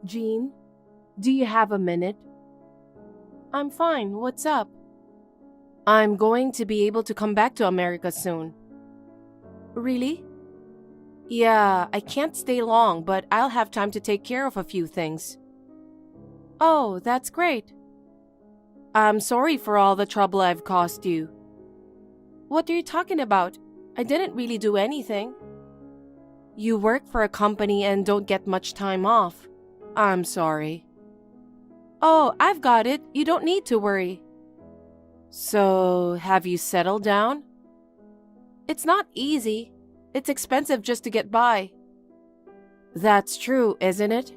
Jean, do you have a minute? I'm fine. What's up? I'm going to be able to come back to America soon. Really? Yeah, I can't stay long, but I'll have time to take care of a few things. Oh, that's great. I'm sorry for all the trouble I've caused you. What are you talking about? I didn't really do anything. You work for a company and don't get much time off. I'm sorry. Oh, I've got it. You don't need to worry. So, have you settled down? It's not easy. It's expensive just to get by. That's true, isn't it?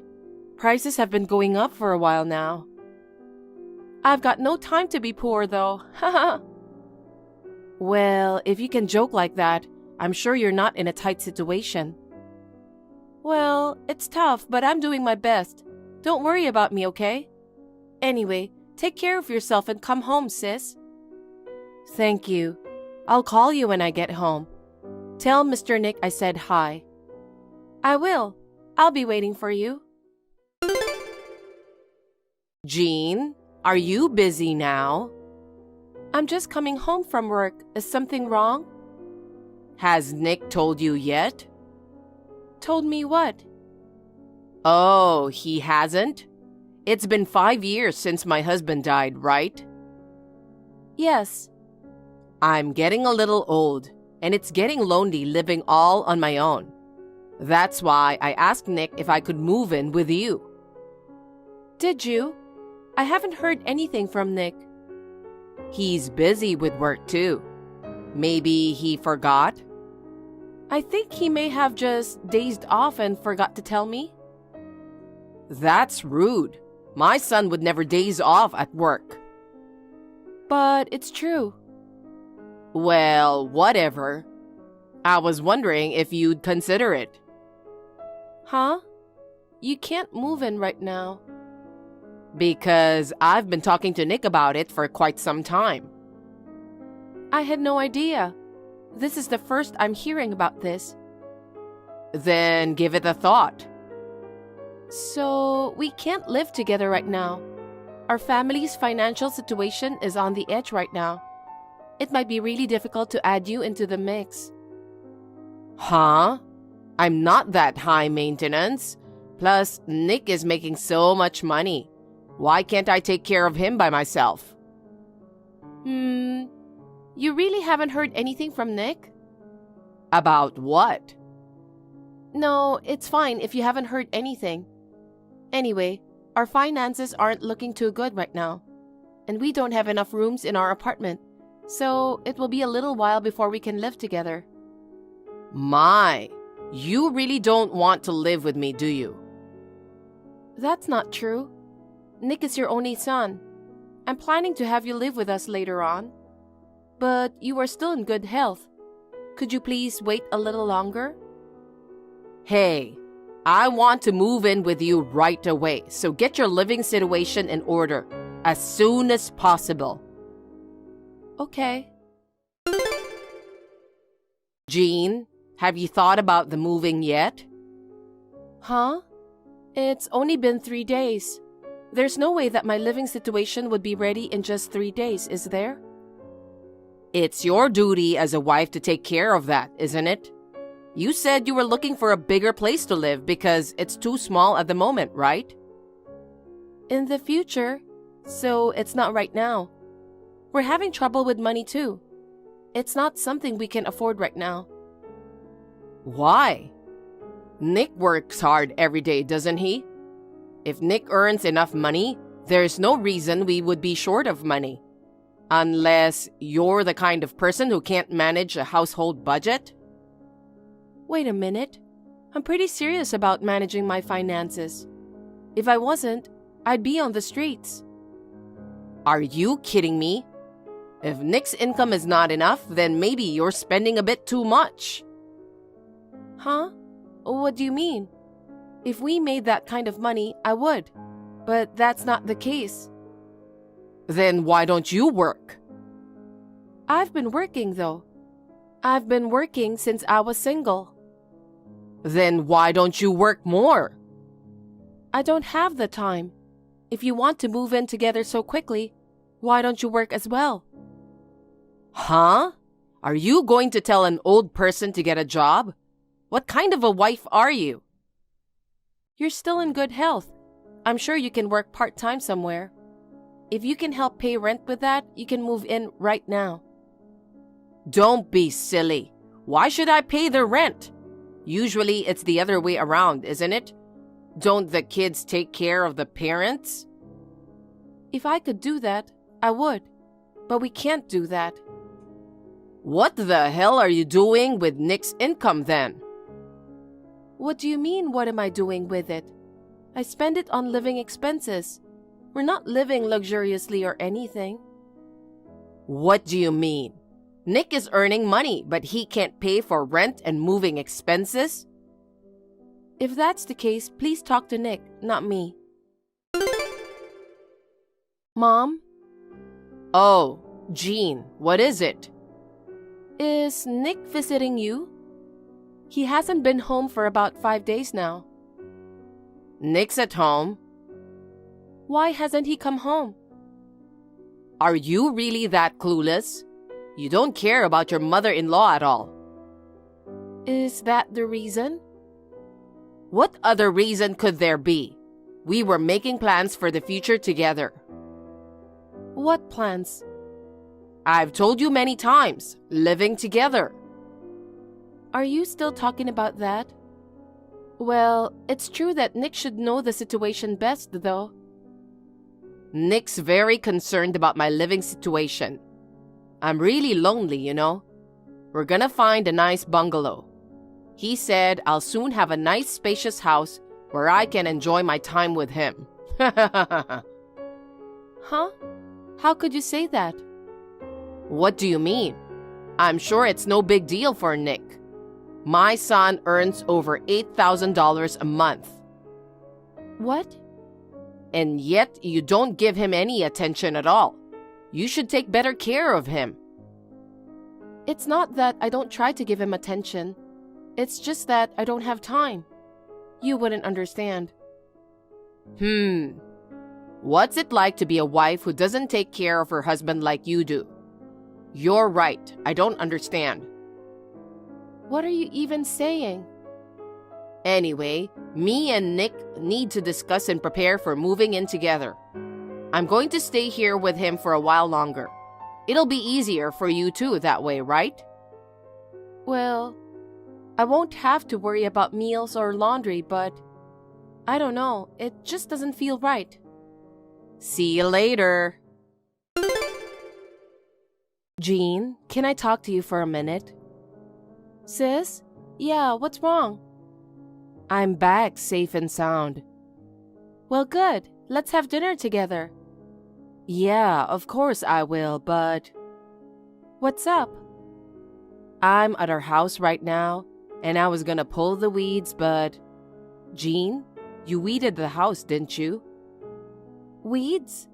Prices have been going up for a while now. I've got no time to be poor, though. Haha. Well, if you can joke like that, I'm sure you're not in a tight situation. Well, it's tough, but I'm doing my best. Don't worry about me, okay? Anyway, take care of yourself and come home, sis. Thank you. I'll call you when I get home. Tell Mr. Nick I said hi. I will. I'll be waiting for you. Jean, are you busy now? I'm just coming home from work. Is something wrong? Has Nick told you yet? Told me what? Oh, he hasn't? It's been 5 years since my husband died, right? Yes. I'm getting a little old, and it's getting lonely living all on my own. That's why I asked Nick if I could move in with you. Did you? I haven't heard anything from Nick. He's busy with work too. Maybe he forgot? I think he may have just dazed off and forgot to tell me. That's rude. My son would never daze off at work. But it's true. Well, whatever. I was wondering if you'd consider it. Huh? You can't move in right now. Because I've been talking to Nick about it for quite some time. I had no idea. This is the first I'm hearing about this. Then give it a thought. So, we can't live together right now. Our family's financial situation is on the edge right now. It might be really difficult to add you into the mix. Huh? I'm not that high maintenance. Plus, Nick is making so much money. Why can't I take care of him by myself? You really haven't heard anything from Nick? About what? No, it's fine if you haven't heard anything. Anyway, our finances aren't looking too good right now. And we don't have enough rooms in our apartment. So, it will be a little while before we can live together. My, you really don't want to live with me, do you? That's not true. Nick is your only son. I'm planning to have you live with us later on. But you are still in good health. Could you please wait a little longer? Hey, I want to move in with you right away, so get your living situation in order as soon as possible. Okay. Jean, have you thought about the moving yet? Huh? It's only been 3 days. There's no way that my living situation would be ready in just 3 days, is there? It's your duty as a wife to take care of that, isn't it? You said you were looking for a bigger place to live because it's too small at the moment, right? In the future, so it's not right now. We're having trouble with money too. It's not something we can afford right now. Why? Nick works hard every day, doesn't he? If Nick earns enough money, there's no reason we would be short of money. Unless you're the kind of person who can't manage a household budget? Wait a minute. I'm pretty serious about managing my finances. If I wasn't, I'd be on the streets. Are you kidding me? If Nick's income is not enough, then maybe you're spending a bit too much. Huh? What do you mean? If we made that kind of money, I would. But that's not the case. Then why don't you work? I've been working, though. I've been working since I was single. Then why don't you work more? I don't have the time. If you want to move in together so quickly, why don't you work as well? Huh? Are you going to tell an old person to get a job? What kind of a wife are you? You're still in good health. I'm sure you can work part-time somewhere. If you can help pay rent with that, you can move in right now. Don't be silly. Why should I pay the rent? Usually it's the other way around, isn't it? Don't the kids take care of the parents? If I could do that, I would. But we can't do that. What the hell are you doing with Nick's income then? What do you mean, what am I doing with it? I spend it on living expenses. We're not living luxuriously or anything. What do you mean? Nick is earning money, but he can't pay for rent and moving expenses? If that's the case, please talk to Nick, not me. Mom? Oh, Jean, what is it? Is Nick visiting you? He hasn't been home for about 5 days now. Nick's at home. Why hasn't he come home? Are you really that clueless? You don't care about your mother-in-law at all. Is that the reason? What other reason could there be? We were making plans for the future together. What plans? I've told you many times, living together. Are you still talking about that? Well, it's true that Nick should know the situation best, though. Nick's very concerned about my living situation. I'm really lonely, you know. We're gonna find a nice bungalow. He said I'll soon have a nice spacious house where I can enjoy my time with him. Huh? How could you say that? What do you mean? I'm sure it's no big deal for Nick. My son earns over $8,000 a month. What? And yet you don't give him any attention at all. You should take better care of him. It's not that I don't try to give him attention. It's just that I don't have time. You wouldn't understand. What's it like to be a wife who doesn't take care of her husband like you do? You're right. I don't understand. What are you even saying? Anyway, me and Nick need to discuss and prepare for moving in together. I'm going to stay here with him for a while longer. It'll be easier for you too that way, right? Well, I won't have to worry about meals or laundry, but I don't know, it just doesn't feel right. See you later. Jean, can I talk to you for a minute? Sis? Yeah, what's wrong? I'm back safe and sound. Well, good. Let's have dinner together. Yeah, of course I will, but... What's up? I'm at our house right now, and I was gonna pull the weeds, but... Jean, you weeded the house, didn't you? Weeds?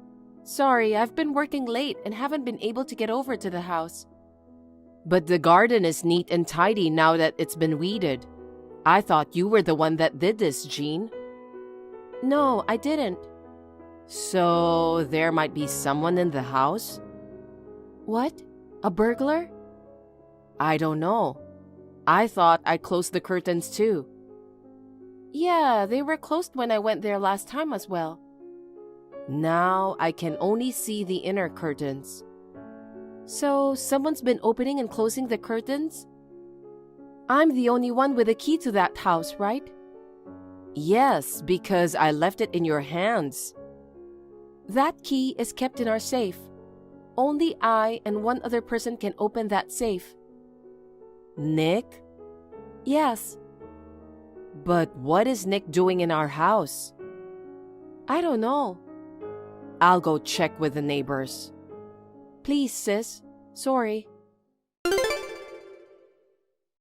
Sorry, I've been working late and haven't been able to get over to the house. But the garden is neat and tidy now that it's been weeded. I thought you were the one that did this, Jean. No, I didn't. So, there might be someone in the house? What? A burglar? I don't know. I thought I closed the curtains too. Yeah, they were closed when I went there last time as well. Now I can only see the inner curtains. So, someone's been opening and closing the curtains? I'm the only one with a key to that house, right? Yes, because I left it in your hands. That key is kept in our safe. Only I and one other person can open that safe. Nick? Yes. But what is Nick doing in our house? I don't know. I'll go check with the neighbors. Please, sis. Sorry.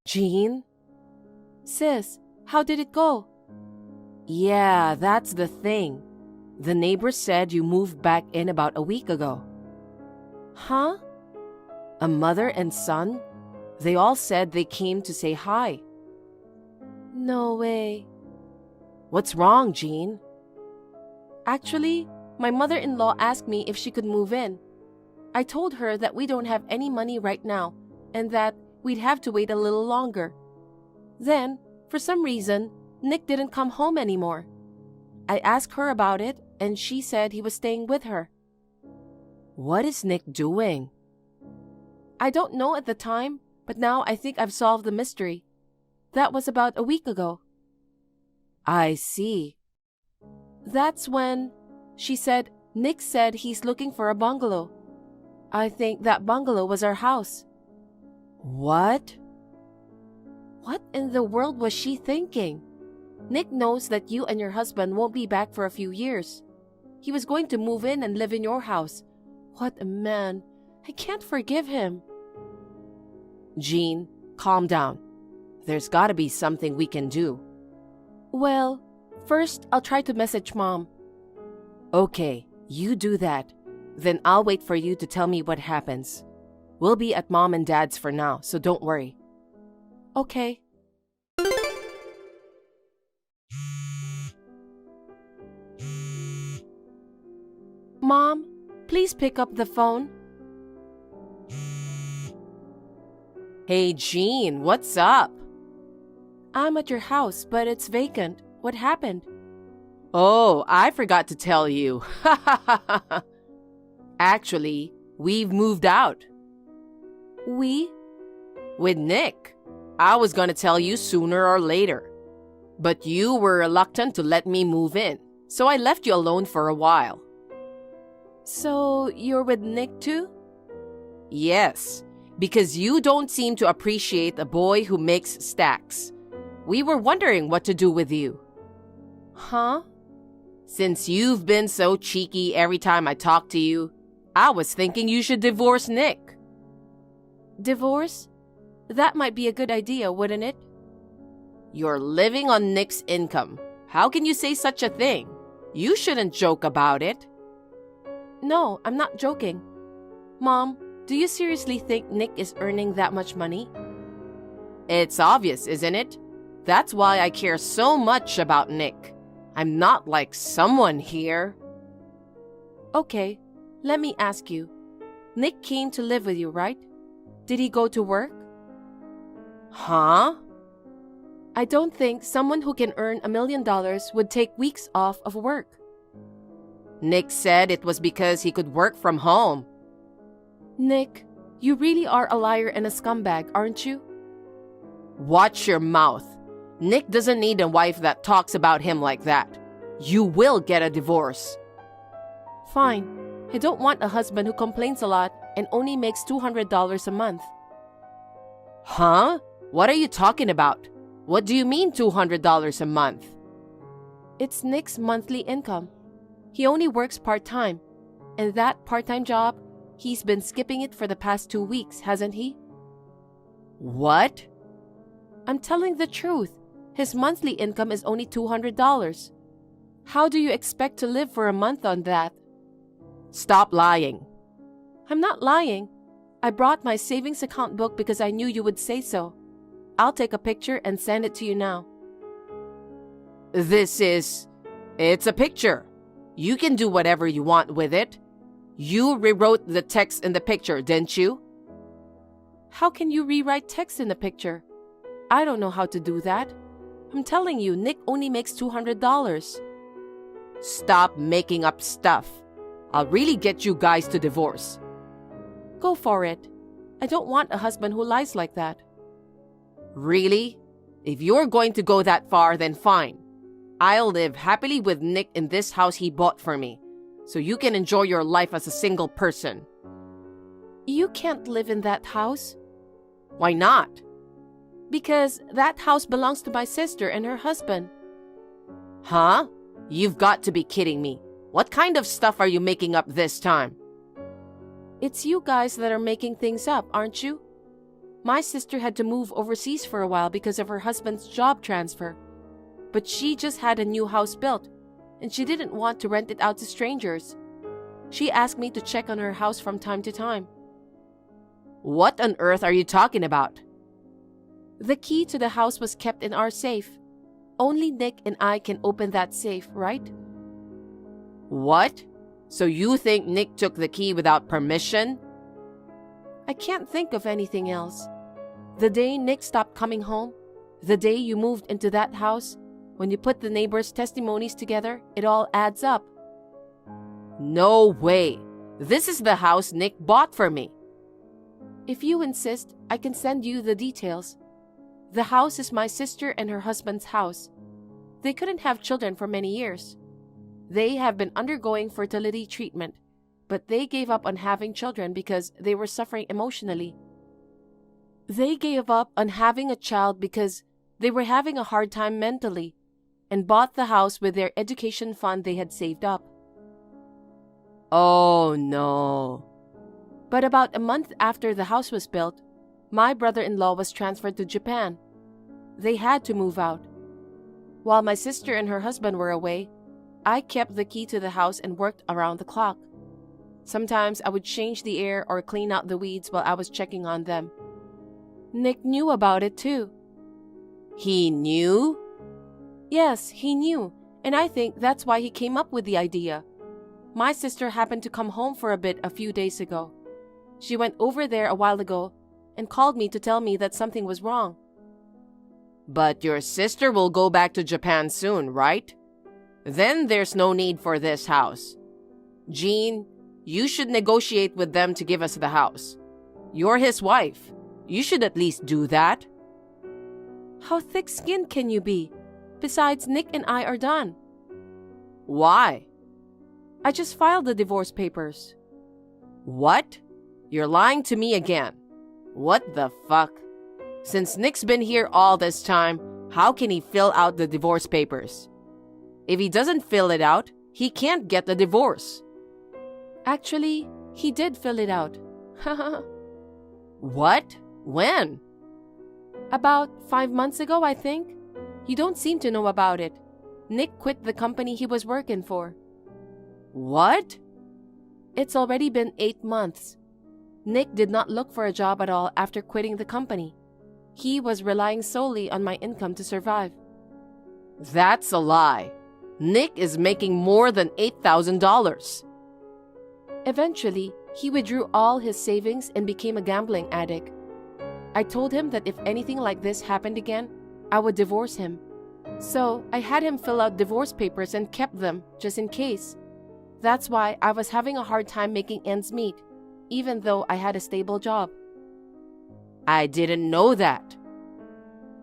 Jean? Sis, how did it go? Yeah, that's the thing. The neighbors said you moved back in about a week ago. Huh? A mother and son? They all said they came to say hi. No way. What's wrong, Jean? Actually, my mother-in-law asked me if she could move in. I told her that we don't have any money right now and that we'd have to wait a little longer. Then, for some reason, Nick didn't come home anymore. I asked her about it and she said he was staying with her. What is Nick doing? I don't know at the time, but now I think I've solved the mystery. That was about a week ago. I see. That's when she said Nick said he's looking for a bungalow. I think that bungalow was our house. What? What in the world was she thinking? Nick knows that you and your husband won't be back for a few years. He was going to move in and live in your house. What a man. I can't forgive him. Jean, calm down. There's gotta be something we can do. Well, first I'll try to message Mom. Okay, you do that. Then I'll wait for you to tell me what happens. We'll be at Mom and Dad's for now, so don't worry. Okay. Mom, please pick up the phone. Hey, Jean, what's up? I'm at your house, but it's vacant. What happened? Oh, I forgot to tell you. Actually, we've moved out. We? With Nick. I was gonna tell you sooner or later. But you were reluctant to let me move in, so I left you alone for a while. So, you're with Nick too? Yes, because you don't seem to appreciate a boy who makes stacks. We were wondering what to do with you. Huh? Since you've been so cheeky every time I talk to you, I was thinking you should divorce Nick. Divorce? That might be a good idea, wouldn't it? You're living on Nick's income. How can you say such a thing? You shouldn't joke about it. No, I'm not joking. Mom, do you seriously think Nick is earning that much money? It's obvious, isn't it? That's why I care so much about Nick. I'm not like someone here. Okay, let me ask you. Nick came to live with you, right? Did he go to work? Huh? I don't think someone who can earn $1 million would take weeks off of work. Nick said it was because he could work from home. Nick, you really are a liar and a scumbag, aren't you? Watch your mouth. Nick doesn't need a wife that talks about him like that. You will get a divorce. Fine. I don't want a husband who complains a lot and only makes $200 a month. Huh? What are you talking about? What do you mean $200 a month? It's Nick's monthly income. He only works part-time. And that part-time job, he's been skipping it for the past 2 weeks, hasn't he? What? I'm telling the truth. His monthly income is only $200. How do you expect to live for a month on that? Stop lying. I'm not lying. I brought my savings account book because I knew you would say so. I'll take a picture and send it to you now. It's a picture. You can do whatever you want with it. You rewrote the text in the picture, didn't you? How can you rewrite text in the picture? I don't know how to do that. I'm telling you, Nick only makes $200. Stop making up stuff. I'll really get you guys to divorce. Go for it. I don't want a husband who lies like that. Really? If you're going to go that far, then fine. I'll live happily with Nick in this house he bought for me, so you can enjoy your life as a single person. You can't live in that house. Why not? Because that house belongs to my sister and her husband. Huh? You've got to be kidding me. What kind of stuff are you making up this time? It's you guys that are making things up, aren't you? My sister had to move overseas for a while because of her husband's job transfer. But she just had a new house built, and she didn't want to rent it out to strangers. She asked me to check on her house from time to time. What on earth are you talking about? The key to the house was kept in our safe. Only Nick and I can open that safe, right? What? So you think Nick took the key without permission? I can't think of anything else. The day Nick stopped coming home, the day you moved into that house, when you put the neighbors' testimonies together, it all adds up. No way. This is the house Nick bought for me. If you insist, I can send you the details. The house is my sister and her husband's house. They couldn't have children for many years. They have been undergoing fertility treatment, but they gave up on having children because they were suffering emotionally. They gave up on having a child because they were having a hard time mentally and bought the house with their education fund they had saved up. Oh no. But about a month after the house was built, my brother-in-law was transferred to Japan. They had to move out. While my sister and her husband were away, I kept the key to the house and worked around the clock. Sometimes I would change the air or clean out the weeds while I was checking on them. Nick knew about it too. He knew? Yes, he knew, and I think that's why he came up with the idea. My sister happened to come home for a bit a few days ago. She went over there a while ago and called me to tell me that something was wrong. But your sister will go back to Japan soon, right? Then there's no need for this house. Jean, you should negotiate with them to give us the house. You're his wife. You should at least do that. How thick-skinned can you be? Besides, Nick and I are done. Why? I just filed the divorce papers. What? You're lying to me again. What the fuck? Since Nick's been here all this time, how can he fill out the divorce papers? If he doesn't fill it out, he can't get the divorce. Actually, he did fill it out. What? When? About 5 months ago, I think. You don't seem to know about it. Nick quit the company he was working for. What? It's already been 8 months. Nick did not look for a job at all after quitting the company. He was relying solely on my income to survive. That's a lie. Nick is making more than $8,000. Eventually, he withdrew all his savings and became a gambling addict. I told him that if anything like this happened again, I would divorce him. So I had him fill out divorce papers and kept them just in case. That's why I was having a hard time making ends meet, even though I had a stable job. I didn't know that.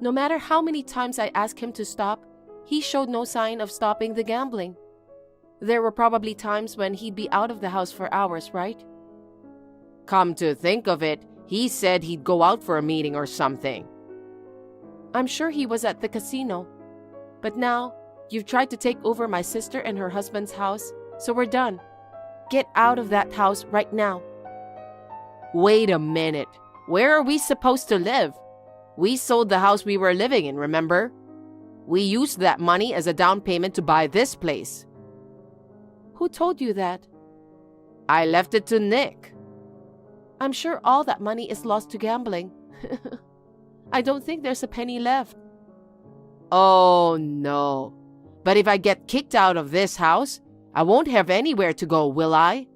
No matter how many times I asked him to stop, he showed no sign of stopping the gambling. There were probably times when he'd be out of the house for hours, right? Come to think of it, he said he'd go out for a meeting or something. I'm sure he was at the casino. But now, you've tried to take over my sister and her husband's house, so we're done. Get out of that house right now. Wait a minute. Where are we supposed to live? We sold the house we were living in, remember? We used that money as a down payment to buy this place. Who told you that? I left it to Nick. I'm sure all that money is lost to gambling. I don't think there's a penny left. Oh no. But if I get kicked out of this house, I won't have anywhere to go, will I?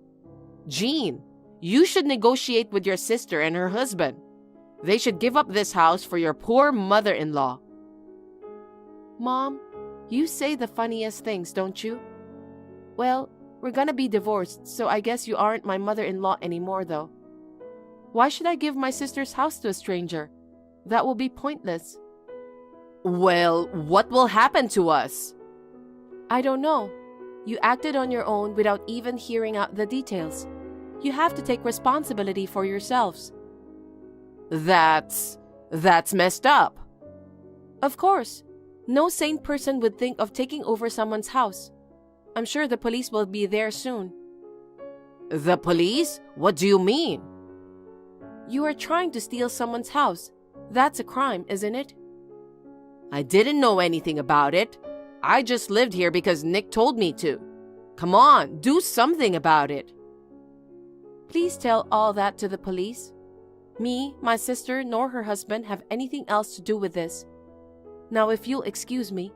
Jean, you should negotiate with your sister and her husband. They should give up this house for your poor mother-in-law. Mom, you say the funniest things, don't you? Well, we're gonna be divorced, so I guess you aren't my mother-in-law anymore, though. Why should I give my sister's house to a stranger? That will be pointless. Well, what will happen to us? I don't know. You acted on your own without even hearing out the details. You have to take responsibility for yourselves. That's messed up. Of course. No sane person would think of taking over someone's house. I'm sure the police will be there soon. The police? What do you mean? You are trying to steal someone's house. That's a crime, isn't it? I didn't know anything about it. I just lived here because Nick told me to. Come on, do something about it. Please tell all that to the police. Me, my sister, nor her husband have anything else to do with this. Now, if you'll excuse me.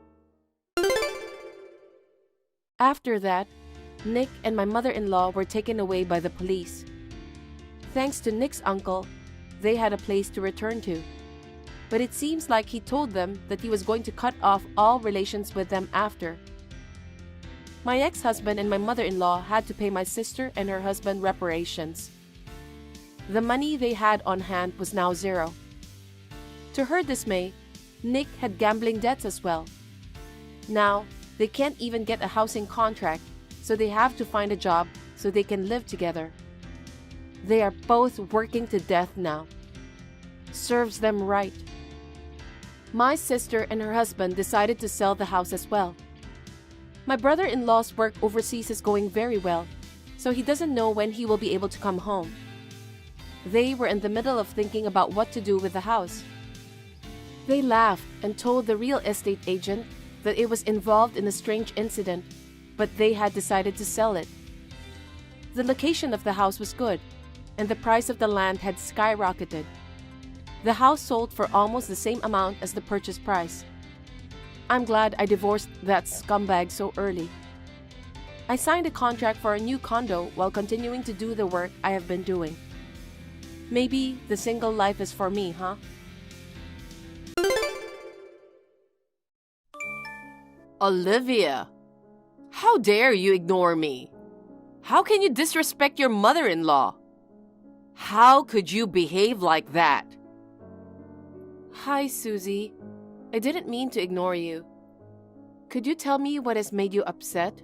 After that, Nick and my mother-in-law were taken away by the police. Thanks to Nick's uncle, they had a place to return to. But it seems like he told them that he was going to cut off all relations with them after. My ex-husband and my mother-in-law had to pay my sister and her husband reparations. The money they had on hand was now zero. To her dismay, Nick had gambling debts as well. Now, they can't even get a housing contract, so they have to find a job so they can live together. They are both working to death now. Serves them right. My sister and her husband decided to sell the house as well. My brother-in-law's work overseas is going very well, so he doesn't know when he will be able to come home. They were in the middle of thinking about what to do with the house. They laughed and told the real estate agent that it was involved in a strange incident, but they had decided to sell it. The location of the house was good, and the price of the land had skyrocketed. The house sold for almost the same amount as the purchase price. I'm glad I divorced that scumbag so early. I signed a contract for a new condo while continuing to do the work I have been doing. Maybe the single life is for me, huh? Olivia, how dare you ignore me? How can you disrespect your mother-in-law? How could you behave like that? Hi, Susie. I didn't mean to ignore you. Could you tell me what has made you upset?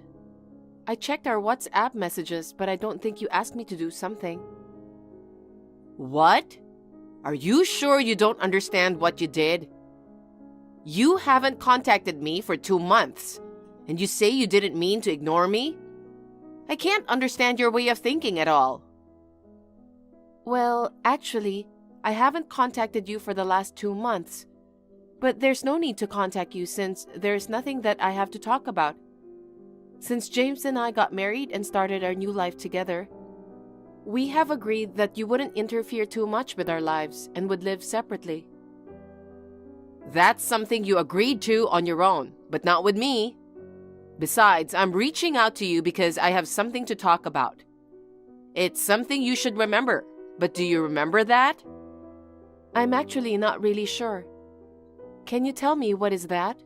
I checked our WhatsApp messages, but I don't think you asked me to do something. What? Are you sure you don't understand what you did? You haven't contacted me for 2 months, and you say you didn't mean to ignore me? I can't understand your way of thinking at all. Well, actually, I haven't contacted you for the last 2 months. But there's no need to contact you since there's nothing that I have to talk about. Since James and I got married and started our new life together, we have agreed that you wouldn't interfere too much with our lives and would live separately. That's something you agreed to on your own, but not with me. Besides, I'm reaching out to you because I have something to talk about. It's something you should remember, but do you remember that? I'm actually not really sure. Can you tell me what is that?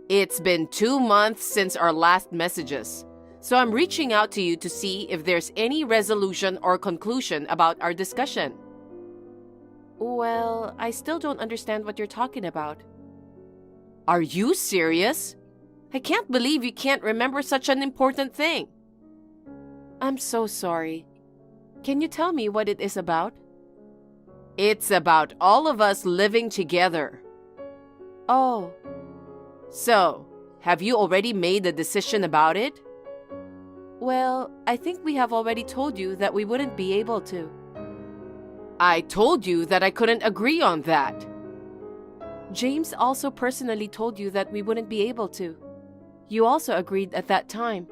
It's been 2 months since our last messages, so I'm reaching out to you to see if there's any resolution or conclusion about our discussion. Well, I still don't understand what you're talking about. Are you serious? I can't believe you can't remember such an important thing. I'm so sorry. Can you tell me what it is about? It's about all of us living together. Oh. So, have you already made a decision about it? Well, I think we have already told you that we wouldn't be able to. I told you that I couldn't agree on that. James also personally told you that we wouldn't be able to. You also agreed at that time.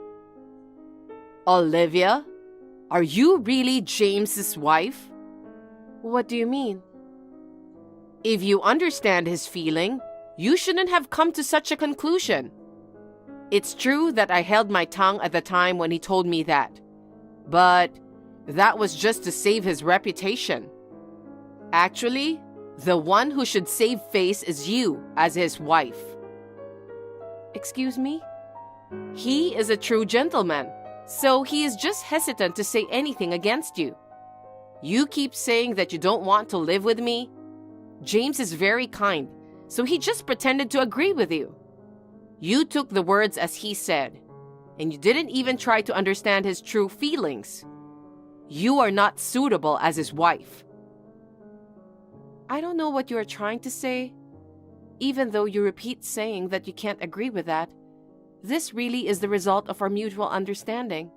Olivia, are you really James's wife? What do you mean? If you understand his feeling, you shouldn't have come to such a conclusion. It's true that I held my tongue at the time when he told me that, but that was just to save his reputation. Actually, the one who should save face is you as his wife. Excuse me? He is a true gentleman, so he is just hesitant to say anything against you. You keep saying that you don't want to live with me. James is very kind, so he just pretended to agree with you. You took the words as he said, and you didn't even try to understand his true feelings. You are not suitable as his wife. I don't know what you are trying to say. Even though you repeat saying that you can't agree with that, this really is the result of our mutual understanding.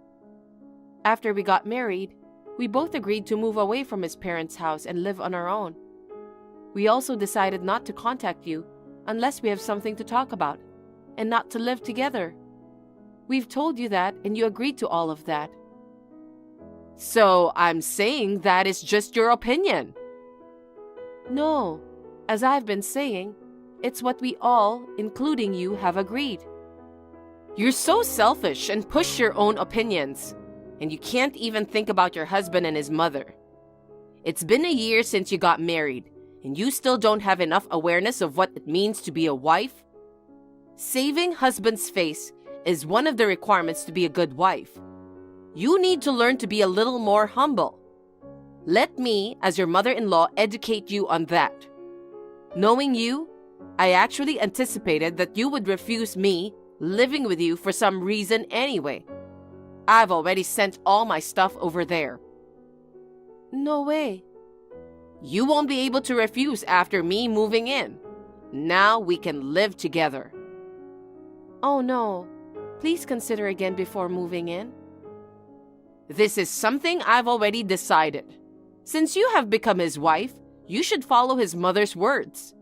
After we got married, we both agreed to move away from his parents' house and live on our own. We also decided not to contact you unless we have something to talk about, and not to live together. We've told you that, and you agreed to all of that. So I'm saying that is just your opinion. No, as I've been saying, it's what we all, including you, have agreed. You're so selfish and push your own opinions, and you can't even think about your husband and his mother. It's been a year since you got married, and you still don't have enough awareness of what it means to be a wife? Saving husband's face is one of the requirements to be a good wife. You need to learn to be a little more humble. Let me, as your mother-in-law, educate you on that. Knowing you, I actually anticipated that you would refuse me living with you for some reason anyway. I've already sent all my stuff over there. No way. You won't be able to refuse after me moving in. Now we can live together. Oh no. Please consider again before moving in. This is something I've already decided. Since you have become his wife, you should follow his mother's words.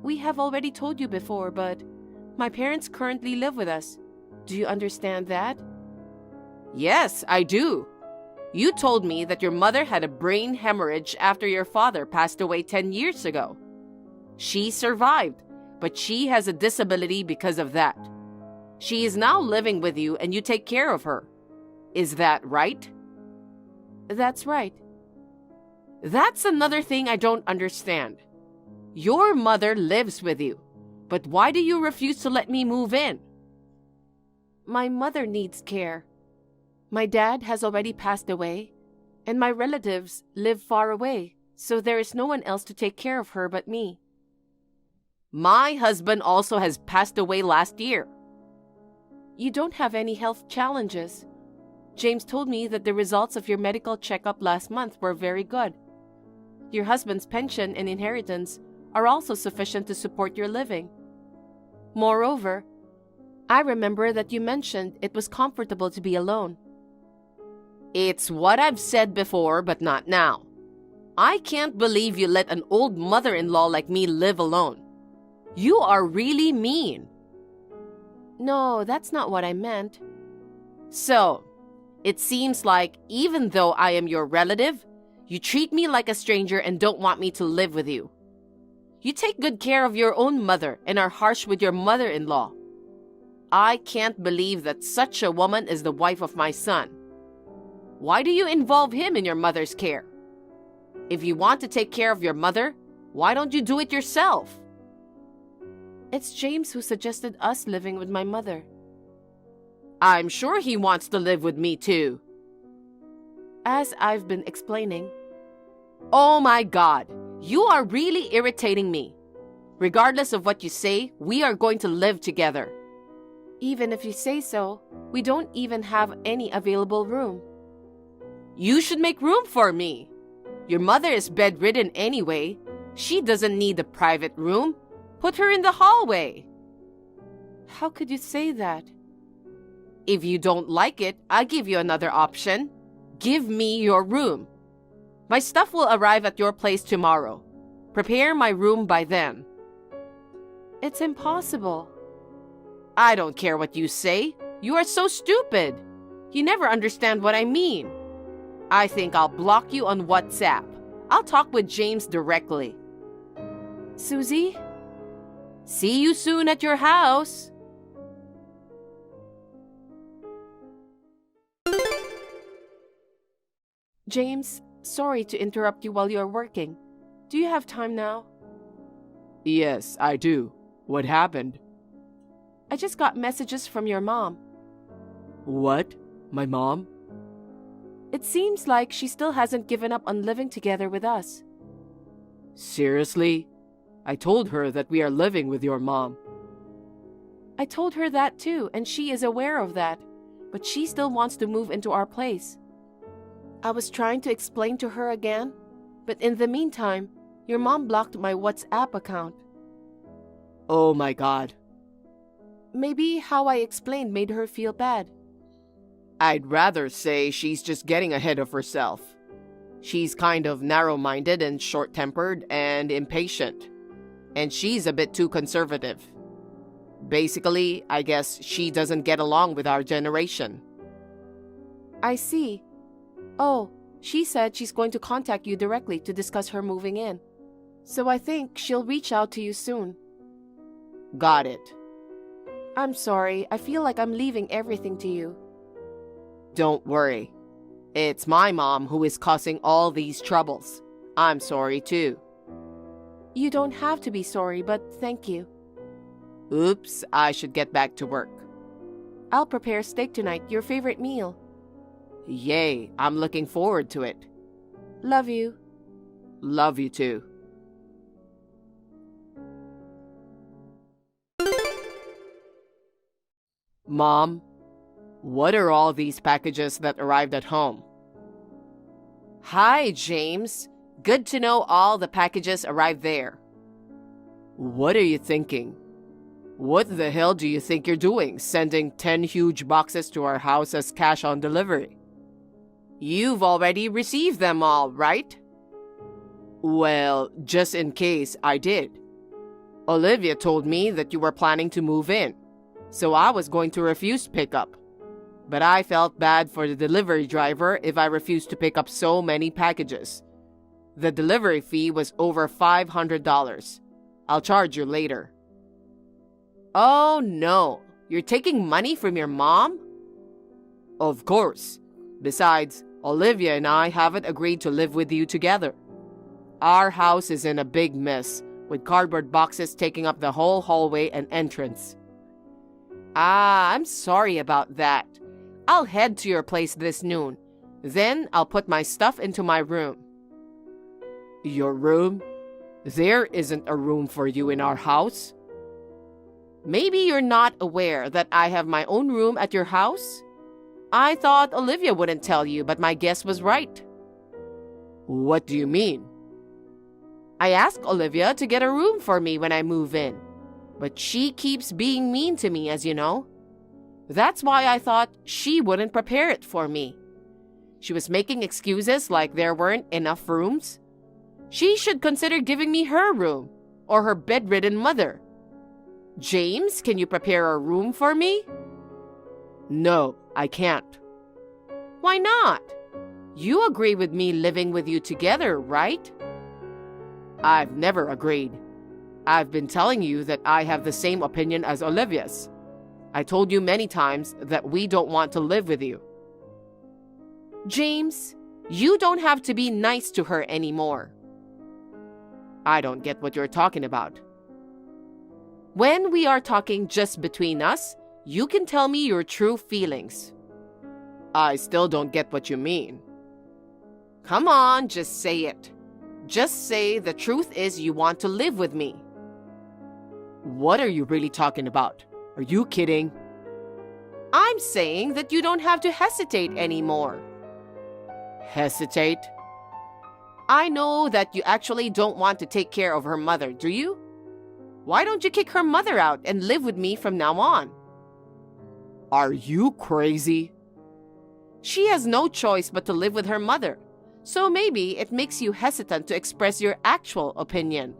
We have already told you before, but my parents currently live with us. Do you understand that? Yes, I do. You told me that your mother had a brain hemorrhage after your father passed away 10 years ago. She survived, but she has a disability because of that. She is now living with you and you take care of her. Is that right? That's right. That's another thing I don't understand. Your mother lives with you, but why do you refuse to let me move in? My mother needs care. My dad has already passed away, and my relatives live far away, so there is no one else to take care of her but me. My husband also has passed away last year. You don't have any health challenges. James told me that the results of your medical checkup last month were very good. Your husband's pension and inheritance are also sufficient to support your living. Moreover, I remember that you mentioned it was comfortable to be alone. It's what I've said before, but not now. I can't believe you let an old mother-in-law like me live alone. You are really mean. No, that's not what I meant. So, it seems like even though I am your relative, you treat me like a stranger and don't want me to live with you. You take good care of your own mother and are harsh with your mother-in-law. I can't believe that such a woman is the wife of my son. Why do you involve him in your mother's care? If you want to take care of your mother, why don't you do it yourself? It's James who suggested us living with my mother. I'm sure he wants to live with me too. As I've been explaining. Oh my God, you are really irritating me. Regardless of what you say, we are going to live together. Even if you say so, we don't even have any available room. You should make room for me. Your mother is bedridden anyway. She doesn't need a private room. Put her in the hallway. How could you say that? If you don't like it, I'll give you another option. Give me your room. My stuff will arrive at your place tomorrow. Prepare my room by then. It's impossible. I don't care what you say. You are so stupid. You never understand what I mean. I think I'll block you on WhatsApp. I'll talk with James directly. Susie? See you soon at your house. James, sorry to interrupt you while you're working. Do you have time now? Yes, I do. What happened? I just got messages from your mom. What? My mom? It seems like she still hasn't given up on living together with us. Seriously? I told her that we are living with your mom. I told her that too, and she is aware of that, but she still wants to move into our place. I was trying to explain to her again, but in the meantime, your mom blocked my WhatsApp account. Oh my God. Maybe how I explained made her feel bad. I'd rather say she's just getting ahead of herself. She's kind of narrow-minded and short-tempered and impatient. And she's a bit too conservative. Basically, I guess she doesn't get along with our generation. I see. Oh, she said she's going to contact you directly to discuss her moving in. So I think she'll reach out to you soon. Got it. I'm sorry. I feel like I'm leaving everything to you. Don't worry. It's my mom who is causing all these troubles. I'm sorry too. You don't have to be sorry, but thank you. Oops, I should get back to work. I'll prepare steak tonight, your favorite meal. Yay, I'm looking forward to it. Love you. Love you too. Mom, what are all these packages that arrived at home? Hi, James. Good to know all the packages arrived there. What are you thinking? What the hell do you think you're doing, sending 10 huge boxes to our house as cash on delivery? You've already received them all, right? Well, just in case I did. Olivia told me that you were planning to move in, so I was going to refuse pickup. But I felt bad for the delivery driver if I refused to pick up so many packages. The delivery fee was over $500. I'll charge you later. Oh no, you're taking money from your mom? Of course. Besides, Olivia and I haven't agreed to live with you together. Our house is in a big mess, with cardboard boxes taking up the whole hallway and entrance. I'm sorry about that. I'll head to your place this noon. Then I'll put my stuff into my room. Your room? There isn't a room for you in our house. Maybe you're not aware that I have my own room at your house? I thought Olivia wouldn't tell you, but my guess was right. What do you mean? I asked Olivia to get a room for me when I move in, but she keeps being mean to me, as you know. That's why I thought she wouldn't prepare it for me. She was making excuses like there weren't enough rooms. She should consider giving me her room, or her bedridden mother. James, can you prepare a room for me? No, I can't. Why not? You agree with me living with you together, right? I've never agreed. I've been telling you that I have the same opinion as Olivia's. I told you many times that we don't want to live with you. James, you don't have to be nice to her anymore. I don't get what you're talking about. When we are talking just between us, you can tell me your true feelings. I still don't get what you mean. Come on, just say it. Just say the truth is you want to live with me. What are you really talking about? Are you kidding? I'm saying that you don't have to hesitate anymore. Hesitate? I know that you actually don't want to take care of her mother, do you? Why don't you kick her mother out and live with me from now on? Are you crazy? She has no choice but to live with her mother, so maybe it makes you hesitant to express your actual opinion.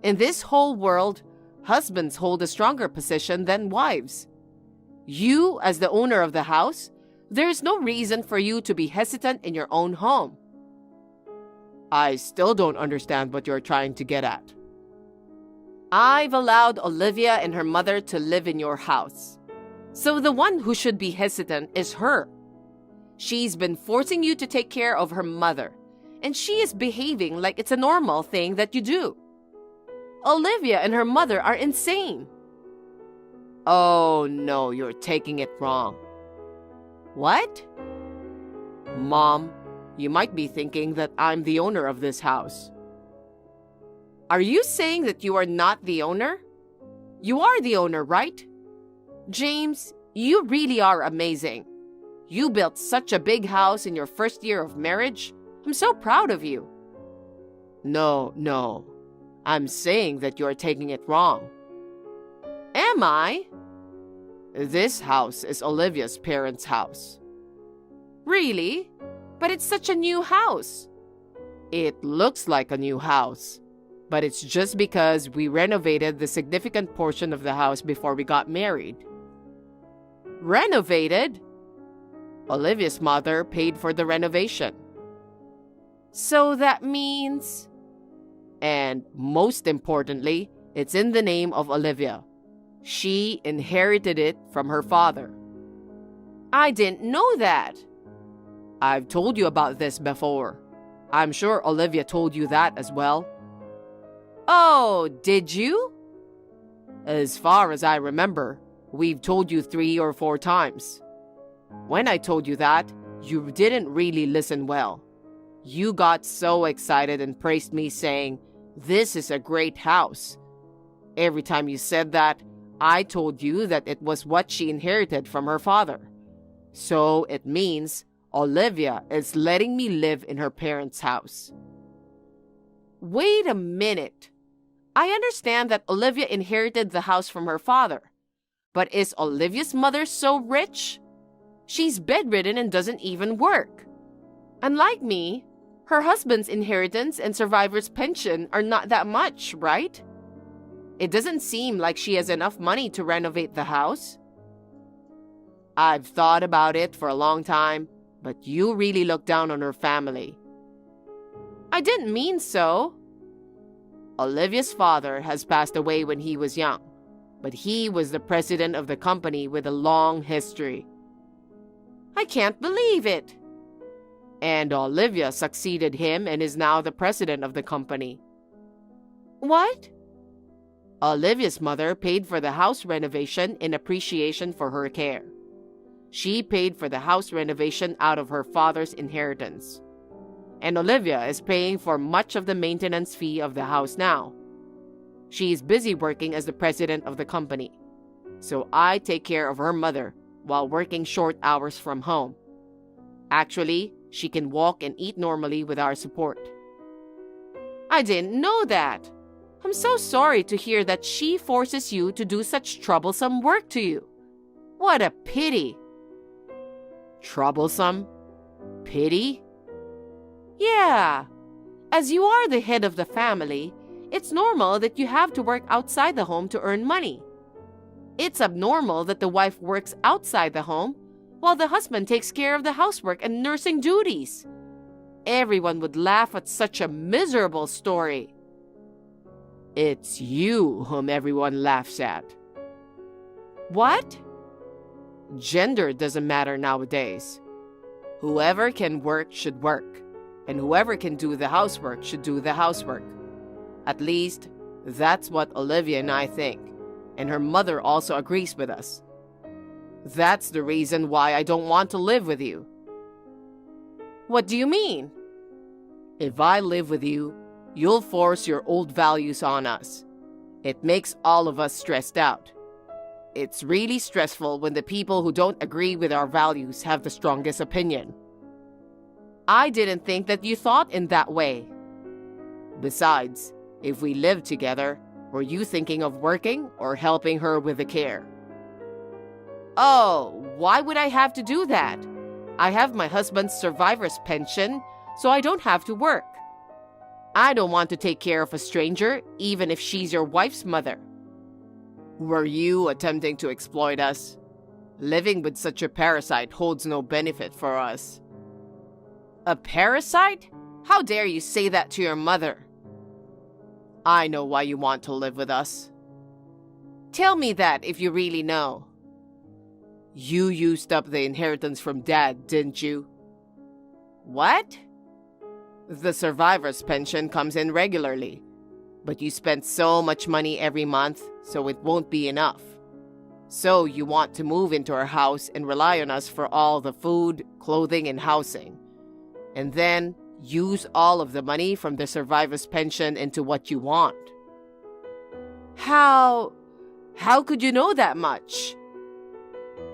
In this whole world, husbands hold a stronger position than wives. You, as the owner of the house, there's no reason for you to be hesitant in your own home. I still don't understand what you're trying to get at. I've allowed Olivia and her mother to live in your house. So the one who should be hesitant is her. She's been forcing you to take care of her mother, and she is behaving like it's a normal thing that you do. Olivia and her mother are insane. Oh no, you're taking it wrong. What? Mom, you might be thinking that I'm the owner of this house. Are you saying that you are not the owner? You are the owner, right? James, you really are amazing. You built such a big house in your first year of marriage. I'm so proud of you. No. I'm saying that you're taking it wrong. Am I? This house is Olivia's parents' house. Really? But it's such a new house. It looks like a new house, but it's just because we renovated the significant portion of the house before we got married. Renovated? Olivia's mother paid for the renovation. So that means... And most importantly, it's in the name of Olivia. She inherited it from her father. I didn't know that. I've told you about this before. I'm sure Olivia told you that as well. Oh, did you? As far as I remember, we've told you 3 or 4 times. When I told you that, you didn't really listen well. You got so excited and praised me, saying, "This is a great house." Every time you said that, I told you that it was what she inherited from her father. So it means Olivia is letting me live in her parents' house. Wait a minute. I understand that Olivia inherited the house from her father. But is Olivia's mother so rich? She's bedridden and doesn't even work. Unlike me, her husband's inheritance and survivor's pension are not that much, right? It doesn't seem like she has enough money to renovate the house. I've thought about it for a long time, but you really look down on her family. I didn't mean so. Olivia's father has passed away when he was young, but he was the president of the company with a long history. I can't believe it. And Olivia succeeded him and is now the president of the company. What? Olivia's mother paid for the house renovation in appreciation for her care. She paid for the house renovation out of her father's inheritance. And Olivia is paying for much of the maintenance fee of the house now. She is busy working as the president of the company. So I take care of her mother while working short hours from home. Actually, she can walk and eat normally with our support. I didn't know that. I'm so sorry to hear that she forces you to do such troublesome work to you. What a pity. Troublesome? Pity? Yeah. As you are the head of the family, it's normal that you have to work outside the home to earn money. It's abnormal that the wife works outside the home while the husband takes care of the housework and nursing duties. Everyone would laugh at such a miserable story. It's you whom everyone laughs at. What? Gender doesn't matter nowadays. Whoever can work should work, and whoever can do the housework should do the housework. At least, that's what Olivia and I think, and her mother also agrees with us. That's the reason why I don't want to live with you. What do you mean? If I live with you, you'll force your old values on us. It makes all of us stressed out. It's really stressful when the people who don't agree with our values have the strongest opinion. I didn't think that you thought in that way. Besides, if we live together, were you thinking of working or helping her with the care? Oh, why would I have to do that? I have my husband's survivor's pension, so I don't have to work. I don't want to take care of a stranger, even if she's your wife's mother. Were you attempting to exploit us? Living with such a parasite holds no benefit for us. A parasite? How dare you say that to your mother? I know why you want to live with us. Tell me that if you really know. You used up the inheritance from Dad, didn't you? What? The survivor's pension comes in regularly, but you spend so much money every month, so it won't be enough. So you want to move into our house and rely on us for all the food, clothing, and housing. And then use all of the money from the survivor's pension into what you want. How could you know that much?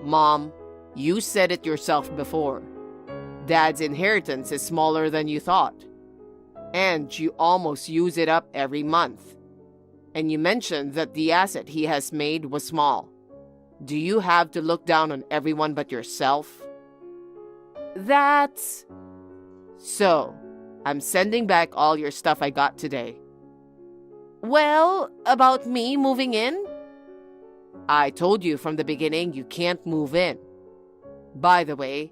Mom, you said it yourself before. Dad's inheritance is smaller than you thought. And you almost use it up every month. And you mentioned that the asset he has made was small. Do you have to look down on everyone but yourself? That's... So, I'm sending back all your stuff I got today. Well, about me moving in? I told you from the beginning you can't move in. By the way,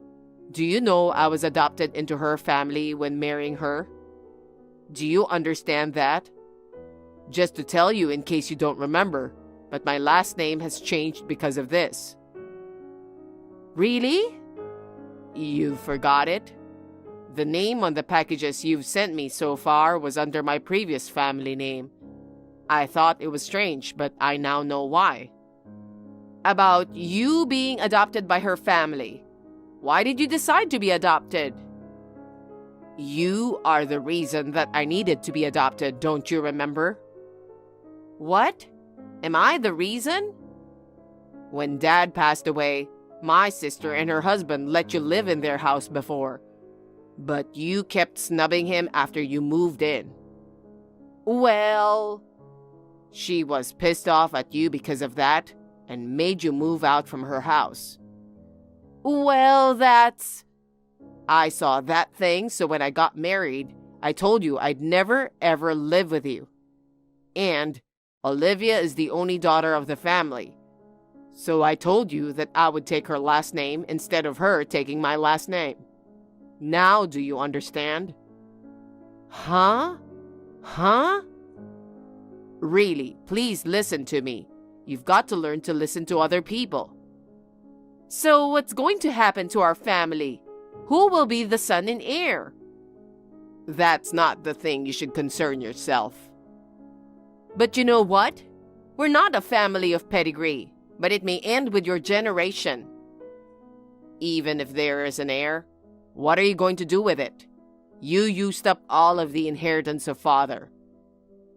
do you know I was adopted into her family when marrying her? Do you understand that? Just to tell you in case you don't remember, but my last name has changed because of this. Really? You forgot it? The name on the packages you've sent me so far was under my previous family name. I thought it was strange, but I now know why. About you being adopted by her family. Why did you decide to be adopted? You are the reason that I needed to be adopted, don't you remember? What? Am I the reason? When Dad passed away, my sister and her husband let you live in their house before. But you kept snubbing him after you moved in. Well, she was pissed off at you because of that and made you move out from her house. Well, I saw that thing, so when I got married, I told you I'd never ever live with you. And Olivia is the only daughter of the family. So I told you that I would take her last name instead of her taking my last name. Now do you understand? Huh? Really, please listen to me. You've got to learn to listen to other people. So what's going to happen to our family? Who will be the son and heir? That's not the thing you should concern yourself. But you know what? We're not a family of pedigree, but it may end with your generation. Even if there is an heir, what are you going to do with it? You used up all of the inheritance of father.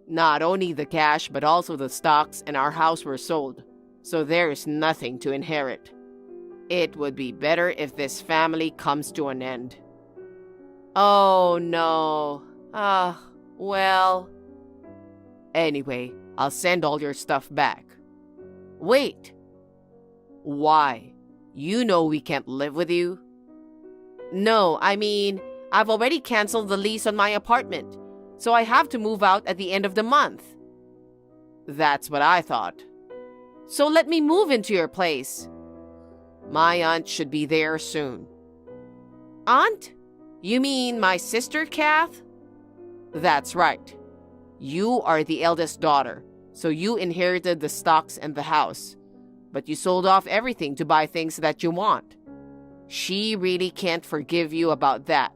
Not only the cash, but also the stocks and our house were sold, so there is nothing to inherit. It would be better if this family comes to an end. Oh no. Well. Anyway, I'll send all your stuff back. Wait. Why? You know we can't live with you. No, I mean, I've already canceled the lease on my apartment, so I have to move out at the end of the month. That's what I thought. So let me move into your place. My aunt should be there soon. Aunt? You mean my sister, Kath? That's right. You are the eldest daughter, so you inherited the stocks and the house, but you sold off everything to buy things that you want. She really can't forgive you about that.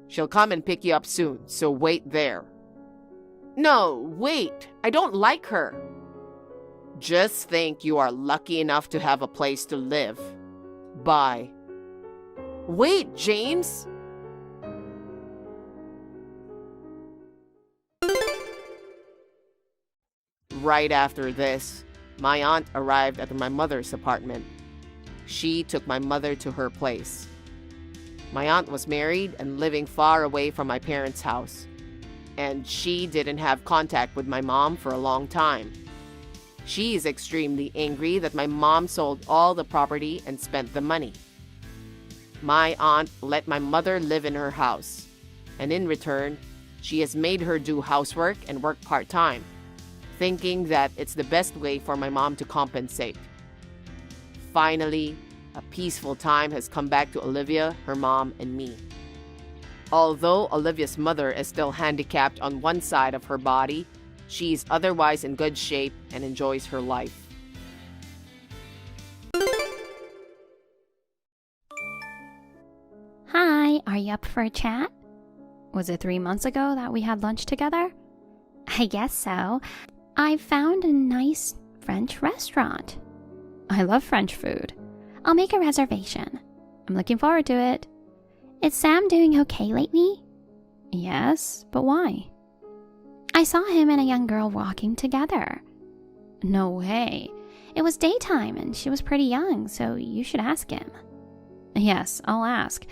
She'll come and pick you up soon, so wait there. No, wait, I don't like her. Just think you are lucky enough to have a place to live. Bye. Wait, James. Right after this, my aunt arrived at my mother's apartment. She took my mother to her place. My aunt was married and living far away from my parents' house, and she didn't have contact with my mom for a long time. She is extremely angry that my mom sold all the property and spent the money. My aunt let my mother live in her house, and in return, she has made her do housework and work part-time, thinking that it's the best way for my mom to compensate. Finally, a peaceful time has come back to Olivia, her mom, and me. Although Olivia's mother is still handicapped on one side of her body, she is otherwise in good shape and enjoys her life. Hi, are you up for a chat? Was it 3 months ago that we had lunch together? I guess so. I found a nice French restaurant. I love French food. I'll make a reservation. I'm looking forward to it. Is Sam doing okay lately? Yes, but why? I saw him and a young girl walking together. No way. It was daytime and she was pretty young, so you should ask him. Yes, I'll ask.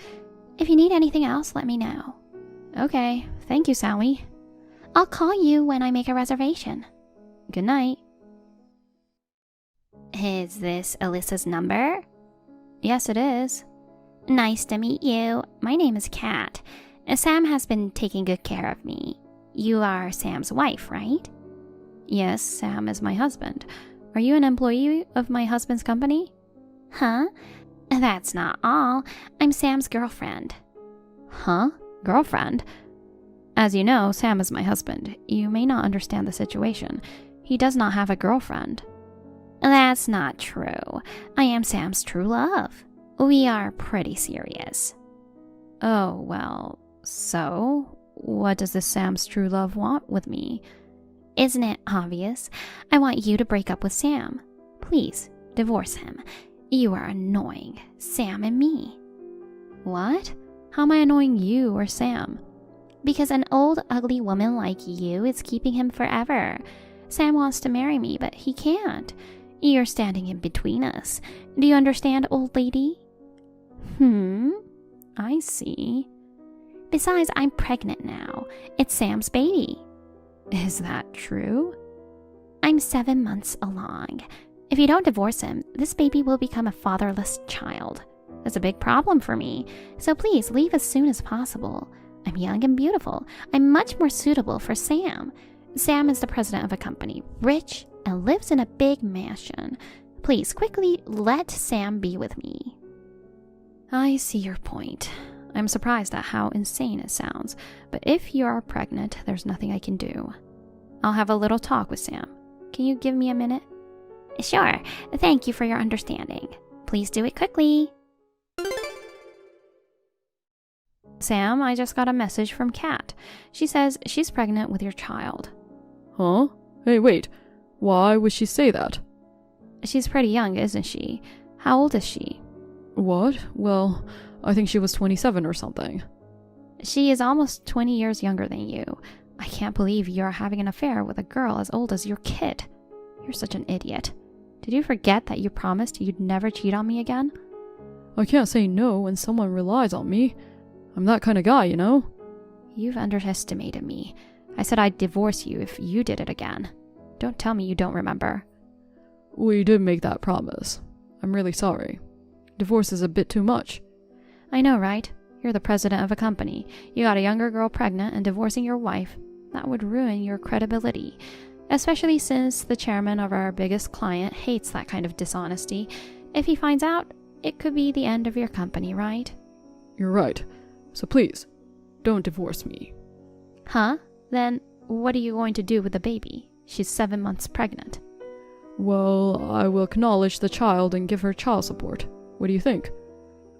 If you need anything else, let me know. Okay, thank you, Sally. I'll call you when I make a reservation. Good night. Is this Alyssa's number? Yes, it is. Nice to meet you. My name is Kat. Sam has been taking good care of me. You are Sam's wife, right? Yes, Sam is my husband. Are you an employee of my husband's company? Huh? That's not all. I'm Sam's girlfriend. Huh? Girlfriend? As you know, Sam is my husband. You may not understand the situation. He does not have a girlfriend. That's not true. I am Sam's true love. We are pretty serious. Oh, well, so? What does this Sam's true love want with me? Isn't it obvious? I want you to break up with Sam. Please, divorce him. You are annoying Sam and me. What? How am I annoying you or Sam? Because an old, ugly woman like you is keeping him forever. Sam wants to marry me, but he can't. You're standing in between us. Do you understand, old lady? I see. Besides, I'm pregnant now. It's Sam's baby. Is that true? I'm 7 months along. If you don't divorce him, this baby will become a fatherless child. That's a big problem for me. So please leave as soon as possible. I'm young and beautiful. I'm much more suitable for Sam. Sam is the president of a company, rich, and lives in a big mansion. Please quickly let Sam be with me. I see your point. I'm surprised at how insane it sounds, but if you are pregnant, there's nothing I can do. I'll have a little talk with Sam. Can you give me a minute? Sure. Thank you for your understanding. Please do it quickly. Sam, I just got a message from Kat. She says she's pregnant with your child. Huh? Hey, wait. Why would she say that? She's pretty young, isn't she? How old is she? What? Well, I think she was 27 or something. She is almost 20 years younger than you. I can't believe you're having an affair with a girl as old as your kid. You're such an idiot. Did you forget that you promised you'd never cheat on me again? I can't say no when someone relies on me. I'm that kind of guy, you know? You've underestimated me. I said I'd divorce you if you did it again. Don't tell me you don't remember. We did make that promise. I'm really sorry. Divorce is a bit too much. I know, right? You're the president of a company. You got a younger girl pregnant and divorcing your wife. That would ruin your credibility. Especially since the chairman of our biggest client hates that kind of dishonesty. If he finds out, it could be the end of your company, right? You're right. So please, don't divorce me. Huh? Then what are you going to do with the baby? She's 7 months pregnant. Well, I will acknowledge the child and give her child support. What do you think?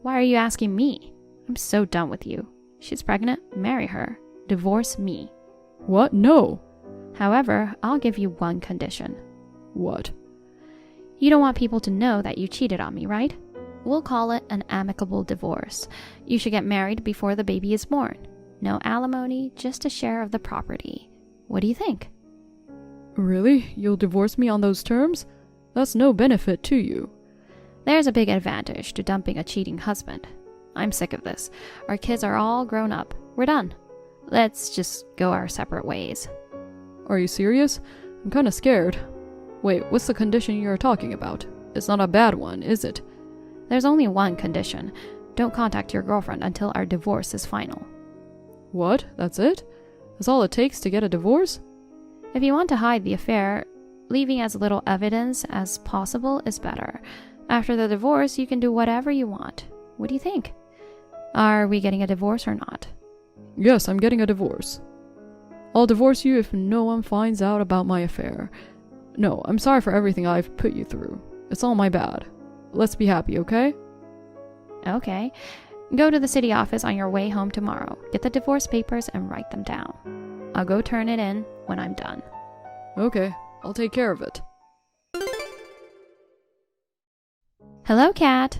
Why are you asking me? I'm so done with you. She's pregnant, marry her. Divorce me. What? No. However, I'll give you one condition. What? You don't want people to know that you cheated on me, right? We'll call it an amicable divorce. You should get married before the baby is born. No alimony, just a share of the property. What do you think? Really? You'll divorce me on those terms? That's no benefit to you. There's a big advantage to dumping a cheating husband. I'm sick of this. Our kids are all grown up. We're done. Let's just go our separate ways. Are you serious? I'm kind of scared. Wait, what's the condition you're talking about? It's not a bad one, is it? There's only one condition. Don't contact your girlfriend until our divorce is final. What? That's it? That's all it takes to get a divorce? If you want to hide the affair, leaving as little evidence as possible is better. After the divorce, you can do whatever you want. What do you think? Are we getting a divorce or not? Yes, I'm getting a divorce. I'll divorce you if no one finds out about my affair. No, I'm sorry for everything I've put you through. It's all my bad. Let's be happy, okay? Okay. Go to the city office on your way home tomorrow. Get the divorce papers and write them down. I'll go turn it in when I'm done. Okay, I'll take care of it. Hello, Kat.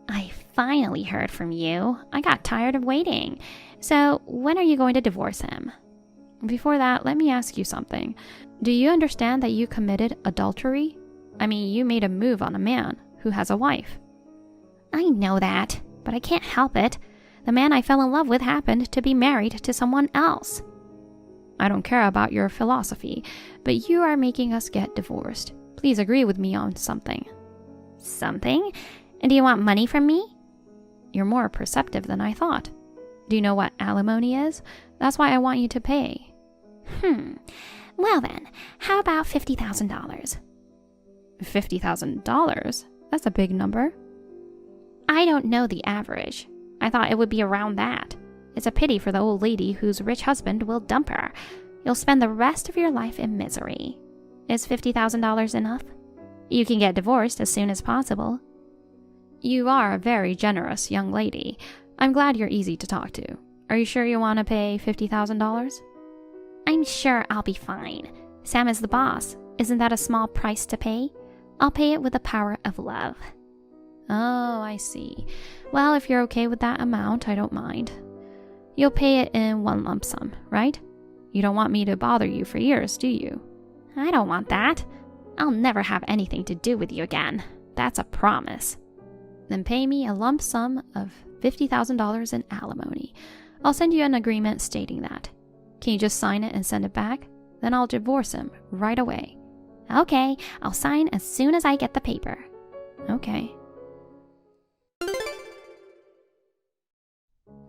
I finally heard from you. I got tired of waiting. So, when are you going to divorce him? Before that, let me ask you something. Do you understand that you committed adultery? I mean, you made a move on a man who has a wife. I know that, but I can't help it. The man I fell in love with happened to be married to someone else. I don't care about your philosophy, but you are making us get divorced. Please agree with me on something. Something? And do you want money from me? You're more perceptive than I thought. Do you know what alimony is? That's why I want you to pay. Well then, how about $50,000? $50,000? That's a big number. I don't know the average. I thought it would be around that. It's a pity for the old lady whose rich husband will dump her. You'll spend the rest of your life in misery. Is $50,000 enough? You can get divorced as soon as possible. You are a very generous young lady. I'm glad you're easy to talk to. Are you sure you want to pay $50,000? I'm sure I'll be fine. Sam is the boss. Isn't that a small price to pay? I'll pay it with the power of love. Oh, I see. Well, if you're okay with that amount, I don't mind. You'll pay it in one lump sum, right? You don't want me to bother you for years, do you? I don't want that. I'll never have anything to do with you again. That's a promise. Then pay me a lump sum of $50,000 in alimony. I'll send you an agreement stating that. Can you just sign it and send it back? Then I'll divorce him right away. Okay, I'll sign as soon as I get the paper. Okay.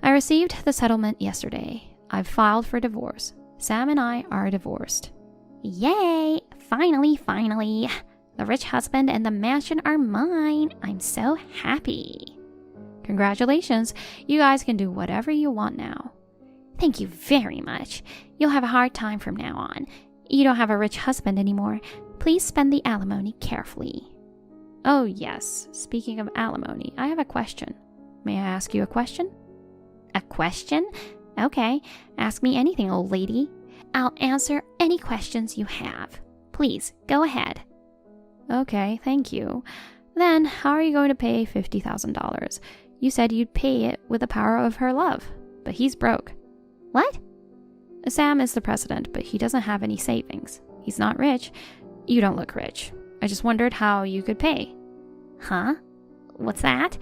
I received the settlement yesterday. I've filed for divorce. Sam and I are divorced. Yay! Finally. The rich husband and the mansion are mine. I'm so happy. Congratulations. You guys can do whatever you want now. Thank you very much. You'll have a hard time from now on. You don't have a rich husband anymore. Please spend the alimony carefully. Oh yes, speaking of alimony, I have a question. May I ask you a question? A question? Okay, ask me anything, old lady. I'll answer any questions you have. Please, go ahead. Okay, thank you. Then, how are you going to pay $50,000? You said you'd pay it with the power of her love, but he's broke. What? Sam is the president, but he doesn't have any savings. He's not rich. You don't look rich. I just wondered how you could pay. Huh? What's that?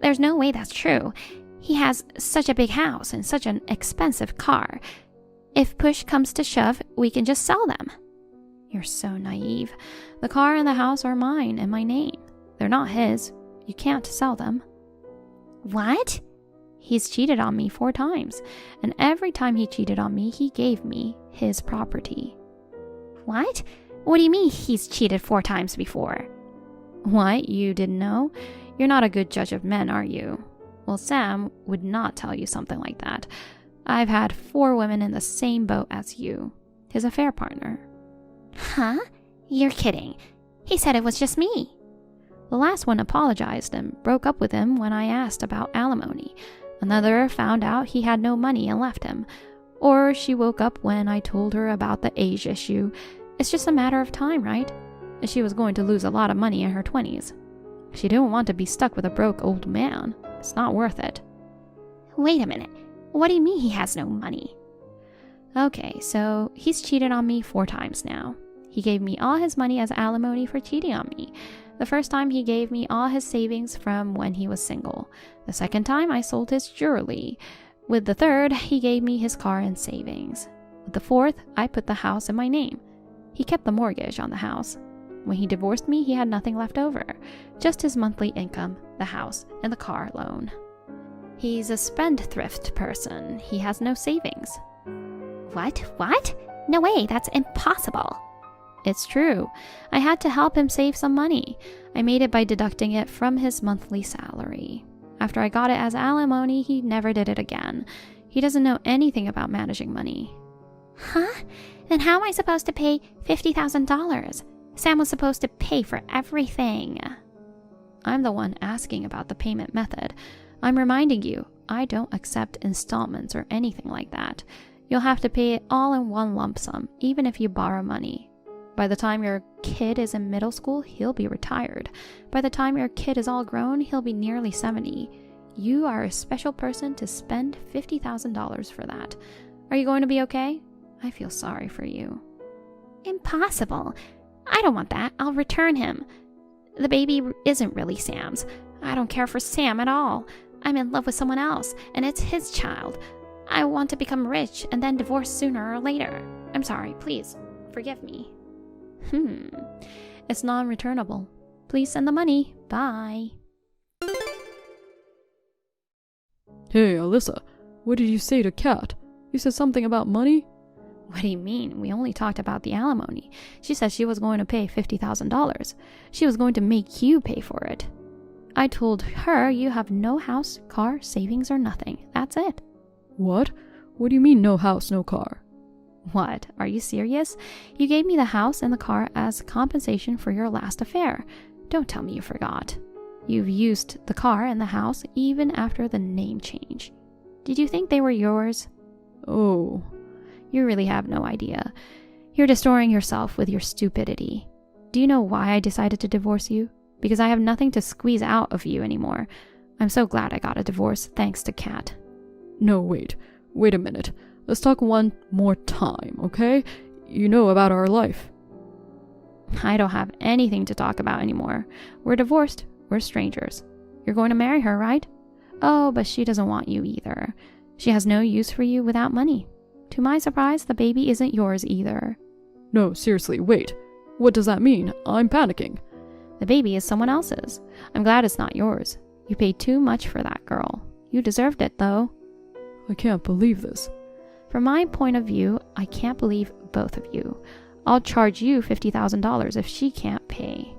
There's no way that's true. He has such a big house and such an expensive car. If push comes to shove, we can just sell them. You're so naive. The car and the house are mine in my name. They're not his. You can't sell them. What? He's cheated on me 4 times, and every time he cheated on me, he gave me his property. What? What do you mean he's cheated 4 times before? What? You didn't know? You're not a good judge of men, are you? Well, Sam would not tell you something like that. I've had 4 women in the same boat as you. His affair partner. Huh? You're kidding. He said it was just me. The last one apologized and broke up with him when I asked about alimony. Another found out he had no money and left him. Or she woke up when I told her about the age issue. It's just a matter of time, right? She was going to lose a lot of money in her 20s. She didn't want to be stuck with a broke old man. It's not worth it. Wait a minute. What do you mean he has no money? Okay, so he's cheated on me 4 times now. He gave me all his money as alimony for cheating on me. The first time he gave me all his savings from when he was single. The second time I sold his jewelry. With the third, he gave me his car and savings. With the fourth, I put the house in my name. He kept the mortgage on the house. When he divorced me, he had nothing left over. Just his monthly income, the house, and the car loan. He's a spendthrift person. He has no savings. What? No way, that's impossible. It's true. I had to help him save some money. I made it by deducting it from his monthly salary. After I got it as alimony, he never did it again. He doesn't know anything about managing money. Huh? Then how am I supposed to pay $50,000? Sam was supposed to pay for everything. I'm the one asking about the payment method. I'm reminding you, I don't accept installments or anything like that. You'll have to pay it all in one lump sum, even if you borrow money. By the time your kid is in middle school, he'll be retired. By the time your kid is all grown, he'll be nearly 70. You are a special person to spend $50,000 for that. Are you going to be okay? I feel sorry for you. Impossible. I don't want that. I'll return him. The baby isn't really Sam's. I don't care for Sam at all. I'm in love with someone else, and it's his child. I want to become rich and then divorce sooner or later. I'm sorry, please, forgive me. It's non-returnable. Please send the money. Bye. Hey, Alyssa, what did you say to Kat? You said something about money? What do you mean? We only talked about the alimony. She said she was going to pay $50,000. She was going to make you pay for it. I told her you have no house, car, savings, or nothing. That's it. What? What do you mean no house, no car? What? Are you serious? You gave me the house and the car as compensation for your last affair. Don't tell me you forgot. You've used the car and the house even after the name change. Did you think they were yours? Oh. You really have no idea. You're destroying yourself with your stupidity. Do you know why I decided to divorce you? Because I have nothing to squeeze out of you anymore. I'm so glad I got a divorce thanks to Kat. No, wait a minute. Let's talk one more time, okay? You know about our life. I don't have anything to talk about anymore. We're divorced. We're strangers. You're going to marry her, right? Oh, but she doesn't want you either. She has no use for you without money. To my surprise, the baby isn't yours either. No, seriously, wait. What does that mean? I'm panicking. The baby is someone else's. I'm glad it's not yours. You paid too much for that girl. You deserved it, though. I can't believe this. From my point of view, I can't believe both of you. I'll charge you $50,000 if she can't pay.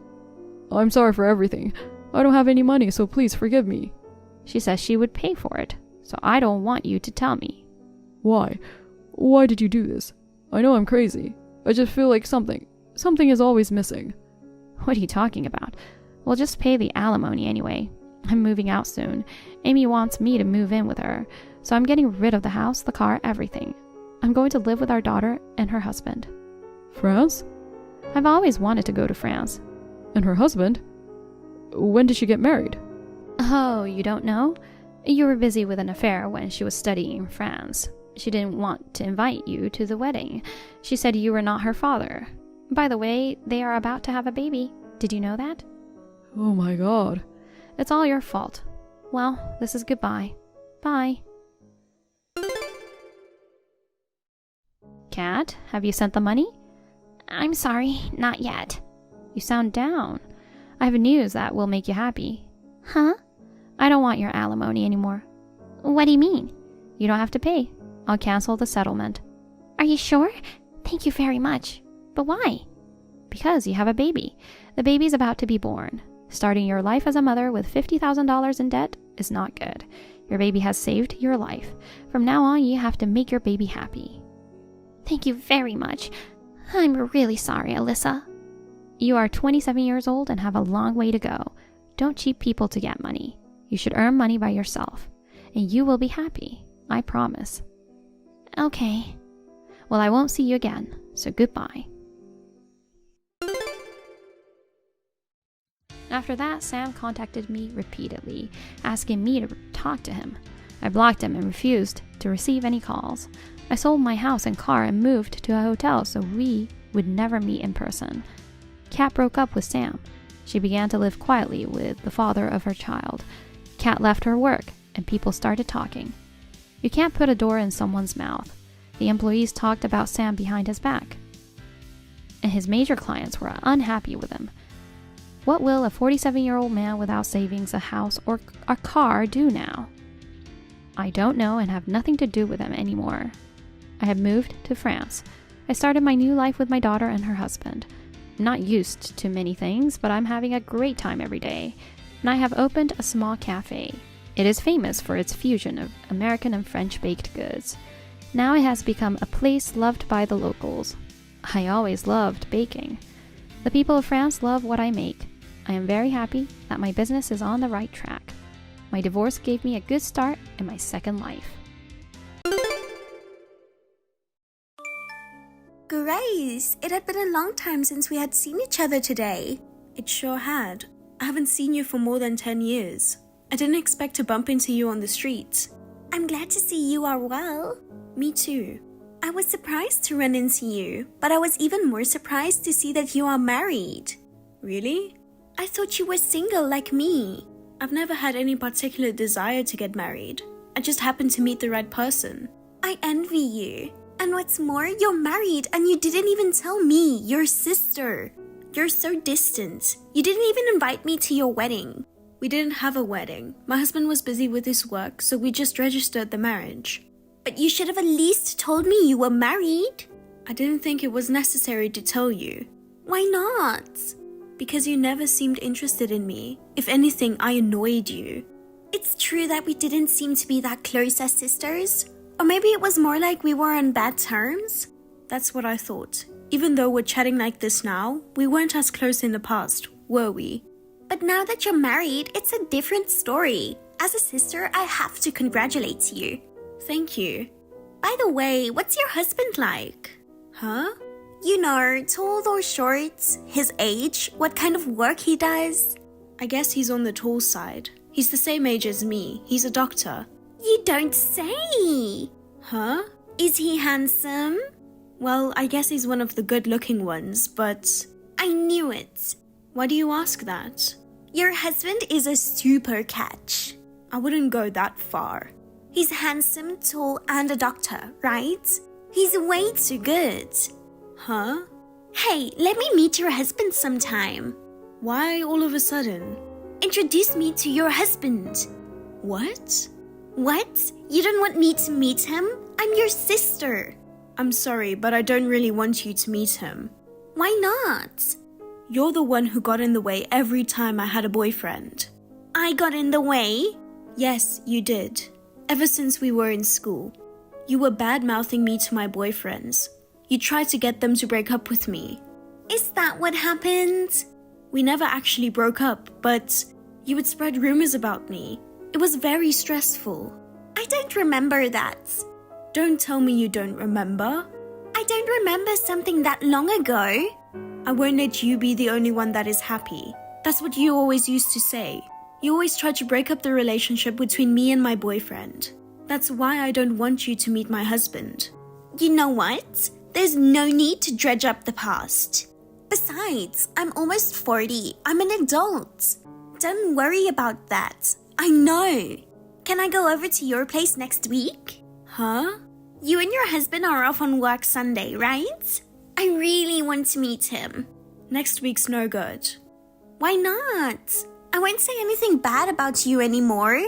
I'm sorry for everything. I don't have any money, so please forgive me. She says she would pay for it, so I don't want you to tell me. Why? Why did you do this? I know I'm crazy. I just feel like something is always missing. What are you talking about? We'll just pay the alimony anyway. I'm moving out soon. Amy wants me to move in with her, so I'm getting rid of the house, the car, everything. I'm going to live with our daughter and her husband. France? I've always wanted to go to France. And her husband? When did she get married? Oh, you don't know? You were busy with an affair when she was studying in France. She didn't want to invite you to the wedding. She said you were not her father. By the way, they are about to have a baby. Did you know that? Oh my god. It's all your fault. Well, this is goodbye. Bye. Kat, have you sent the money? I'm sorry, not yet. You sound down. I have news that will make you happy. Huh? I don't want your alimony anymore. What do you mean? You don't have to pay. I'll cancel the settlement. Are you sure? Thank you very much. But why? Because you have a baby. The baby's about to be born. Starting your life as a mother with $50,000 in debt is not good. Your baby has saved your life. From now on, you have to make your baby happy. Thank you very much. I'm really sorry, Alyssa. You are 27 years old and have a long way to go. Don't cheat people to get money. You should earn money by yourself. And you will be happy. I promise. Okay. Well, I won't see you again, so goodbye. After that, Sam contacted me repeatedly, asking me to talk to him. I blocked him and refused to receive any calls. I sold my house and car and moved to a hotel so we would never meet in person. Kat broke up with Sam. She began to live quietly with the father of her child. Kat left her work, and people started talking. You can't put a door in someone's mouth. The employees talked about Sam behind his back, and his major clients were unhappy with him. What will a 47-year-old man without savings, a house, or a car do now? I don't know and have nothing to do with him anymore. I have moved to France. I started my new life with my daughter and her husband. I'm not used to many things, but I'm having a great time every day. And I have opened a small cafe. It is famous for its fusion of American and French baked goods. Now it has become a place loved by the locals. I always loved baking. The people of France love what I make. I am very happy that my business is on the right track. My divorce gave me a good start in my second life. Grace, it had been a long time since we had seen each other today. It sure had. I haven't seen you for more than 10 years. I didn't expect to bump into you on the streets. I'm glad to see you are well. Me too. I was surprised to run into you, but I was even more surprised to see that you are married. Really? I thought you were single like me. I've never had any particular desire to get married. I just happened to meet the right person. I envy you. And what's more, you're married and you didn't even tell me, your sister. You're so distant. You didn't even invite me to your wedding. We didn't have a wedding. My husband was busy with his work, so we just registered the marriage. But you should have at least told me you were married. I didn't think it was necessary to tell you. Why not? Because you never seemed interested in me. If anything, I annoyed you. It's true that we didn't seem to be that close as sisters. Or maybe it was more like we were on bad terms. That's what I thought. Even though we're chatting like this now, we weren't as close in the past, were we? But now that you're married, it's a different story. As a sister, I have to congratulate you. Thank you. By the way, what's your husband like? Huh? You know, tall or short, his age, what kind of work he does? I guess he's on the tall side. He's the same age as me. He's a doctor. You don't say! Huh? Is he handsome? Well, I guess he's one of the good-looking ones, but... I knew it. Why do you ask that? Your husband is a super catch. I wouldn't go that far. He's handsome, tall, and a doctor, right? He's way too good. Huh? Hey, let me meet your husband sometime. Why all of a sudden? Introduce me to your husband. What? What? You don't want me to meet him? I'm your sister. I'm sorry, but I don't really want you to meet him. Why not? You're the one who got in the way every time I had a boyfriend. I got in the way? Yes, you did. Ever since we were in school. You were bad-mouthing me to my boyfriends. You tried to get them to break up with me. Is that what happened? We never actually broke up, but you would spread rumors about me. It was very stressful. I don't remember that. Don't tell me you don't remember. I don't remember something that long ago. I won't let you be the only one that is happy. That's what you always used to say. You always tried to break up the relationship between me and my boyfriend. That's why I don't want you to meet my husband. You know what? There's no need to dredge up the past. Besides, I'm almost 40. I'm an adult. Don't worry about that. I know. Can I go over to your place next week? Huh? You and your husband are off on work Sunday, right? I really want to meet him. Next week's no good. Why not? I won't say anything bad about you anymore.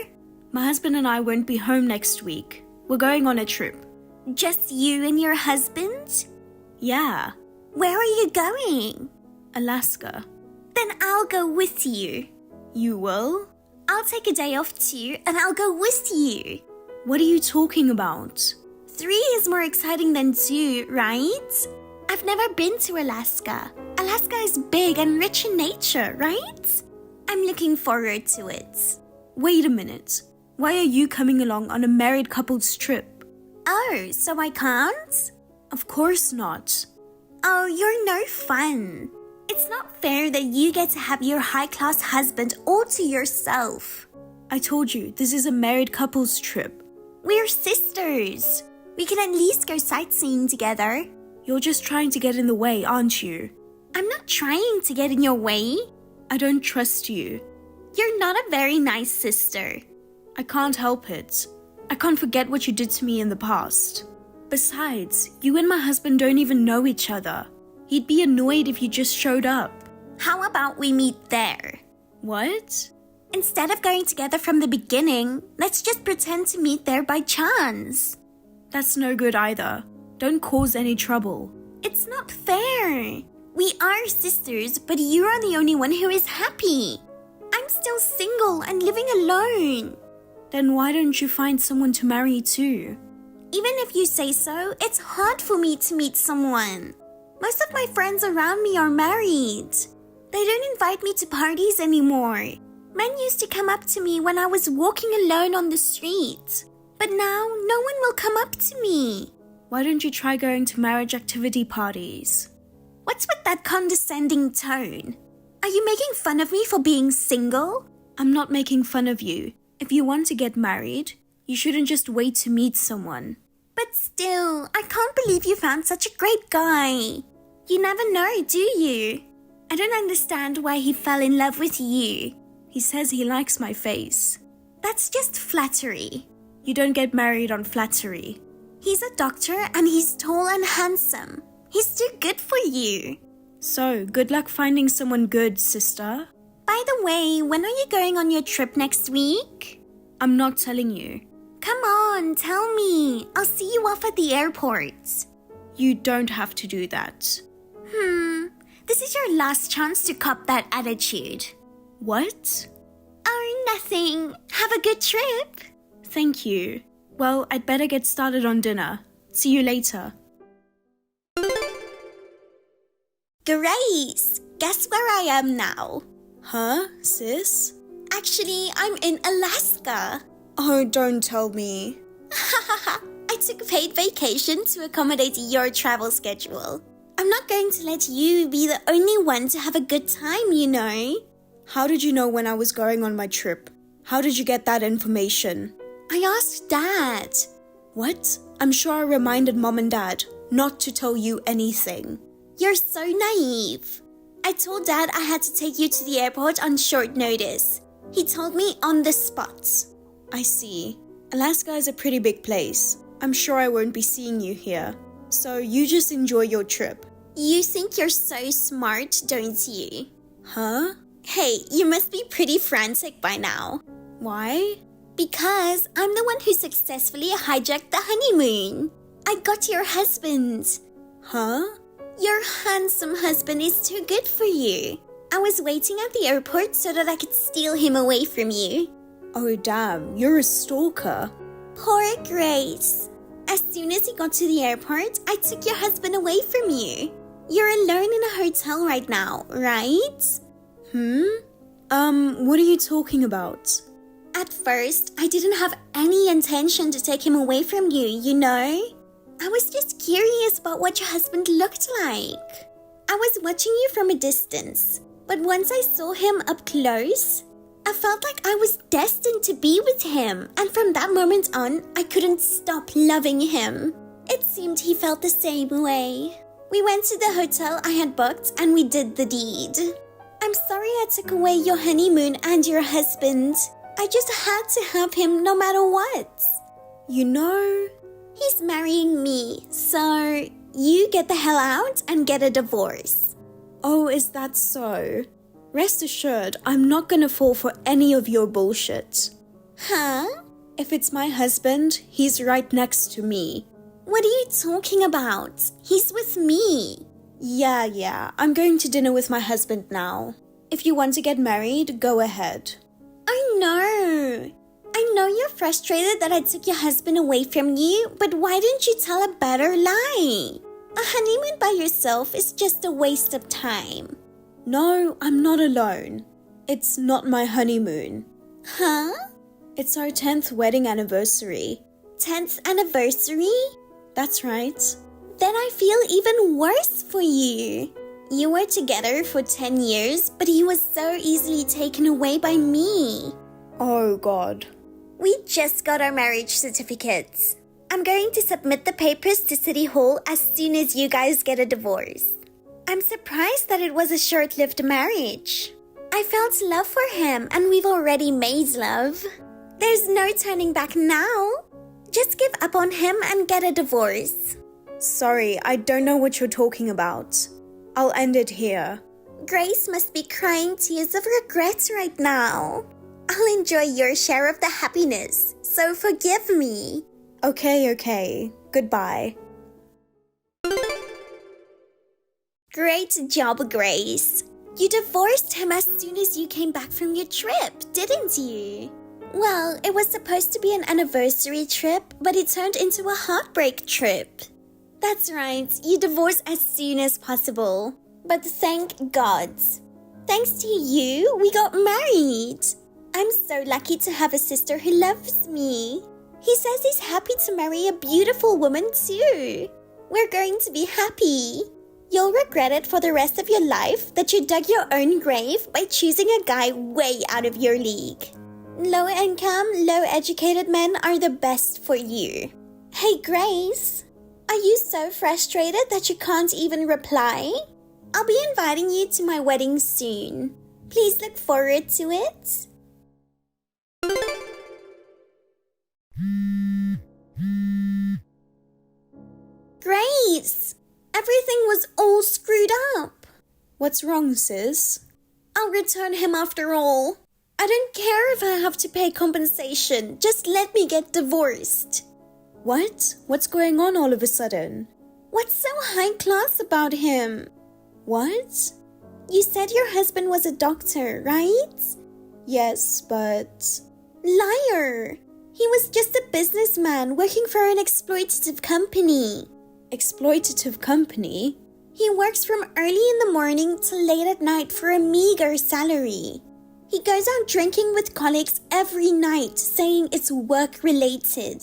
My husband and I won't be home next week. We're going on a trip. Just you and your husband? Yeah. Where are you going? Alaska. Then I'll go with you. You will? I'll take a day off too, and I'll go with you. What are you talking about? 3 is more exciting than 2, right? I've never been to Alaska. Alaska is big and rich in nature, right? I'm looking forward to it. Wait a minute. Why are you coming along on a married couple's trip? Oh, so I can't? Of course not. Oh, you're no fun. It's not fair that you get to have your high-class husband all to yourself. I told you, this is a married couple's trip. We're sisters. We can at least go sightseeing together. You're just trying to get in the way, aren't you? I'm not trying to get in your way. I don't trust you. You're not a very nice sister. I can't help it. I can't forget what you did to me in the past. Besides, you and my husband don't even know each other. He'd be annoyed if you just showed up. How about we meet there? What? Instead of going together from the beginning, let's just pretend to meet there by chance. That's no good either. Don't cause any trouble. It's not fair. We are sisters, but you are the only one who is happy. I'm still single and living alone. Then why don't you find someone to marry too? Even if you say so, it's hard for me to meet someone. Most of my friends around me are married. They don't invite me to parties anymore. Men used to come up to me when I was walking alone on the street. But now, no one will come up to me. Why don't you try going to marriage activity parties? What's with that condescending tone? Are you making fun of me for being single? I'm not making fun of you. If you want to get married, you shouldn't just wait to meet someone. But still, I can't believe you found such a great guy. You never know, do you? I don't understand why he fell in love with you. He says he likes my face. That's just flattery. You don't get married on flattery. He's a doctor and he's tall and handsome. He's too good for you. So, good luck finding someone good, sister. By the way, when are you going on your trip next week? I'm not telling you. Come on, tell me. I'll see you off at the airport. You don't have to do that. This is your last chance to cop that attitude. What? Oh, nothing. Have a good trip. Thank you. Well, I'd better get started on dinner. See you later. Grace, guess where I am now? Huh, sis? Actually, I'm in Alaska. Oh, don't tell me. I took a paid vacation to accommodate your travel schedule. I'm not going to let you be the only one to have a good time, you know. How did you know when I was going on my trip? How did you get that information? I asked Dad. What? I'm sure I reminded Mom and Dad not to tell you anything. You're so naive. I told Dad I had to take you to the airport on short notice. He told me on the spot. I see. Alaska is a pretty big place. I'm sure I won't be seeing you here. So you just enjoy your trip. You think you're so smart, don't you? Huh? Hey, you must be pretty frantic by now. Why? Because I'm the one who successfully hijacked the honeymoon. I got your husband. Huh? Your handsome husband is too good for you. I was waiting at the airport so that I could steal him away from you. Oh damn, you're a stalker. Poor Grace. As soon as he got to the airport, I took your husband away from you. You're alone in a hotel right now, right? What are you talking about? At first, I didn't have any intention to take him away from you, you know? I was just curious about what your husband looked like. I was watching you from a distance, but once I saw him up close, I felt like I was destined to be with him, and from that moment on, I couldn't stop loving him. It seemed he felt the same way. We went to the hotel I had booked and we did the deed. I'm sorry I took away your honeymoon and your husband. I just had to have him no matter what. You know, he's marrying me, so you get the hell out and get a divorce. Oh, is that so? Rest assured, I'm not gonna fall for any of your bullshit. Huh? If it's my husband, he's right next to me. What are you talking about? He's with me. Yeah, I'm going to dinner with my husband now. If you want to get married, go ahead. I know you're frustrated that I took your husband away from you, but why didn't you tell a better lie? A honeymoon by yourself is just a waste of time. No, I'm not alone. It's not my honeymoon. Huh? It's our 10th wedding anniversary. 10th anniversary? That's right. Then I feel even worse for you. You were together for 10 years, but he was so easily taken away by me. Oh God. We just got our marriage certificates. I'm going to submit the papers to City Hall as soon as you guys get a divorce. I'm surprised that it was a short-lived marriage. I felt love for him and we've already made love. There's no turning back now. Just give up on him and get a divorce. Sorry, I don't know what you're talking about. I'll end it here. Grace must be crying tears of regret right now. I'll enjoy your share of the happiness, so forgive me. Okay. Goodbye. Great job, Grace. You divorced him as soon as you came back from your trip, didn't you? Well, it was supposed to be an anniversary trip, but it turned into a heartbreak trip. That's right, you divorced as soon as possible. But thank God. Thanks to you, we got married. I'm so lucky to have a sister who loves me. He says he's happy to marry a beautiful woman too. We're going to be happy. You'll regret it for the rest of your life that you dug your own grave by choosing a guy way out of your league. Low income, low educated men are the best for you. Hey Grace, are you so frustrated that you can't even reply? I'll be inviting you to my wedding soon. Please look forward to it. Grace, everything was all screwed up. What's wrong, sis? I'll return him after all. I don't care if I have to pay compensation. Just let me get divorced. What? What's going on all of a sudden? What's so high class about him? What? You said your husband was a doctor, right? Yes, but... Liar! He was just a businessman working for an exploitative company. Exploitative company? He works from early in the morning till late at night for a meager salary. He goes out drinking with colleagues every night, saying it's work-related.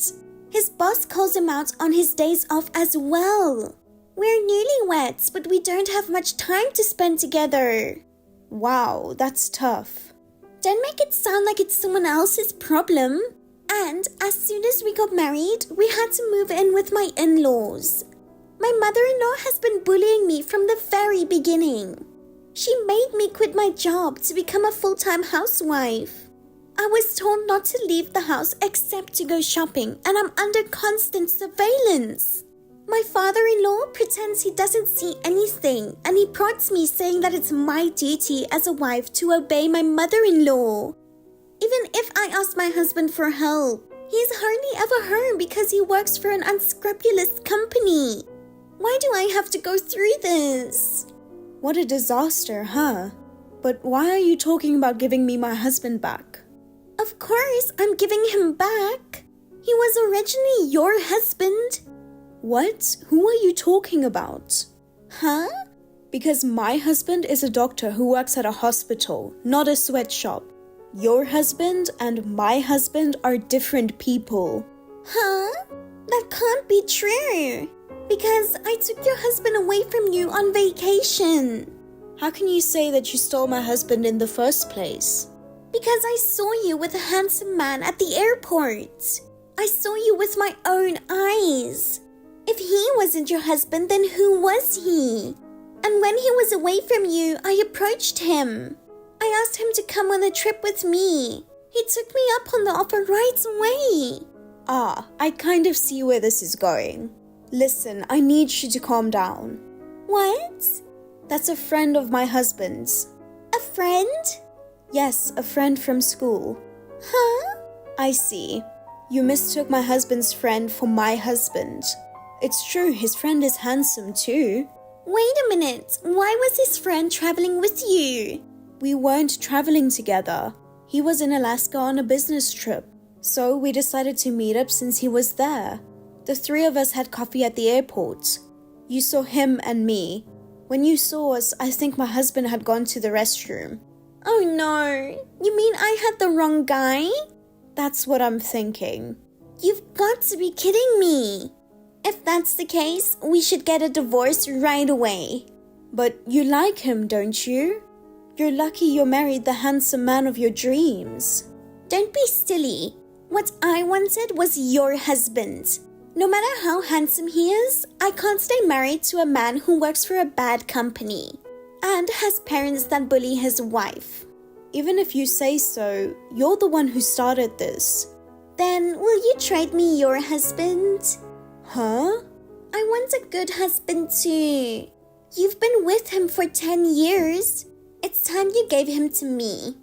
His boss calls him out on his days off as well. We're newlyweds, but we don't have much time to spend together. Wow, that's tough. Don't make it sound like it's someone else's problem. And as soon as we got married, we had to move in with my in-laws. My mother-in-law has been bullying me from the very beginning. She made me quit my job to become a full-time housewife. I was told not to leave the house except to go shopping, and I'm under constant surveillance. My father-in-law pretends he doesn't see anything, and he prods me saying that it's my duty as a wife to obey my mother-in-law. Even if I ask my husband for help, he's hardly ever home because he works for an unscrupulous company. Why do I have to go through this? What a disaster, huh? But why are you talking about giving me my husband back? Of course, I'm giving him back. He was originally your husband. What? Who are you talking about? Huh? Because my husband is a doctor who works at a hospital, not a sweatshop. Your husband and my husband are different people. Huh? That can't be true. Because I took your husband away from you on vacation. How can you say that you stole my husband in the first place? Because I saw you with a handsome man at the airport. I saw you with my own eyes. If he wasn't your husband, then who was he? And when he was away from you, I approached him. I asked him to come on a trip with me. He took me up on the offer right away. Ah, I kind of see where this is going. Listen, I need you to calm down. What? That's a friend of my husband's. A friend? Yes, a friend from school. Huh? I see. You mistook my husband's friend for my husband. It's true, his friend is handsome too. Wait a minute. Why was his friend traveling with you? We weren't traveling together. He was in Alaska on a business trip. So we decided to meet up since he was there. The three of us had coffee at the airport. You saw him and me. When you saw us, I think my husband had gone to the restroom. Oh no. You mean I had the wrong guy? That's what I'm thinking. You've got to be kidding me. If that's the case, we should get a divorce right away. But you like him, don't you? You're lucky you married the handsome man of your dreams. Don't be silly. What I wanted was your husband. No matter how handsome he is, I can't stay married to a man who works for a bad company and has parents that bully his wife. Even if you say so, you're the one who started this. Then will you trade me your husband? Huh? I want a good husband too. You've been with him for 10 years. It's time you gave him to me.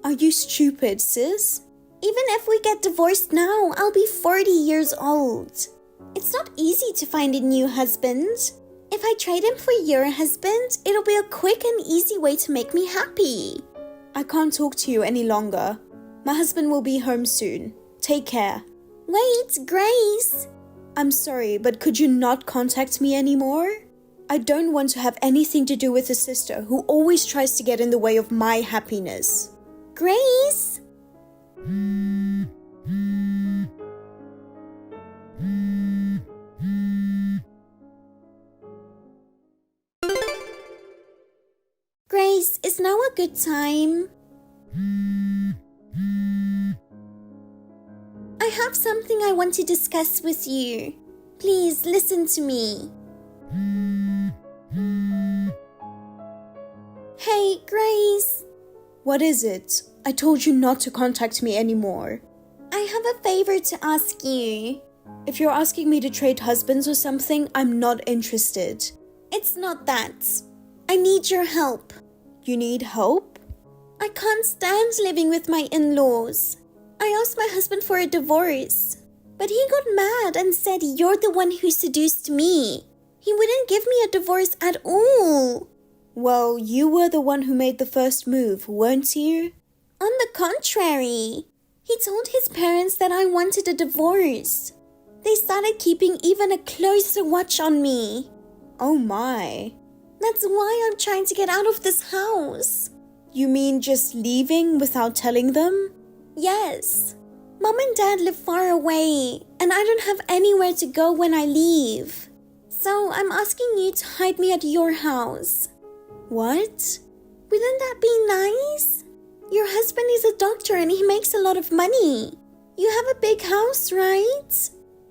Are you stupid, sis? Even if we get divorced now, I'll be 40 years old. It's not easy to find a new husband. If I trade him for your husband, it'll be a quick and easy way to make me happy. I can't talk to you any longer. My husband will be home soon. Take care. Wait, Grace. I'm sorry, but could you not contact me anymore? I don't want to have anything to do with a sister who always tries to get in the way of my happiness. Grace? Grace, is now a good time? I have something I want to discuss with you. Please listen to me. Hey, Grace. What is it? I told you not to contact me anymore. I have a favor to ask you. If you're asking me to trade husbands or something, I'm not interested. It's not that. I need your help. You need help? I can't stand living with my in-laws. I asked my husband for a divorce, but he got mad and said you're the one who seduced me. He wouldn't give me a divorce at all. Well, you were the one who made the first move, weren't you? On the contrary, he told his parents that I wanted a divorce. They started keeping even a closer watch on me. Oh my. That's why I'm trying to get out of this house. You mean just leaving without telling them? Yes. Mom and Dad live far away, and I don't have anywhere to go when I leave. So I'm asking you to hide me at your house. What? Wouldn't that be nice? Your husband is a doctor and he makes a lot of money. You have a big house, right?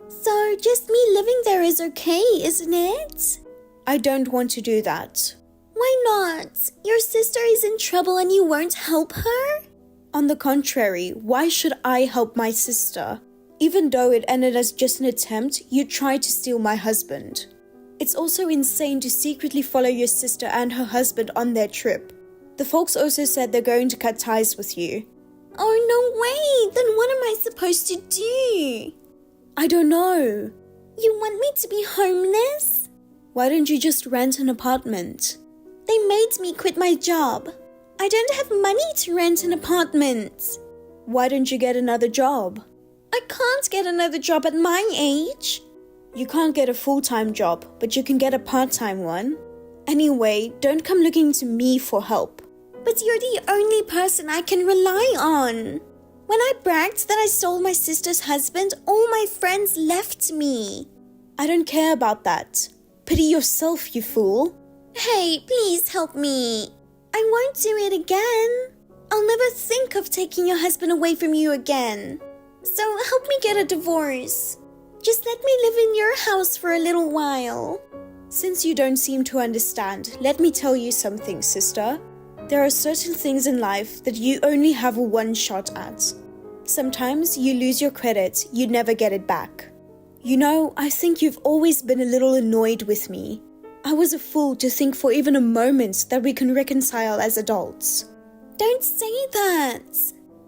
So just me living there is okay, isn't it? I don't want to do that. Why not? Your sister is in trouble and you won't help her? On the contrary, why should I help my sister? Even though it ended as just an attempt, you tried to steal my husband. It's also insane to secretly follow your sister and her husband on their trip. The folks also said they're going to cut ties with you. Oh, no way! Then what am I supposed to do? I don't know. You want me to be homeless? Why don't you just rent an apartment? They made me quit my job. I don't have money to rent an apartment. Why don't you get another job? I can't get another job at my age. You can't get a full-time job, but you can get a part-time one. Anyway, don't come looking to me for help. But you're the only person I can rely on. When I bragged that I stole my sister's husband, all my friends left me. I don't care about that. Pity yourself, you fool. Hey, please help me. I won't do it again. I'll never think of taking your husband away from you again. So help me get a divorce. Just let me live in your house for a little while. Since you don't seem to understand, let me tell you something, sister. There are certain things in life that you only have a one shot at. Sometimes you lose your credit, you never get it back. You know, I think you've always been a little annoyed with me. I was a fool to think for even a moment that we can reconcile as adults. Don't say that.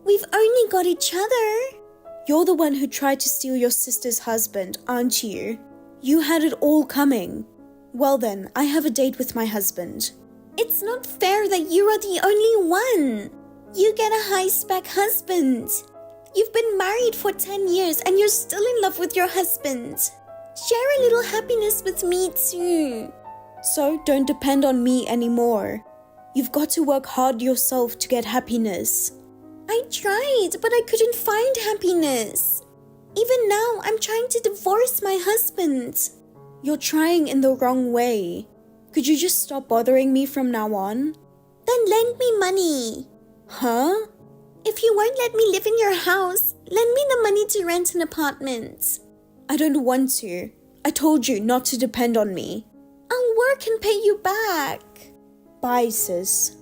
We've only got each other. You're the one who tried to steal your sister's husband, aren't you? You had it all coming. Well then, I have a date with my husband. It's not fair that you are the only one. You get a high-spec husband. You've been married for 10 years and you're still in love with your husband. Share a little happiness with me too. So don't depend on me anymore. You've got to work hard yourself to get happiness. I tried, but I couldn't find happiness. Even now, I'm trying to divorce my husband. You're trying in the wrong way. Could you just stop bothering me from now on? Then lend me money. Huh? If you won't let me live in your house, lend me the money to rent an apartment. I don't want to. I told you not to depend on me. I'll work and pay you back. Bye, sis.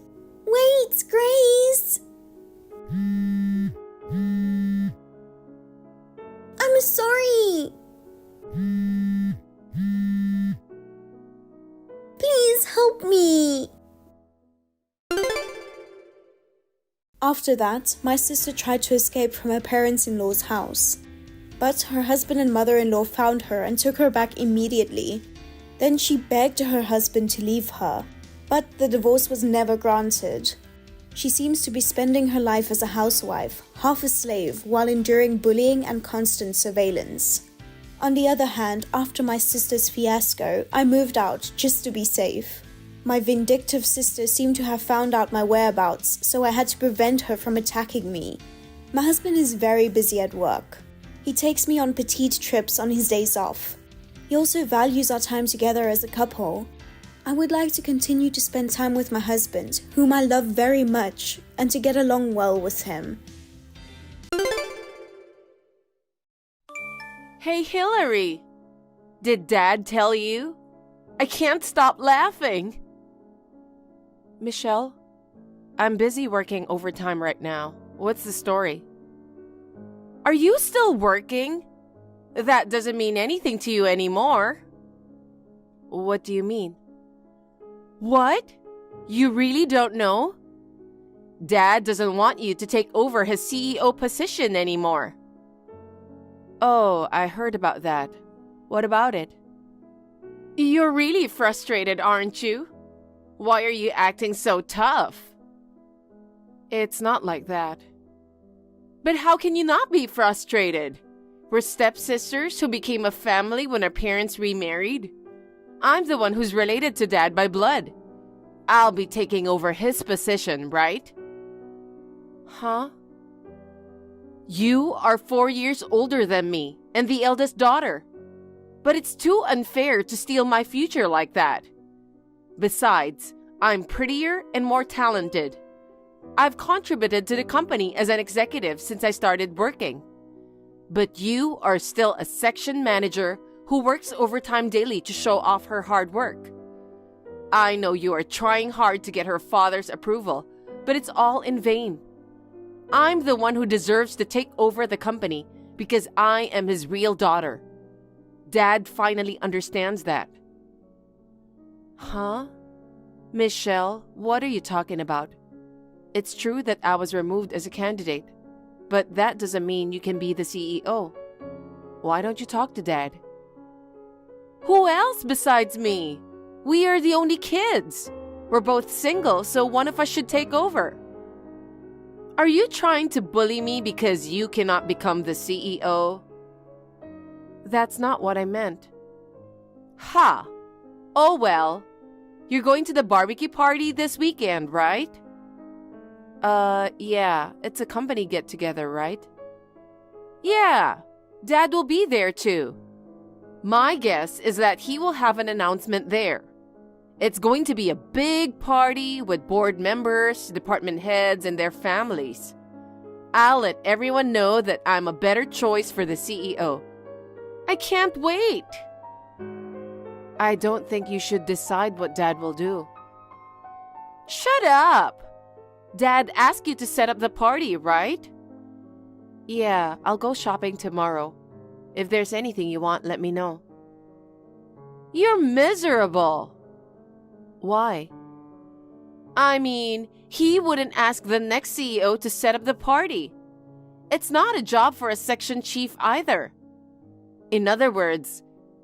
Wait, Grace. I'm sorry. Please help me. After that, my sister tried to escape from her parents-in-law's house. But her husband and mother-in-law found her and took her back immediately. Then she begged her husband to leave her, but the divorce was never granted. She seems to be spending her life as a housewife, half a slave, while enduring bullying and constant surveillance. On the other hand, after my sister's fiasco, I moved out just to be safe. My vindictive sister seemed to have found out my whereabouts, so I had to prevent her from attacking me. My husband is very busy at work. He takes me on petite trips on his days off. He also values our time together as a couple. I would like to continue to spend time with my husband, whom I love very much, and to get along well with him. Hey, Hillary! Did Dad tell you? I can't stop laughing. Michelle, I'm busy working overtime right now. What's the story? Are you still working? That doesn't mean anything to you anymore. What do you mean? What? You really don't know? Dad doesn't want you to take over his CEO position anymore. Oh, I heard about that. What about it? You're really frustrated, aren't you? Why are you acting so tough? It's not like that. But how can you not be frustrated? We're stepsisters who became a family when our parents remarried. I'm the one who's related to Dad by blood. I'll be taking over his position, right? Huh? You are 4 years older than me and the eldest daughter. But it's too unfair to steal my future like that. Besides, I'm prettier and more talented. I've contributed to the company as an executive since I started working. But you are still a section manager who works overtime daily to show off her hard work. I know you are trying hard to get her father's approval, but it's all in vain. I'm the one who deserves to take over the company because I am his real daughter. Dad finally understands that. Huh? Michelle, what are you talking about? It's true that I was removed as a candidate, but that doesn't mean you can be the CEO. Why don't you talk to Dad? Who else besides me? We are the only kids. We're both single, so one of us should take over. Are you trying to bully me because you cannot become the CEO? That's not what I meant. Ha! Oh well. You're going to the barbecue party this weekend, right? Yeah, it's a company get-together, right? Yeah, Dad will be there too. My guess is that he will have an announcement there. It's going to be a big party with board members, department heads, and their families. I'll let everyone know that I'm a better choice for the CEO. I can't wait. I don't think you should decide what Dad will do. Shut up! Dad asked you to set up the party, right? Yeah, I'll go shopping tomorrow. If there's anything you want, let me know. You're miserable. Why? I mean, he wouldn't ask the next CEO to set up the party. It's not a job for a section chief either. In other words,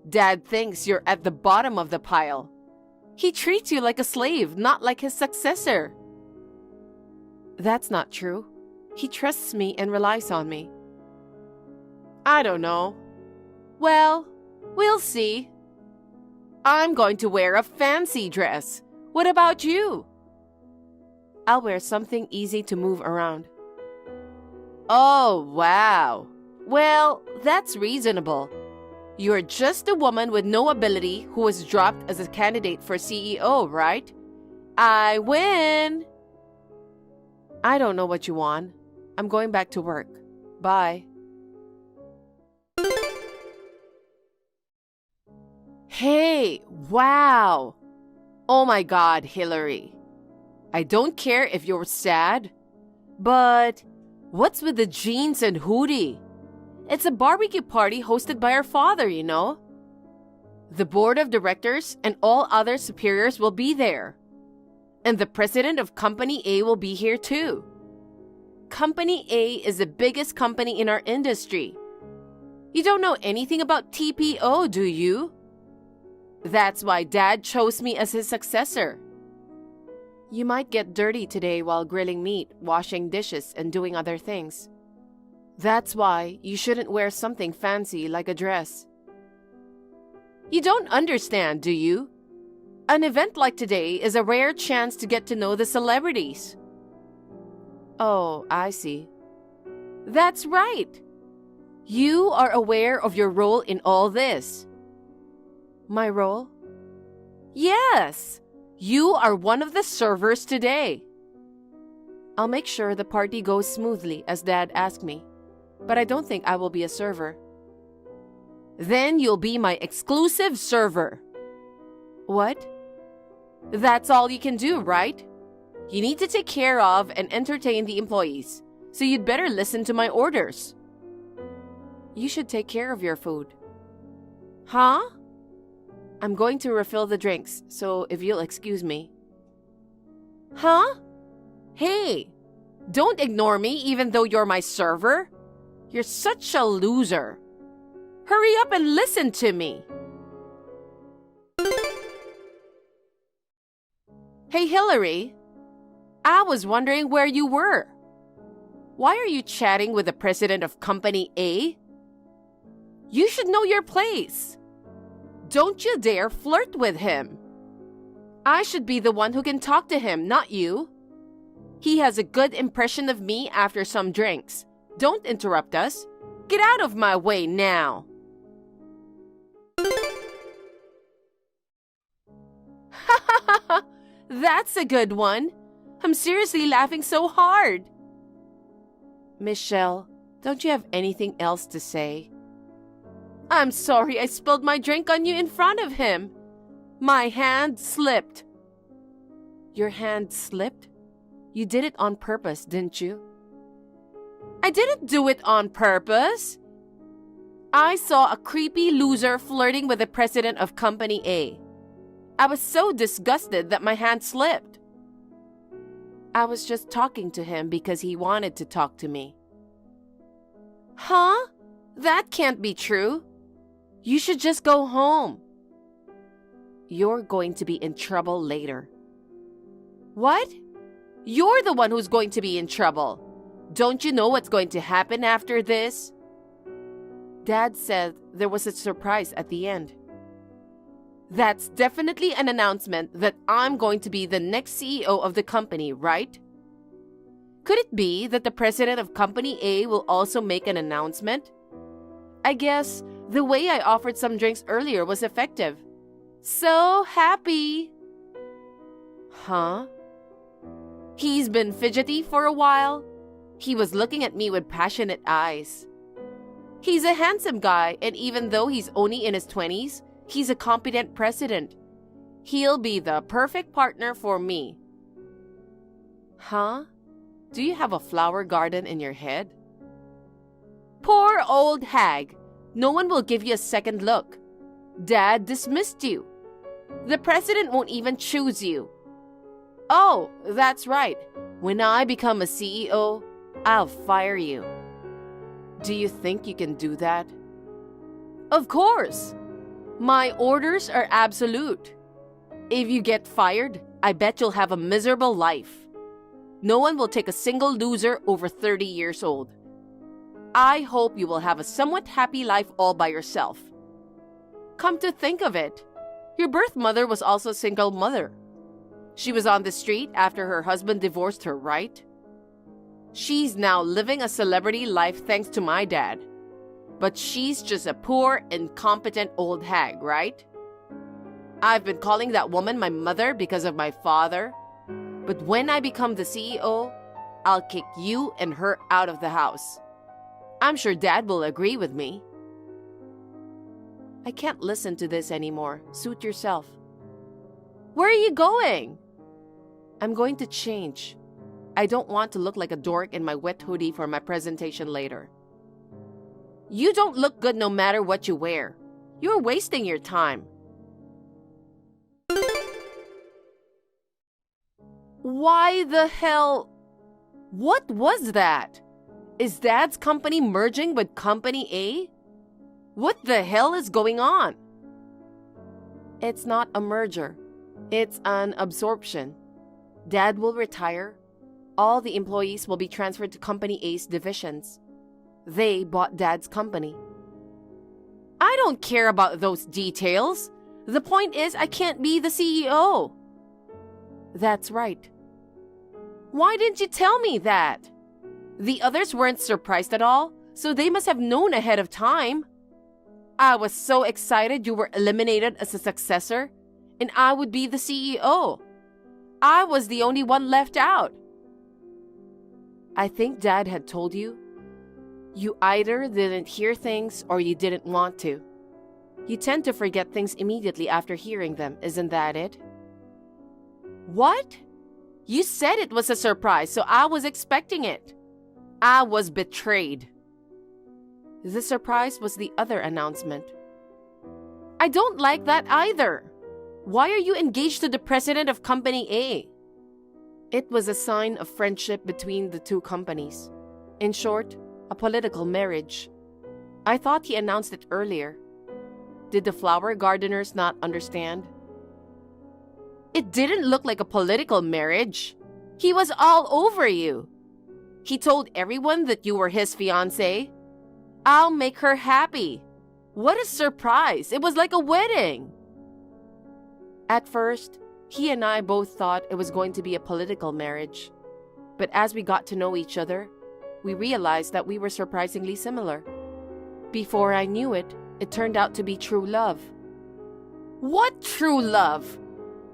Dad thinks you're at the bottom of the pile. He treats you like a slave, not like his successor. That's not true. He trusts me and relies on me. I don't know. Well, we'll see. I'm going to wear a fancy dress. What about you? I'll wear something easy to move around. Oh, wow. Well, that's reasonable. You're just a woman with no ability who was dropped as a candidate for CEO, right? I win! I don't know what you want. I'm going back to work. Bye. Hey, wow! Oh my God, Hillary. I don't care if you're sad, but what's with the jeans and hoodie? It's a barbecue party hosted by our father, you know. The board of directors and all other superiors will be there. And the president of Company A will be here too. Company A is the biggest company in our industry. You don't know anything about TPO, do you? That's why Dad chose me as his successor. You might get dirty today while grilling meat, washing dishes, and doing other things. That's why you shouldn't wear something fancy like a dress. You don't understand, do you? An event like today is a rare chance to get to know the celebrities. Oh, I see. That's right. You are aware of your role in all this. My role? Yes. You are one of the servers today. I'll make sure the party goes smoothly as Dad asked me. But I don't think I will be a server. Then you'll be my exclusive server. What? That's all you can do, right? You need to take care of and entertain the employees, so you'd better listen to my orders. You should take care of your food. Huh? I'm going to refill the drinks, so if you'll excuse me. Huh? Hey, don't ignore me even though you're my server. You're such a loser. Hurry up and listen to me. Hey, Hillary. I was wondering where you were. Why are you chatting with the president of Company A? You should know your place. Don't you dare flirt with him. I should be the one who can talk to him, not you. He has a good impression of me after some drinks. Don't interrupt us. Get out of my way now. That's a good one. I'm seriously laughing so hard. Michelle, don't you have anything else to say? I'm sorry I spilled my drink on you in front of him. My hand slipped. Your hand slipped? You did it on purpose, didn't you? I didn't do it on purpose. I saw a creepy loser flirting with the president of Company A. I was so disgusted that my hand slipped. I was just talking to him because he wanted to talk to me. Huh? That can't be true. You should just go home. You're going to be in trouble later. What? You're the one who's going to be in trouble. Don't you know what's going to happen after this? Dad said there was a surprise at the end. That's definitely an announcement that I'm going to be the next CEO of the company, right? Could it be that the president of Company A will also make an announcement? I guess the way I offered some drinks earlier was effective. So happy. Huh? He's been fidgety for a while. He was looking at me with passionate eyes. He's a handsome guy, and even though he's only in his 20s, he's a competent president. He'll be the perfect partner for me. Huh? Do you have a flower garden in your head? Poor old hag. No one will give you a second look. Dad dismissed you. The president won't even choose you. Oh, that's right. When I become a CEO, I'll fire you. Do you think you can do that? Of course. My orders are absolute. If you get fired, I bet you'll have a miserable life. No one will take a single loser over 30 years old. I hope you will have a somewhat happy life all by yourself. Come to think of it, your birth mother was also a single mother. She was on the street after her husband divorced her, right? She's now living a celebrity life thanks to my dad. But she's just a poor, incompetent old hag, right? I've been calling that woman my mother because of my father. But when I become the CEO, I'll kick you and her out of the house. I'm sure Dad will agree with me. I can't listen to this anymore. Suit yourself. Where are you going? I'm going to change. I don't want to look like a dork in my wet hoodie for my presentation later. You don't look good no matter what you wear. You're wasting your time. Why the hell? What was that? Is Dad's company merging with Company A? What the hell is going on? It's not a merger. It's an absorption. Dad will retire. All the employees will be transferred to Company A's divisions. They bought Dad's company. I don't care about those details. The point is, I can't be the CEO. That's right. Why didn't you tell me that? The others weren't surprised at all, so they must have known ahead of time. I was so excited you were eliminated as a successor, and I would be the CEO. I was the only one left out. I think Dad had told you. You either didn't hear things or you didn't want to. You tend to forget things immediately after hearing them, isn't that it? What? You said it was a surprise, so I was expecting it. I was betrayed. The surprise was the other announcement. I don't like that either. Why are you engaged to the president of Company A? It was a sign of friendship between the two companies. In short, a political marriage. I thought he announced it earlier. Did the flower gardeners not understand? It didn't look like a political marriage. He was all over you. He told everyone that you were his fiancé. I'll make her happy. What a surprise! It was like a wedding! At first, he and I both thought it was going to be a political marriage. But as we got to know each other, we realized that we were surprisingly similar. Before I knew it, it turned out to be true love. What true love?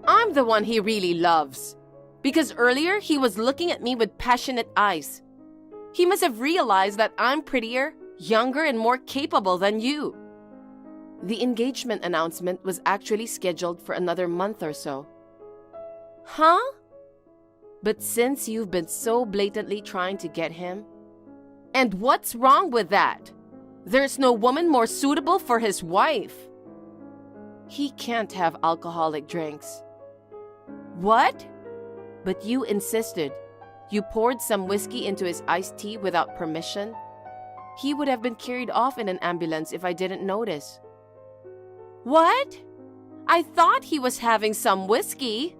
I'm the one he really loves. Because earlier, he was looking at me with passionate eyes. He must have realized that I'm prettier, younger, and more capable than you. The engagement announcement was actually scheduled for another month or so. Huh? But since you've been so blatantly trying to get him, and what's wrong with that? There's no woman more suitable for his wife. He can't have alcoholic drinks. What? But you insisted. You poured some whiskey into his iced tea without permission. He would have been carried off in an ambulance if I didn't notice. What? I thought he was having some whiskey.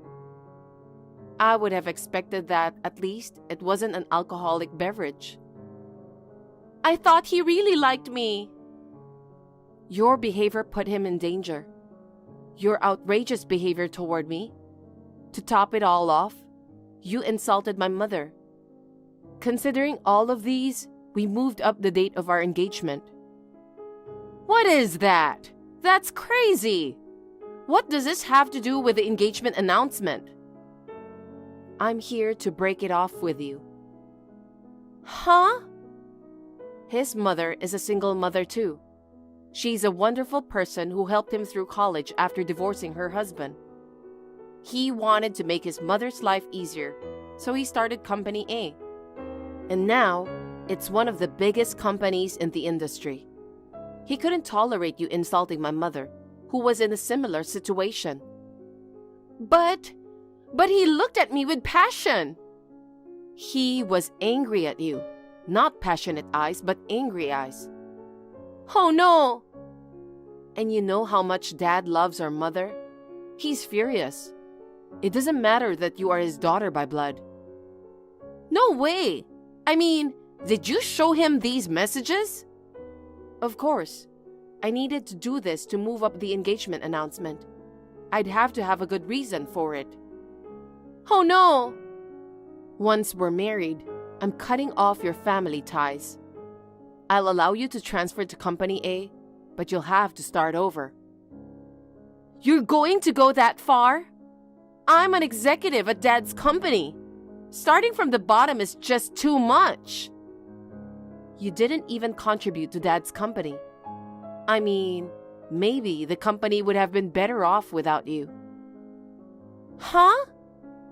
I would have expected that at least it wasn't an alcoholic beverage. I thought he really liked me. Your behavior put him in danger. Your outrageous behavior toward me. To top it all off, you insulted my mother. Considering all of these, we moved up the date of our engagement. What is that? That's crazy. What does this have to do with the engagement announcement? I'm here to break it off with you. Huh? His mother is a single mother too. She's a wonderful person who helped him through college after divorcing her husband. He wanted to make his mother's life easier, so he started Company A. And now, it's one of the biggest companies in the industry. He couldn't tolerate you insulting my mother, who was in a similar situation. But he looked at me with passion. He was angry at you. Not passionate eyes, but angry eyes. Oh no! And you know how much Dad loves our mother? He's furious. It doesn't matter that you are his daughter by blood. No way! I mean, did you show him these messages? Of course. I needed to do this to move up the engagement announcement. I'd have to have a good reason for it. Oh no! Once we're married, I'm cutting off your family ties. I'll allow you to transfer to Company A, but you'll have to start over. You're going to go that far? I'm an executive at Dad's company. Starting from the bottom is just too much. You didn't even contribute to Dad's company. I mean, maybe the company would have been better off without you. Huh?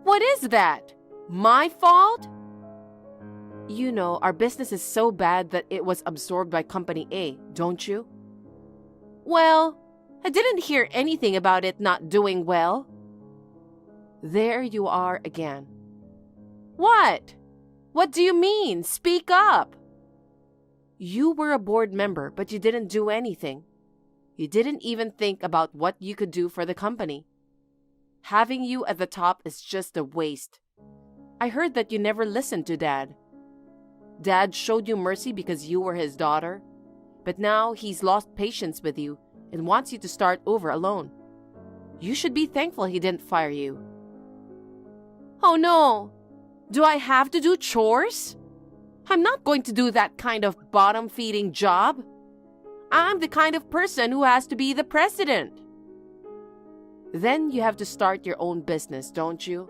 What is that? My fault? You know, our business is so bad that it was absorbed by Company A, don't you? Well, I didn't hear anything about it not doing well. There you are again. What? What do you mean? Speak up. You were a board member, but you didn't do anything. You didn't even think about what you could do for the company. Having you at the top is just a waste. I heard that you never listened to Dad. Dad showed you mercy because you were his daughter, but now he's lost patience with you and wants you to start over alone. You should be thankful he didn't fire you. Oh no! Do I have to do chores? I'm not going to do that kind of bottom-feeding job. I'm the kind of person who has to be the president. Then you have to start your own business, don't you?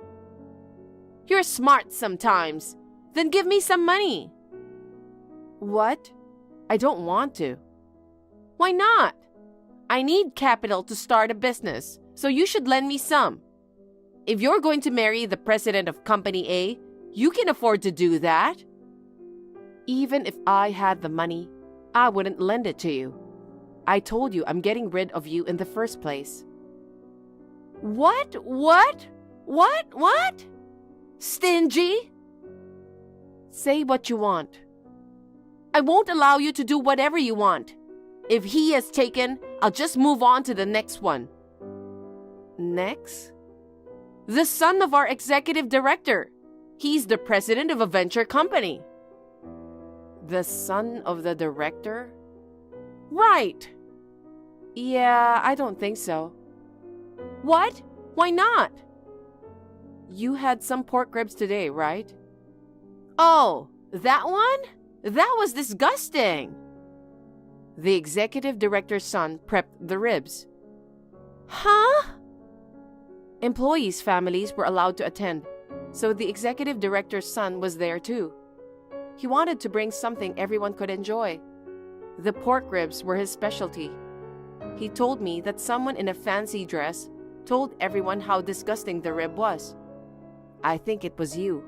You're smart sometimes. Then give me some money. What? I don't want to. Why not? I need capital to start a business, so you should lend me some. If you're going to marry the president of Company A, you can afford to do that. Even if I had the money, I wouldn't lend it to you. I told you I'm getting rid of you in the first place. What? Stingy? Say what you want. I won't allow you to do whatever you want. If he is taken, I'll just move on to the next one. Next? The son of our executive director. He's the president of a venture company. The son of the director? Right. Yeah, I don't think so. What? Why not? You had some pork ribs today, right? Oh, that one? That was disgusting. The executive director's son prepped the ribs. Huh? Employees' families were allowed to attend, so the executive director's son was there too. He wanted to bring something everyone could enjoy. The pork ribs were his specialty. He told me that someone in a fancy dress told everyone how disgusting the rib was. I think it was you.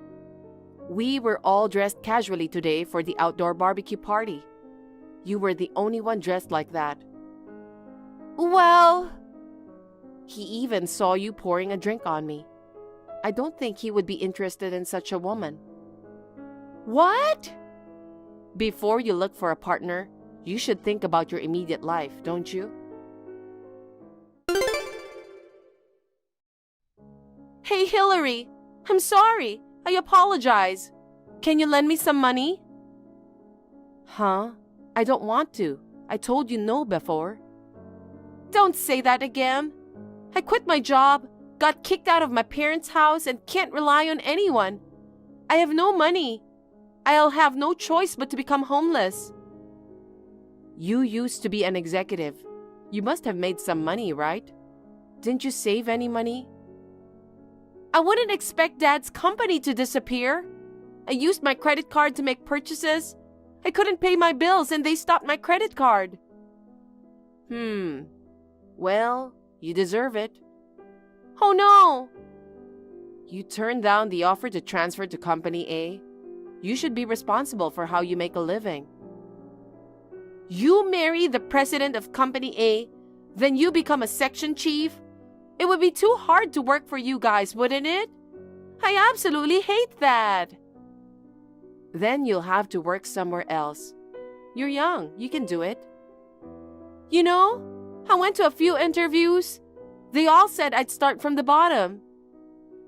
We were all dressed casually today for the outdoor barbecue party. You were the only one dressed like that. Well, he even saw you pouring a drink on me. I don't think he would be interested in such a woman. What? Before you look for a partner, you should think about your immediate life, don't you? Hey, Hillary, I'm sorry. I apologize. Can you lend me some money? Huh? I don't want to. I told you no before. Don't say that again. I quit my job, got kicked out of my parents' house, and can't rely on anyone. I have no money. I'll have no choice but to become homeless. You used to be an executive. You must have made some money, right? Didn't you save any money? I wouldn't expect Dad's company to disappear. I used my credit card to make purchases. I couldn't pay my bills and they stopped my credit card. Well, you deserve it. Oh no! You turned down the offer to transfer to Company A. You should be responsible for how you make a living. You marry the president of Company A, then you become a section chief? It would be too hard to work for you guys, wouldn't it? I absolutely hate that. Then you'll have to work somewhere else. You're young, you can do it. You know, I went to a few interviews. They all said I'd start from the bottom.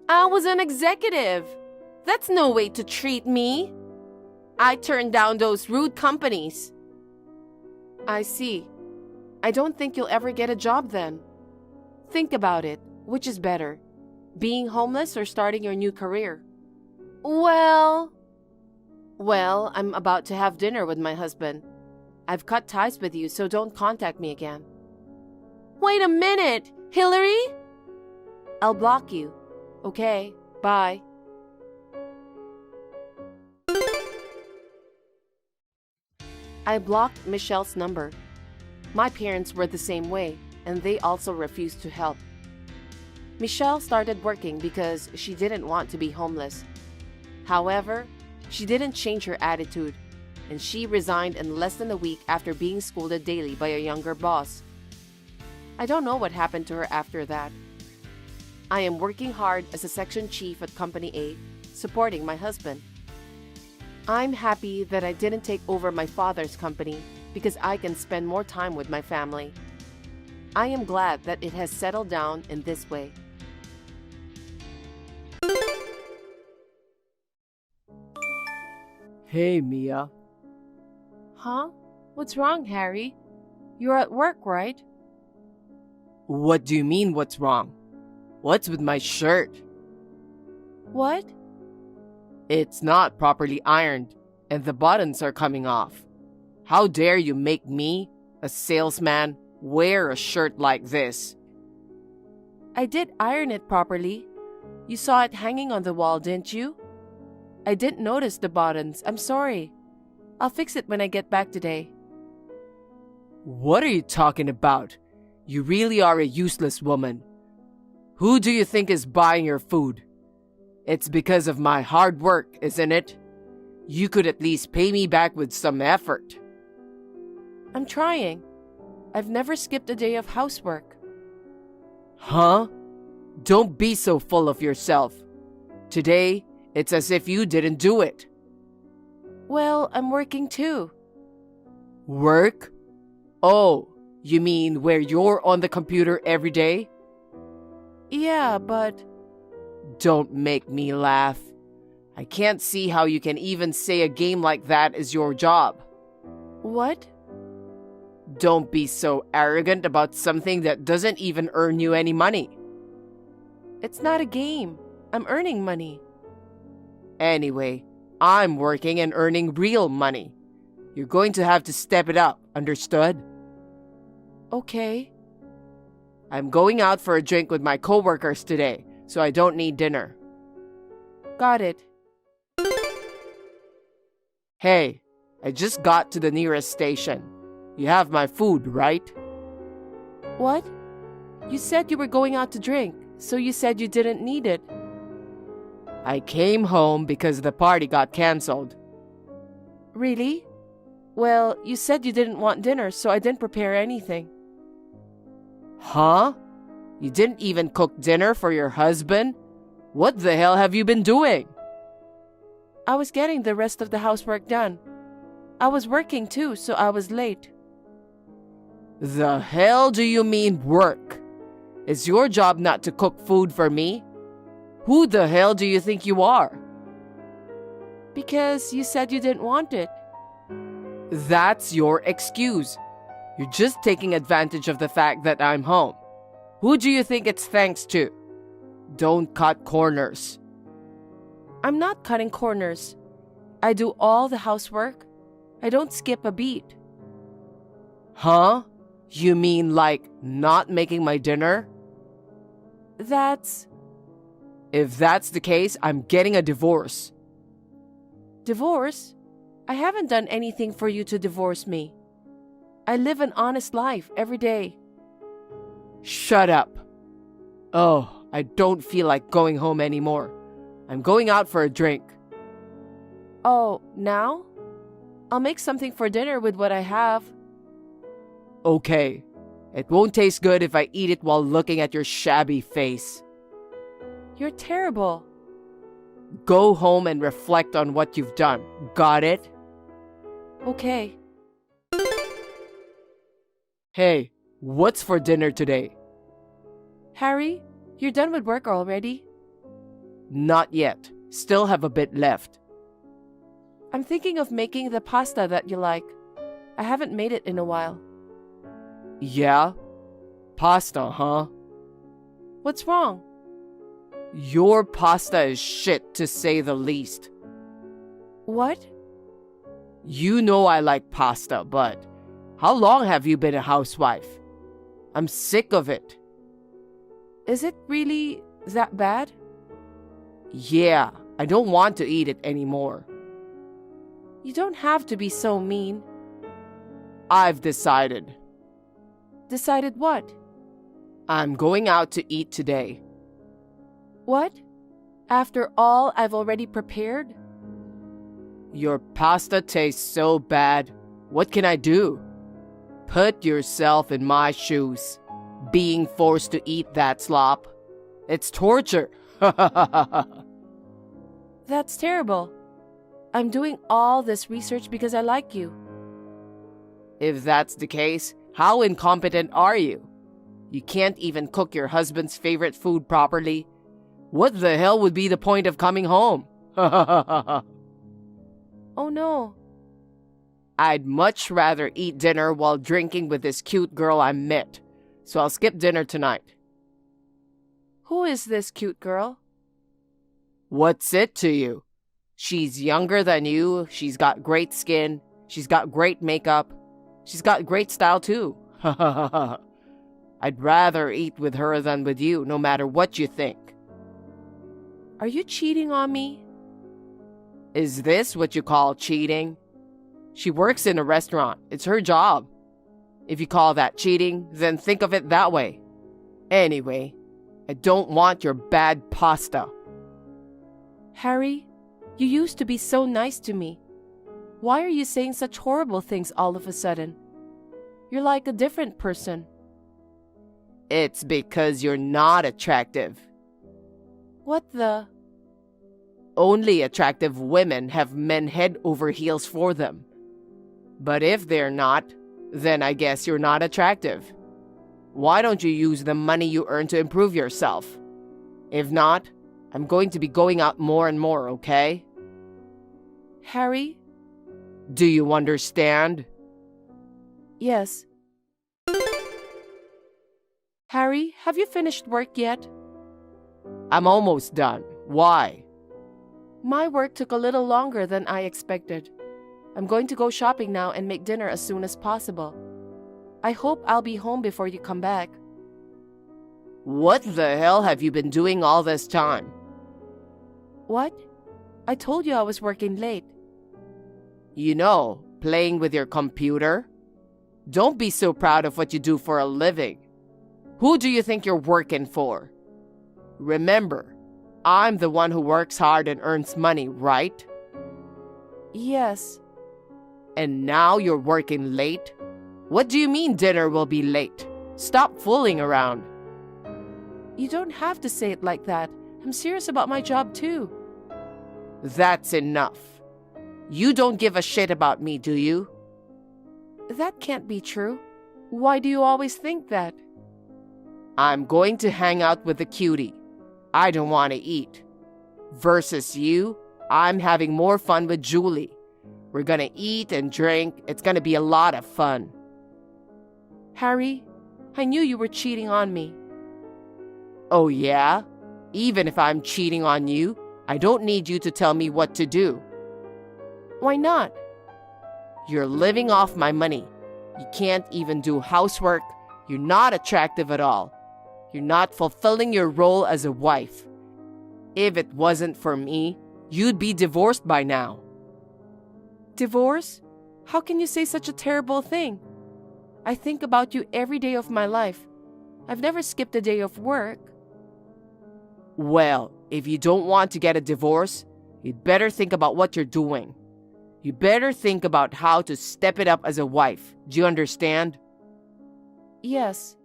I was an executive. That's no way to treat me. I turned down those rude companies. I see. I don't think you'll ever get a job then. Think about it. Which is better? Being homeless or starting your new career? Well, I'm about to have dinner with my husband. I've cut ties with you, so don't contact me again. Wait a minute! Hillary? I'll block you. Okay, bye. I blocked Michelle's number. My parents were the same way, and they also refused to help. Michelle started working because she didn't want to be homeless. However, she didn't change her attitude, and she resigned in less than a week after being scolded daily by a younger boss. I don't know what happened to her after that. I am working hard as a section chief at Company A, supporting my husband. I'm happy that I didn't take over my father's company because I can spend more time with my family. I am glad that it has settled down in this way. Hey, Mia. Huh? What's wrong, Harry? You're at work, right? What do you mean, what's wrong? What's with my shirt? What? It's not properly ironed, and the buttons are coming off. How dare you make me, a salesman, wear a shirt like this? I did iron it properly. You saw it hanging on the wall, didn't you? I didn't notice the buttons. I'm sorry. I'll fix it when I get back today. What are you talking about? You really are a useless woman. Who do you think is buying your food? It's because of my hard work, isn't it? You could at least pay me back with some effort. I'm trying. I've never skipped a day of housework. Huh? Don't be so full of yourself. Today, it's as if you didn't do it. Well, I'm working too. Work? Oh, you mean where you're on the computer every day? Yeah, but... Don't make me laugh. I can't see how you can even say a game like that is your job. What? Don't be so arrogant about something that doesn't even earn you any money. It's not a game. I'm earning money. Anyway, I'm working and earning real money. You're going to have to step it up, understood? Okay. I'm going out for a drink with my coworkers today, so I don't need dinner. Got it. Hey, I just got to the nearest station. You have my food, right? What? You said you were going out to drink, so you said you didn't need it. I came home because the party got canceled. Really? Well, you said you didn't want dinner, so I didn't prepare anything. Huh? You didn't even cook dinner for your husband? What the hell have you been doing? I was getting the rest of the housework done. I was working too, so I was late. The hell do you mean work? It's your job not to cook food for me. Who the hell do you think you are? Because you said you didn't want it. That's your excuse. You're just taking advantage of the fact that I'm home. Who do you think it's thanks to? Don't cut corners. I'm not cutting corners. I do all the housework. I don't skip a beat. Huh? You mean like not making my dinner? If that's the case, I'm getting a divorce. Divorce? I haven't done anything for you to divorce me. I live an honest life every day. Shut up. Oh, I don't feel like going home anymore. I'm going out for a drink. Oh, now? I'll make something for dinner with what I have. Okay. It won't taste good if I eat it while looking at your shabby face. You're terrible. Go home and reflect on what you've done. Got it? Okay. Hey, what's for dinner today? Harry, you're done with work already? Not yet. Still have a bit left. I'm thinking of making the pasta that you like. I haven't made it in a while. Yeah? Pasta, huh? What's wrong? Your pasta is shit, to say the least. What? You know I like pasta, but how long have you been a housewife? I'm sick of it. Is it really that bad? Yeah, I don't want to eat it anymore. You don't have to be so mean. I've decided. Decided what? I'm going out to eat today. What? After all I've already prepared? Your pasta tastes so bad. What can I do? Put yourself in my shoes. Being forced to eat that slop. It's torture. That's terrible. I'm doing all this research because I like you. If that's the case, how incompetent are you? You can't even cook your husband's favorite food properly. What the hell would be the point of coming home? Oh no. I'd much rather eat dinner while drinking with this cute girl I met. So I'll skip dinner tonight. Who is this cute girl? What's it to you? She's younger than you, she's got great skin, she's got great makeup, she's got great style too. I'd rather eat with her than with you, no matter what you think. Are you cheating on me? Is this what you call cheating? She works in a restaurant. It's her job. If you call that cheating, then think of it that way. Anyway, I don't want your bad pasta. Harry, you used to be so nice to me. Why are you saying such horrible things all of a sudden? You're like a different person. It's because you're not attractive. What the? Only attractive women have men head over heels for them. But if they're not, then I guess you're not attractive. Why don't you use the money you earn to improve yourself? If not, I'm going to be going out more and more, okay? Harry? Do you understand? Yes, Harry, have you finished work yet? I'm almost done. Why? My work took a little longer than I expected. I'm going to go shopping now and make dinner as soon as possible. I hope I'll be home before you come back. What the hell have you been doing all this time? What? I told you I was working late. You know, playing with your computer? Don't be so proud of what you do for a living. Who do you think you're working for? Remember, I'm the one who works hard and earns money, right? Yes. And now you're working late? What do you mean dinner will be late? Stop fooling around. You don't have to say it like that. I'm serious about my job too. That's enough. You don't give a shit about me, do you? That can't be true. Why do you always think that? I'm going to hang out with the cutie. I don't want to eat. Versus you, I'm having more fun with Julie. We're gonna eat and drink. It's gonna be a lot of fun. Harry, I knew you were cheating on me. Oh yeah? Even if I'm cheating on you, I don't need you to tell me what to do. Why not? You're living off my money. You can't even do housework. You're not attractive at all. You're not fulfilling your role as a wife. If it wasn't for me, you'd be divorced by now. Divorce? How can you say such a terrible thing? I think about you every day of my life. I've never skipped a day of work. Well, if you don't want to get a divorce, you'd better think about what you're doing. You better think about how to step it up as a wife. Do you understand? Yes.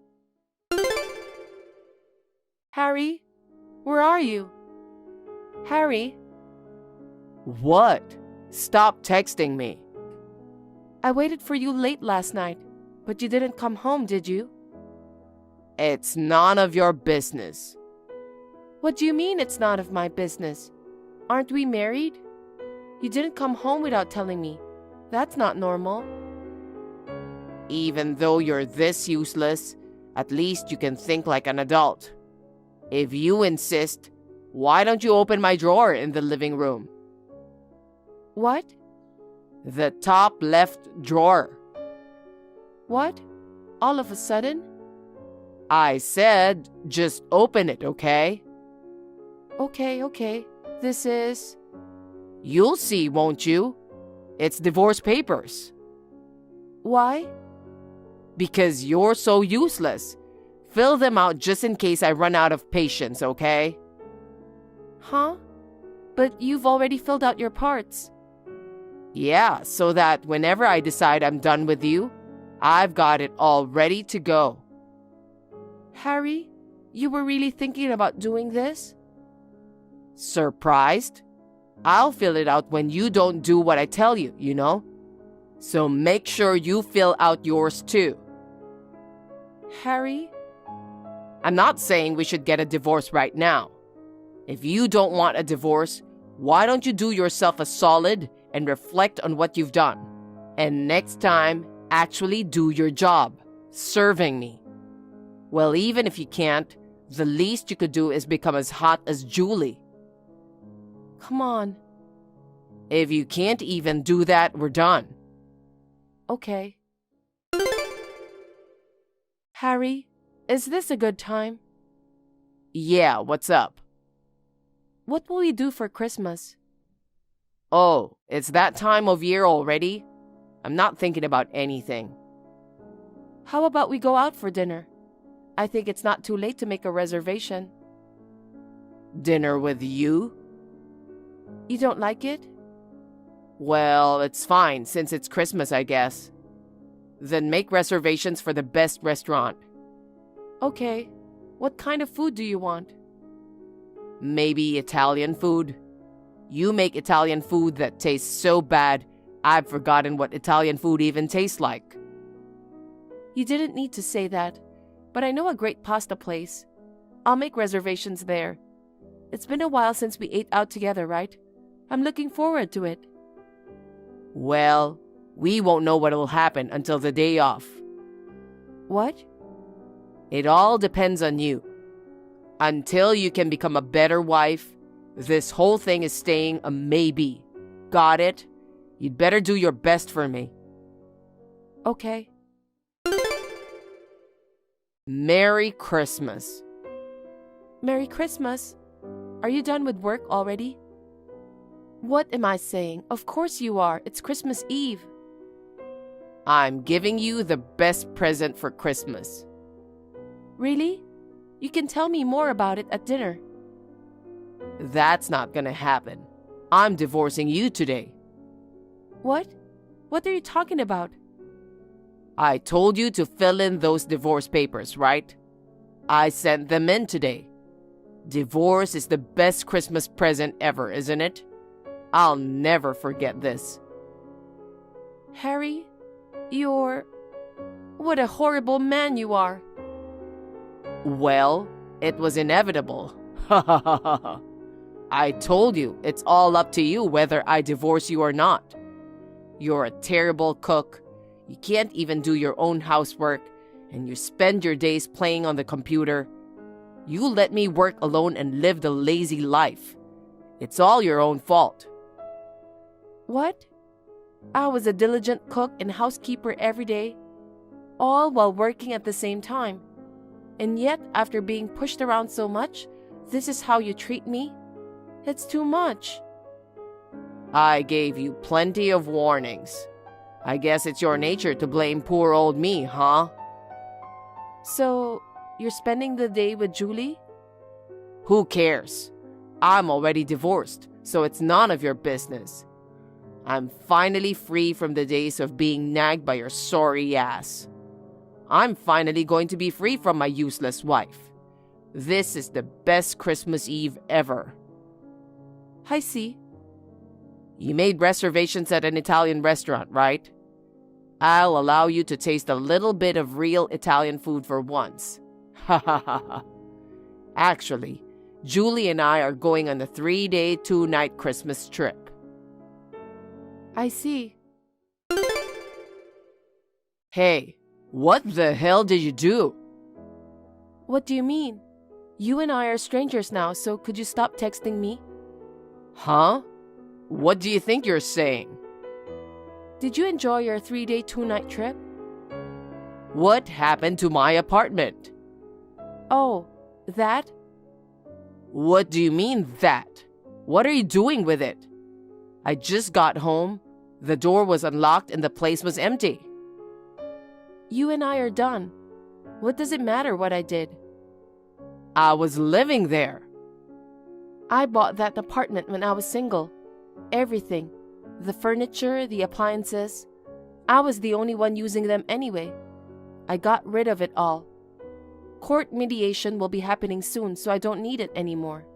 Harry, where are you? Harry? What? Stop texting me. I waited for you late last night, but you didn't come home, did you? It's none of your business. What do you mean it's none of my business? Aren't we married? You didn't come home without telling me. That's not normal. Even though you're this useless, at least you can think like an adult. If you insist, why don't you open my drawer in the living room? What? The top left drawer. What? All of a sudden? I said, just open it, okay? Okay. This is... You'll see, won't you? It's divorce papers. Why? Because you're so useless. Fill them out just in case I run out of patience, okay? Huh? But you've already filled out your parts. Yeah, so that whenever I decide I'm done with you, I've got it all ready to go. Harry, you were really thinking about doing this? Surprised? I'll fill it out when you don't do what I tell you, you know? So make sure you fill out yours too. Harry? I'm not saying we should get a divorce right now. If you don't want a divorce, why don't you do yourself a solid and reflect on what you've done? And next time, actually do your job, serving me. Well, even if you can't, the least you could do is become as hot as Julie. Come on. If you can't even do that, we're done. Okay. Harry, is this a good time? Yeah, what's up? What will we do for Christmas? Oh, it's that time of year already? I'm not thinking about anything. How about we go out for dinner? I think it's not too late to make a reservation. Dinner with you? You don't like it? Well, it's fine since it's Christmas, I guess. Then make reservations for the best restaurant. Okay. What kind of food do you want? Maybe Italian food. You make Italian food that tastes so bad, I've forgotten what Italian food even tastes like. You didn't need to say that, but I know a great pasta place. I'll make reservations there. It's been a while since we ate out together, right? I'm looking forward to it. Well, we won't know what will happen until the day off. What? It all depends on you. Until you can become a better wife, this whole thing is staying a maybe. Got it? You'd better do your best for me. Okay. Merry Christmas. Merry Christmas. Are you done with work already? What am I saying? Of course you are. It's Christmas Eve. I'm giving you the best present for Christmas. Really? You can tell me more about it at dinner. That's not gonna happen. I'm divorcing you today. What? What are you talking about? I told you to fill in those divorce papers, right? I sent them in today. Divorce is the best Christmas present ever, isn't it? I'll never forget this. Harry, you're... What a horrible man you are. Well, it was inevitable. Ha ha ha ha ha. I told you, it's all up to you whether I divorce you or not. You're a terrible cook. You can't even do your own housework, and you spend your days playing on the computer. You let me work alone and live the lazy life. It's all your own fault. What? I was a diligent cook and housekeeper every day, all while working at the same time. And yet, after being pushed around so much, this is how you treat me? It's too much. I gave you plenty of warnings. I guess it's your nature to blame poor old me, huh? So, you're spending the day with Julie? Who cares? I'm already divorced, so it's none of your business. I'm finally free from the days of being nagged by your sorry ass. I'm finally going to be free from my useless wife. This is the best Christmas Eve ever. I see. You made reservations at an Italian restaurant, right? I'll allow you to taste a little bit of real Italian food for once. Ha ha ha ha. Actually, Julie and I are going on a 3-day, 2-night Christmas trip. I see. Hey, what the hell did you do? What do you mean? You and I are strangers now, so could you stop texting me? Huh? What do you think you're saying? Did you enjoy your 3-day, 2-night trip? What happened to my apartment? Oh, that? What do you mean, that? What are you doing with it? I just got home, the door was unlocked, and the place was empty. You and I are done. What does it matter what I did? I was living there. I bought that apartment when I was single. Everything. The furniture, the appliances. I was the only one using them anyway. I got rid of it all. Court mediation will be happening soon, so I don't need it anymore.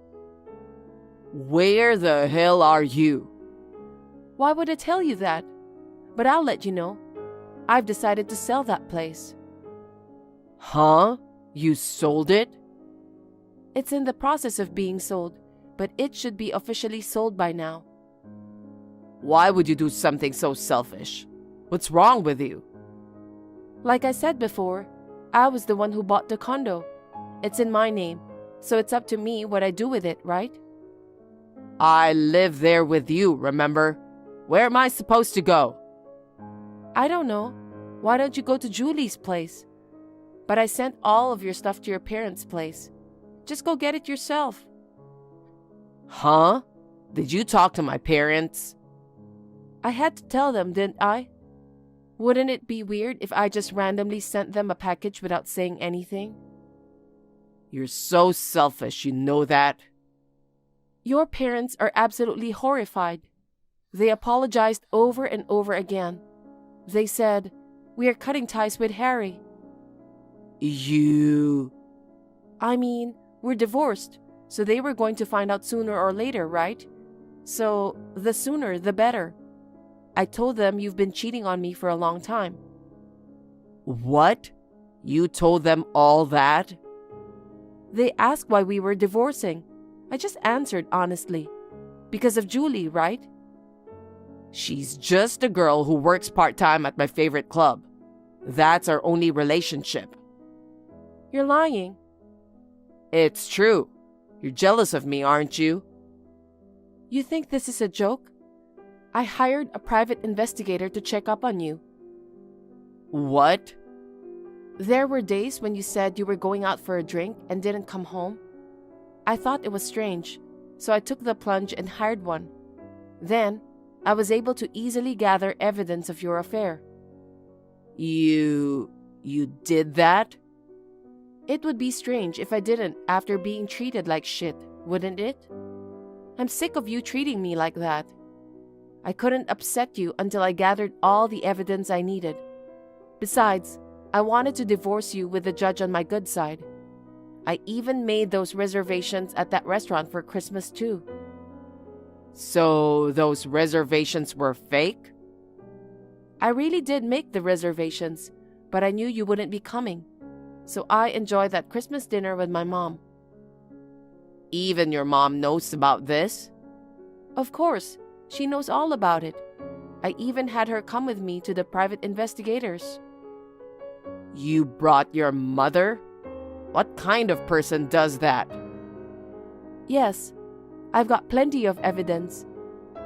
Where the hell are you? Why would I tell you that? But I'll let you know. I've decided to sell that place. Huh? You sold it? It's in the process of being sold, but it should be officially sold by now. Why would you do something so selfish? What's wrong with you? Like I said before, I was the one who bought the condo. It's in my name, so it's up to me what I do with it, right? I live there with you, remember? Where am I supposed to go? I don't know. Why don't you go to Julie's place? But I sent all of your stuff to your parents' place. Just go get it yourself. Huh? Did you talk to my parents? I had to tell them, didn't I? Wouldn't it be weird if I just randomly sent them a package without saying anything? You're so selfish, you know that? Your parents are absolutely horrified. They apologized over and over again. They said, "We are cutting ties with Harry." You... I mean, we're divorced, so they were going to find out sooner or later, right? So, the sooner, the better. I told them you've been cheating on me for a long time. What? You told them all that? They asked why we were divorcing. I just answered honestly. Because of Julie, right? She's just a girl who works part-time at my favorite club. That's our only relationship. You're lying. It's true. You're jealous of me, aren't you? You think this is a joke? I hired a private investigator to check up on you. What? There were days when you said you were going out for a drink and didn't come home. I thought it was strange, so I took the plunge and hired one. Then, I was able to easily gather evidence of your affair. You did that? It would be strange if I didn't after being treated like shit, wouldn't it? I'm sick of you treating me like that. I couldn't upset you until I gathered all the evidence I needed. Besides, I wanted to divorce you with the judge on my good side. I even made those reservations at that restaurant for Christmas too. So those reservations were fake? I really did make the reservations, but I knew you wouldn't be coming. So I enjoyed that Christmas dinner with my mom. Even your mom knows about this? Of course, she knows all about it. I even had her come with me to the private investigators. You brought your mother? What kind of person does that? Yes, I've got plenty of evidence.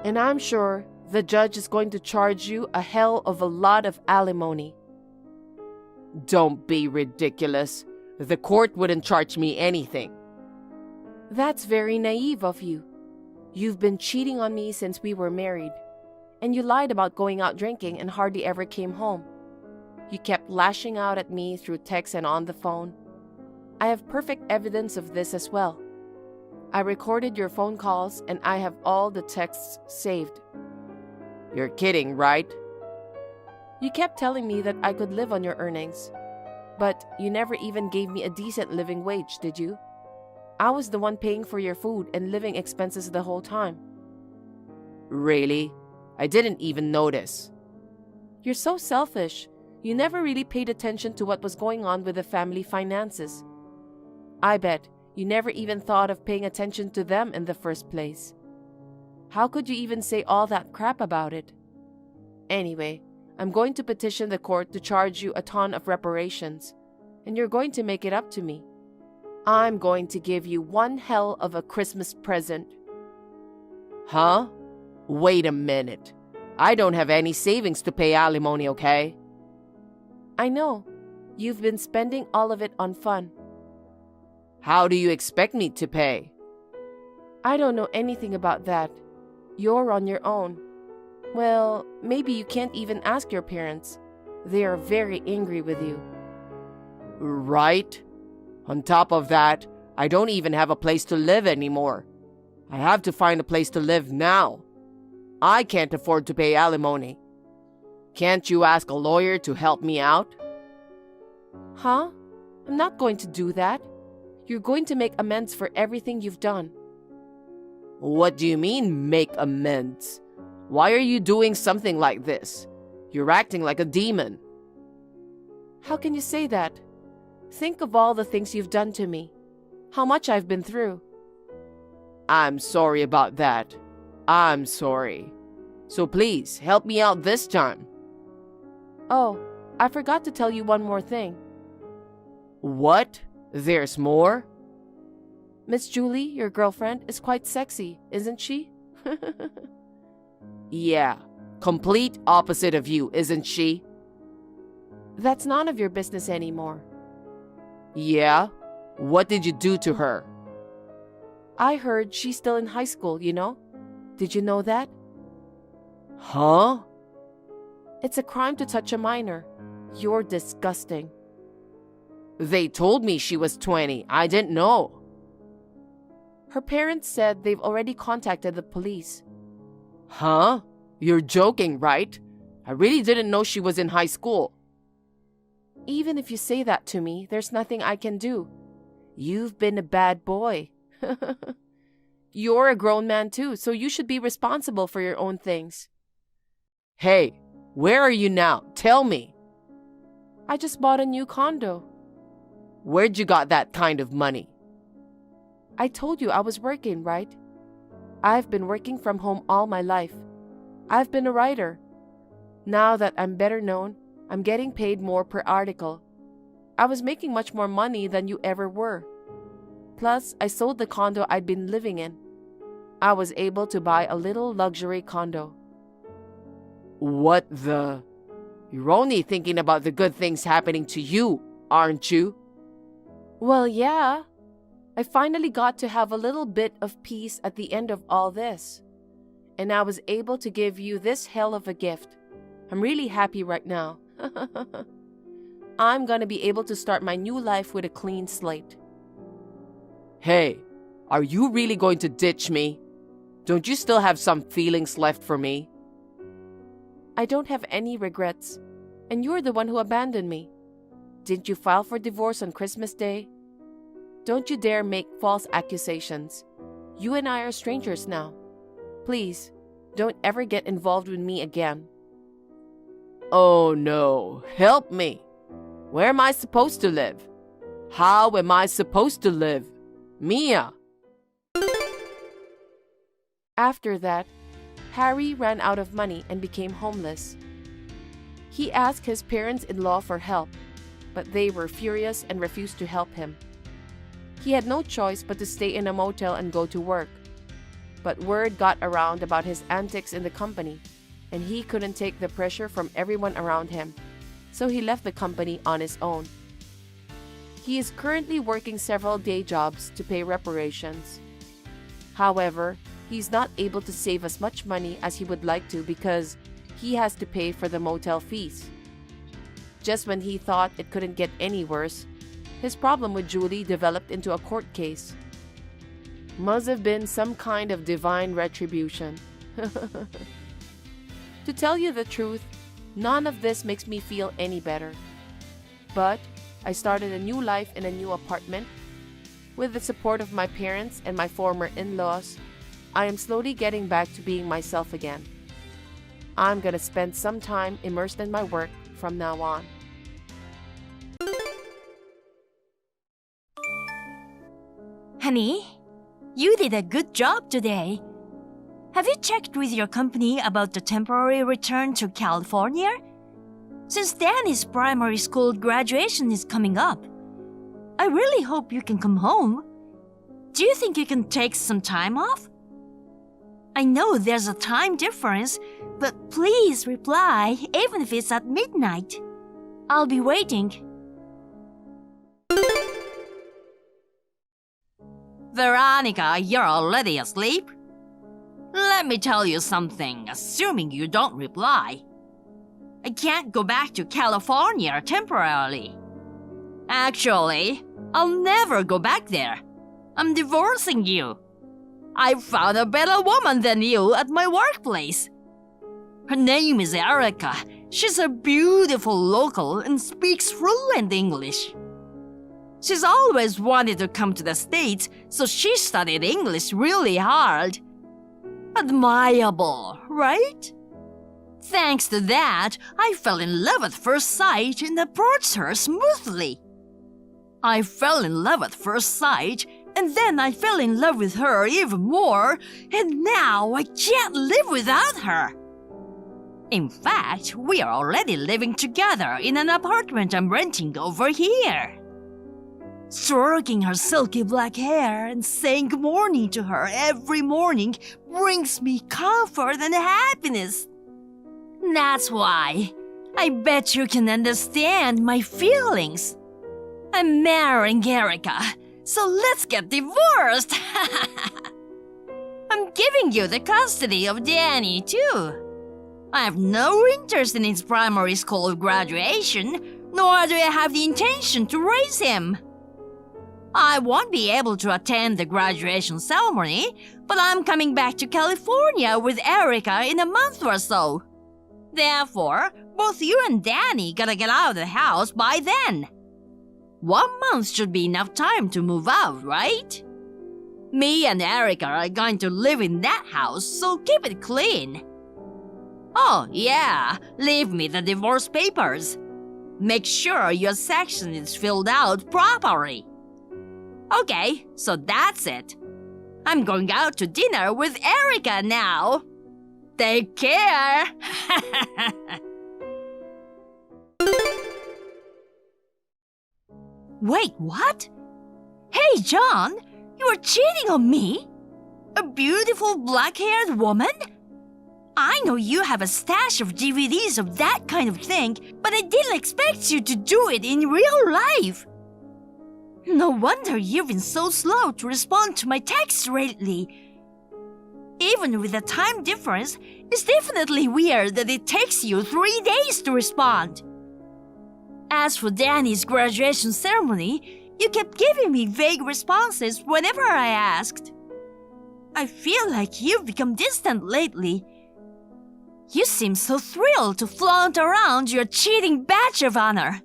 And I'm sure the judge is going to charge you a hell of a lot of alimony. Don't be ridiculous. The court wouldn't charge me anything. That's very naive of you. You've been cheating on me since we were married. And you lied about going out drinking and hardly ever came home. You kept lashing out at me through text and on the phone. I have perfect evidence of this as well. I recorded your phone calls and I have all the texts saved. You're kidding, right? You kept telling me that I could live on your earnings. But you never even gave me a decent living wage, did you? I was the one paying for your food and living expenses the whole time. Really? I didn't even notice. You're so selfish. You never really paid attention to what was going on with the family finances. I bet you never even thought of paying attention to them in the first place. How could you even say all that crap about it? Anyway, I'm going to petition the court to charge you a ton of reparations, and you're going to make it up to me. I'm going to give you one hell of a Christmas present. Huh? Wait a minute. I don't have any savings to pay alimony, okay? I know. You've been spending all of it on fun. How do you expect me to pay? I don't know anything about that. You're on your own. Well, maybe you can't even ask your parents. They are very angry with you. Right? On top of that, I don't even have a place to live anymore. I have to find a place to live now. I can't afford to pay alimony. Can't you ask a lawyer to help me out? Huh? I'm not going to do that. You're going to make amends for everything you've done. What do you mean, make amends? Why are you doing something like this? You're acting like a demon. How can you say that? Think of all the things you've done to me. How much I've been through. I'm sorry about that. I'm sorry. So please, help me out this time. Oh, I forgot to tell you one more thing. What? There's more? Miss Julie, your girlfriend, is quite sexy, isn't she? Yeah, complete opposite of you, isn't she? That's none of your business anymore. Yeah? What did you do to her? I heard she's still in high school, you know? Did you know that? Huh? It's a crime to touch a minor. You're disgusting. They told me she was 20. I didn't know. Her parents said they've already contacted the police. Huh? You're joking, right? I really didn't know she was in high school. Even if you say that to me, there's nothing I can do. You've been a bad boy. You're a grown man too, so you should be responsible for your own things. Hey, where are you now? Tell me. I just bought a new condo. Where'd you got that kind of money? I told you I was working, right? I've been working from home all my life. I've been a writer. Now that I'm better known, I'm getting paid more per article. I was making much more money than you ever were. Plus, I sold the condo I'd been living in. I was able to buy a little luxury condo. What the? You're only thinking about the good things happening to you, aren't you? Well, yeah. I finally got to have a little bit of peace at the end of all this. And I was able to give you this hell of a gift. I'm really happy right now. I'm gonna be able to start my new life with a clean slate. Hey, are you really going to ditch me? Don't you still have some feelings left for me? I don't have any regrets, and you're the one who abandoned me. Didn't you file for divorce on Christmas Day? Don't you dare make false accusations. You and I are strangers now. Please, don't ever get involved with me again. Oh no, help me. Where am I supposed to live? How am I supposed to live? Mia! After that, Harry ran out of money and became homeless. He asked his parents-in-law for help, but they were furious and refused to help him. He had no choice but to stay in a motel and go to work. But word got around about his antics in the company, and he couldn't take the pressure from everyone around him, so he left the company on his own. He is currently working several day jobs to pay reparations. However, he's not able to save as much money as he would like to because he has to pay for the motel fees. Just when he thought it couldn't get any worse, his problem with Julie developed into a court case. Must have been some kind of divine retribution. To tell you the truth, none of this makes me feel any better. But I started a new life in a new apartment. With the support of my parents and my former in-laws, I am slowly getting back to being myself again. I'm gonna spend some time immersed in my work from now on. Honey, you did a good job today. Have you checked with your company about the temporary return to California? Since Danny's primary school graduation is coming up, I really hope you can come home. Do you think you can take some time off? I know there's a time difference, but please reply even if it's at midnight. I'll be waiting. Veronica, you're already asleep? Let me tell you something, assuming you don't reply. I can't go back to California temporarily. Actually, I'll never go back there. I'm divorcing you. I found a better woman than you at my workplace. Her name is Erica. She's a beautiful local and speaks fluent English. She's always wanted to come to the States, so she studied English really hard. Admirable, right? Thanks to that, I fell in love at first sight and approached her smoothly. I fell in love at first sight, and then I fell in love with her even more, and now I can't live without her. In fact, we are already living together in an apartment I'm renting over here. Stroking her silky black hair and saying good morning to her every morning brings me comfort and happiness. That's why I bet you can understand my feelings. I'm marrying Erica, so let's get divorced. I'm giving you the custody of Danny, too. I have no interest in his primary school graduation, nor do I have the intention to raise him. I won't be able to attend the graduation ceremony, but I'm coming back to California with Erica in a month or so. Therefore, both you and Danny gotta get out of the house by then. 1 month should be enough time to move out, right? Me and Erica are going to live in that house, so keep it clean. Oh, yeah, leave me the divorce papers. Make sure your section is filled out properly. Okay, so that's it. I'm going out to dinner with Erica now. Take care! Wait, what? Hey, John, you are cheating on me? A beautiful black-haired woman? I know you have a stash of DVDs of that kind of thing, but I didn't expect you to do it in real life. No wonder you've been so slow to respond to my texts lately. Even with the time difference, it's definitely weird that it takes you 3 days to respond. As for Danny's graduation ceremony, you kept giving me vague responses whenever I asked. I feel like you've become distant lately. You seem so thrilled to flaunt around your cheating badge of honor.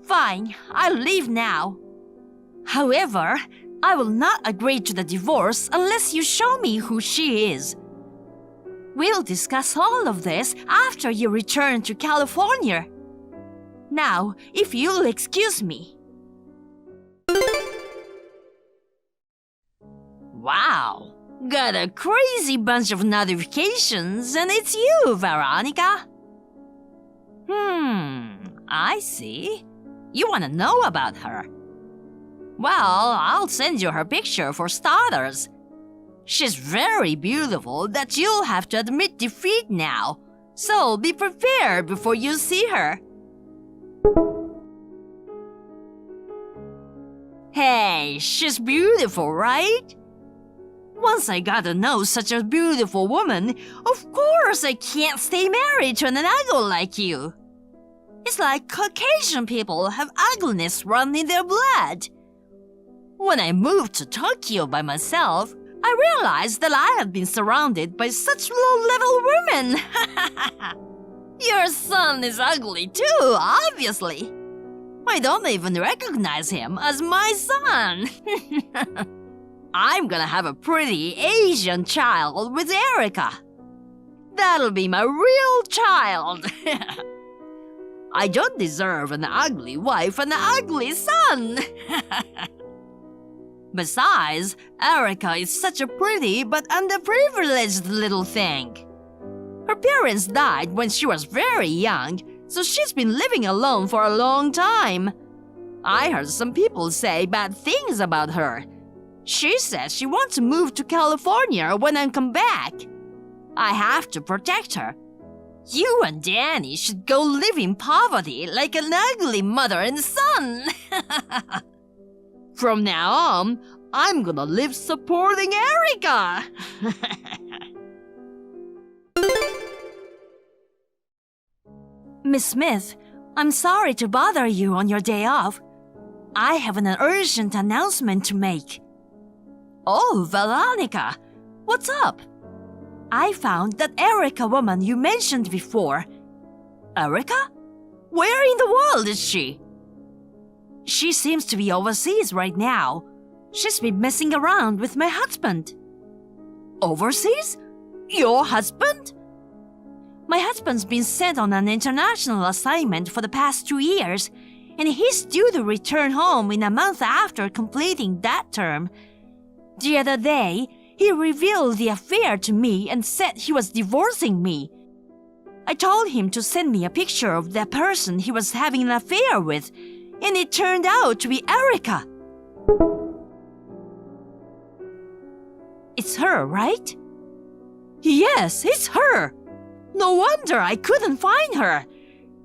Fine, I'll leave now. However, I will not agree to the divorce unless you show me who she is. We'll discuss all of this after you return to California. Now, if you'll excuse me. Wow, got a crazy bunch of notifications, and it's you, Veronica. I see. You want to know about her. Well, I'll send you her picture for starters. She's very beautiful that you'll have to admit defeat now, so be prepared before you see her. Hey, she's beautiful, right? Once I got to know such a beautiful woman, of course I can't stay married to an ugly like you. It's like Caucasian people have ugliness run in their blood. When I moved to Tokyo by myself, I realized that I had been surrounded by such low-level women. Your son is ugly too, obviously. I don't even recognize him as my son. I'm gonna have a pretty Asian child with Erica. That'll be my real child. I don't deserve an ugly wife and an ugly son. Besides, Erica is such a pretty but underprivileged little thing. Her parents died when she was very young, so she's been living alone for a long time. I heard some people say bad things about her. She says she wants to move to California when I come back. I have to protect her. You and Danny should go live in poverty like an ugly mother and son. From now on, I'm gonna live supporting Erica. Miss Smith, I'm sorry to bother you on your day off. I have an urgent announcement to make. Oh, Veronica, what's up? I found that Erica woman you mentioned before. Erica? Where in the world is she? She seems to be overseas right now. She's been messing around with my husband. Overseas? Your husband? My husband's been sent on an international assignment for the past 2 years, and he's due to return home in a month after completing that term. The other day, he revealed the affair to me and said he was divorcing me. I told him to send me a picture of the person he was having an affair with, and it turned out to be Erica. It's her, right? Yes, it's her. No wonder I couldn't find her.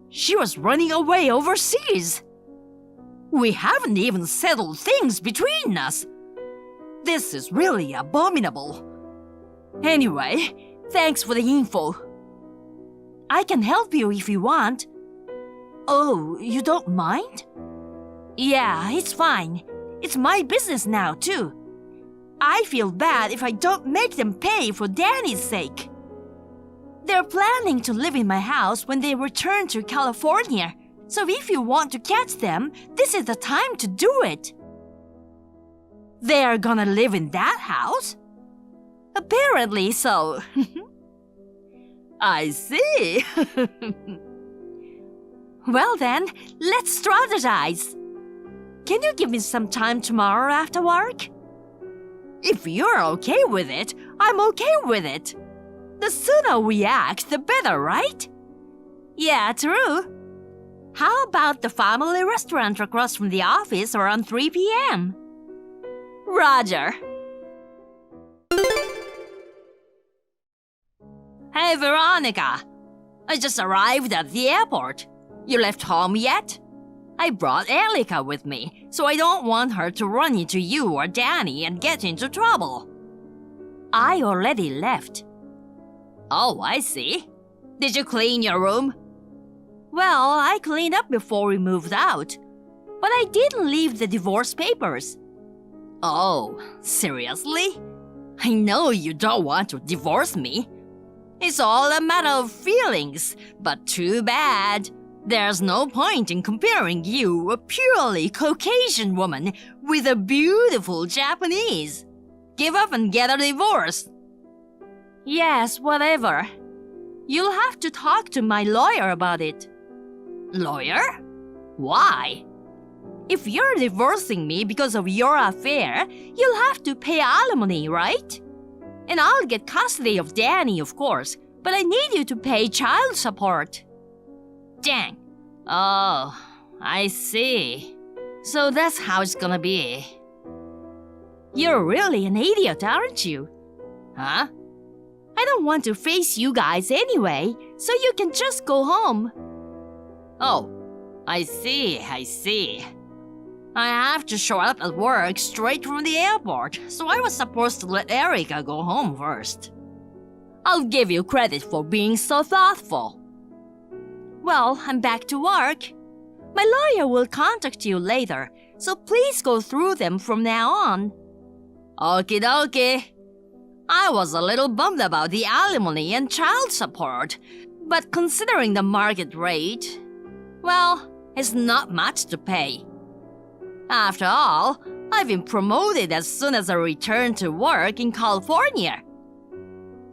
She was running away overseas. We haven't even settled things between us. This is really abominable. Anyway, thanks for the info. I can help you if you want. Oh, you don't mind? Yeah, it's fine. It's my business now, too. I feel bad if I don't make them pay for Danny's sake. They're planning to live in my house when they return to California, so if you want to catch them, this is the time to do it. They're gonna live in that house? Apparently so. I see. Well then, let's strategize. Can you give me some time tomorrow after work? If you're okay with it, I'm okay with it. The sooner we act, the better, right? Yeah, true. How about the family restaurant across from the office around 3 p.m.? Roger. Hey, Veronica. I just arrived at the airport. You left home yet? I brought Erica with me, so I don't want her to run into you or Danny and get into trouble. I already left. Oh, I see. Did you clean your room? Well, I cleaned up before we moved out. But I didn't leave the divorce papers. Oh, seriously? I know you don't want to divorce me. It's all a matter of feelings, but too bad. There's no point in comparing you, a purely Caucasian woman, with a beautiful Japanese. Give up and get a divorce. Yes, whatever. You'll have to talk to my lawyer about it. Lawyer? Why? If you're divorcing me because of your affair, you'll have to pay alimony, right? And I'll get custody of Danny, of course, but I need you to pay child support. Dang. Oh, I see. So that's how it's gonna be. You're really an idiot, aren't you? Huh? I don't want to face you guys anyway, so you can just go home. Oh, I see. I have to show up at work straight from the airport, so I was supposed to let Erica go home first. I'll give you credit for being so thoughtful. Well, I'm back to work. My lawyer will contact you later, so please go through them from now on. Okie dokie. I was a little bummed about the alimony and child support, but considering the market rate, well, it's not much to pay. After all, I've been promoted as soon as I return to work in California.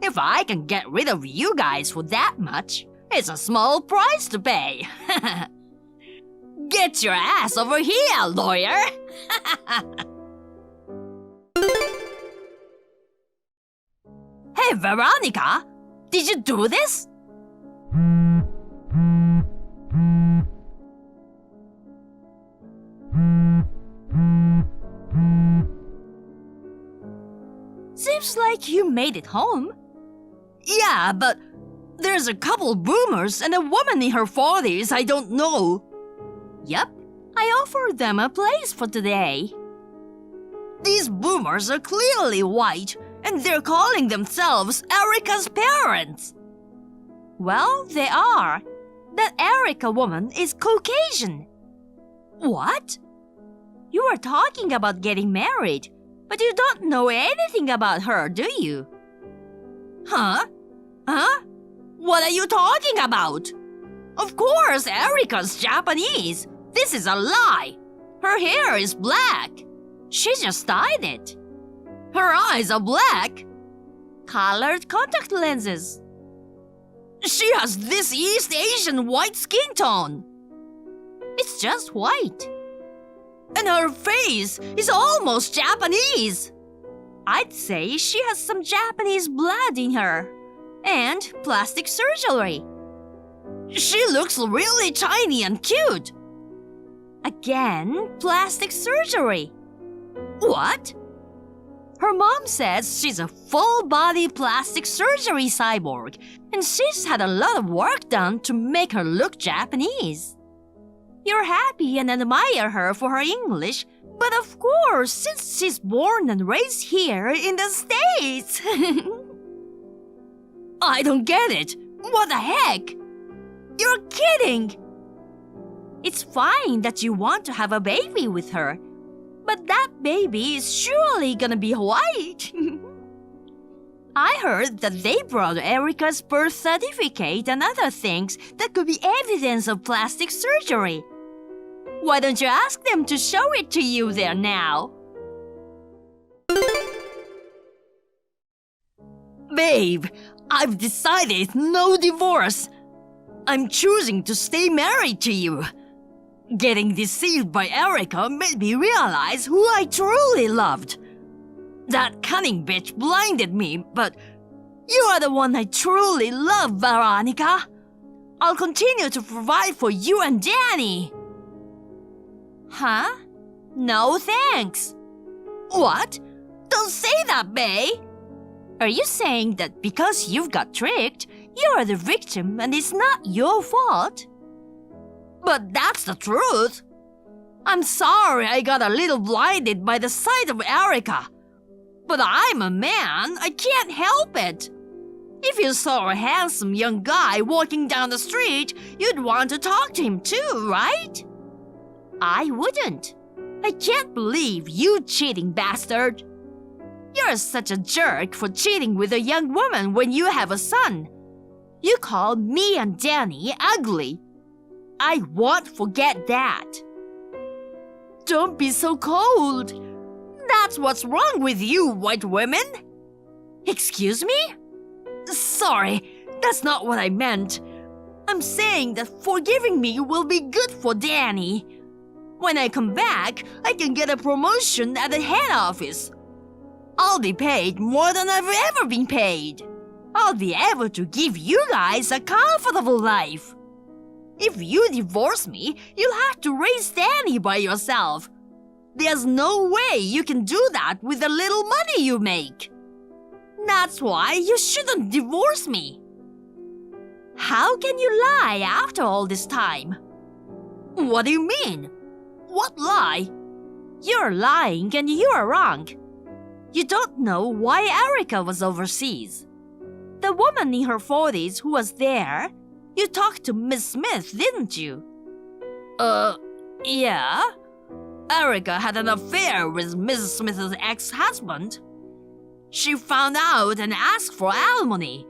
If I can get rid of you guys for that much, it's a small price to pay. Get your ass over here, lawyer! Hey, Veronica! Did you do this? Seems like you made it home. Yeah, but there's a couple boomers and a woman in her 40s I don't know. Yep, I offered them a place for today. These boomers are clearly white, and they're calling themselves Erica's parents. Well, they are. That Erica woman is Caucasian. What? You were talking about getting married, but you don't know anything about her, do you? Huh? What are you talking about? Of course, Erica's Japanese. This is a lie. Her hair is black. She just dyed it. Her eyes are black. Colored contact lenses. She has this East Asian white skin tone. It's just white. And her face is almost Japanese. I'd say she has some Japanese blood in her. And plastic surgery. She looks really tiny and cute. Again, plastic surgery. What? Her mom says she's a full-body plastic surgery cyborg, and she's had a lot of work done to make her look Japanese. You're happy and admire her for her English, but of course, since she's born and raised here in the States. I don't get it. What the heck? You're kidding. It's fine that you want to have a baby with her, but that baby is surely gonna be white. I heard that they brought Erica's birth certificate and other things that could be evidence of plastic surgery. Why don't you ask them to show it to you there now? Babe, I've decided no divorce. I'm choosing to stay married to you. Getting deceived by Erica made me realize who I truly loved. That cunning bitch blinded me, but you are the one I truly love, Veronica. I'll continue to provide for you and Danny. Huh? No thanks. What? Don't say that, Bay. Are you saying that because you've got tricked, you're the victim and it's not your fault? But that's the truth. I'm sorry I got a little blinded by the sight of Erica. But I'm a man, I can't help it. If you saw a handsome young guy walking down the street, you'd want to talk to him too, right? I wouldn't. I can't believe you cheating bastard. You're such a jerk for cheating with a young woman when you have a son. You call me and Danny ugly. I won't forget that. Don't be so cold. That's what's wrong with you, white women. Excuse me? Sorry, that's not what I meant. I'm saying that forgiving me will be good for Danny. When I come back, I can get a promotion at the head office. I'll be paid more than I've ever been paid. I'll be able to give you guys a comfortable life. If you divorce me, you'll have to raise Danny by yourself. There's no way you can do that with the little money you make. That's why you shouldn't divorce me. How can you lie after all this time? What do you mean? What lie? You're lying and you're wrong. You don't know why Erica was overseas. The woman in her 40s who was there, you talked to Miss Smith, didn't you? Yeah. Erica had an affair with Mrs. Smith's ex-husband. She found out and asked for alimony.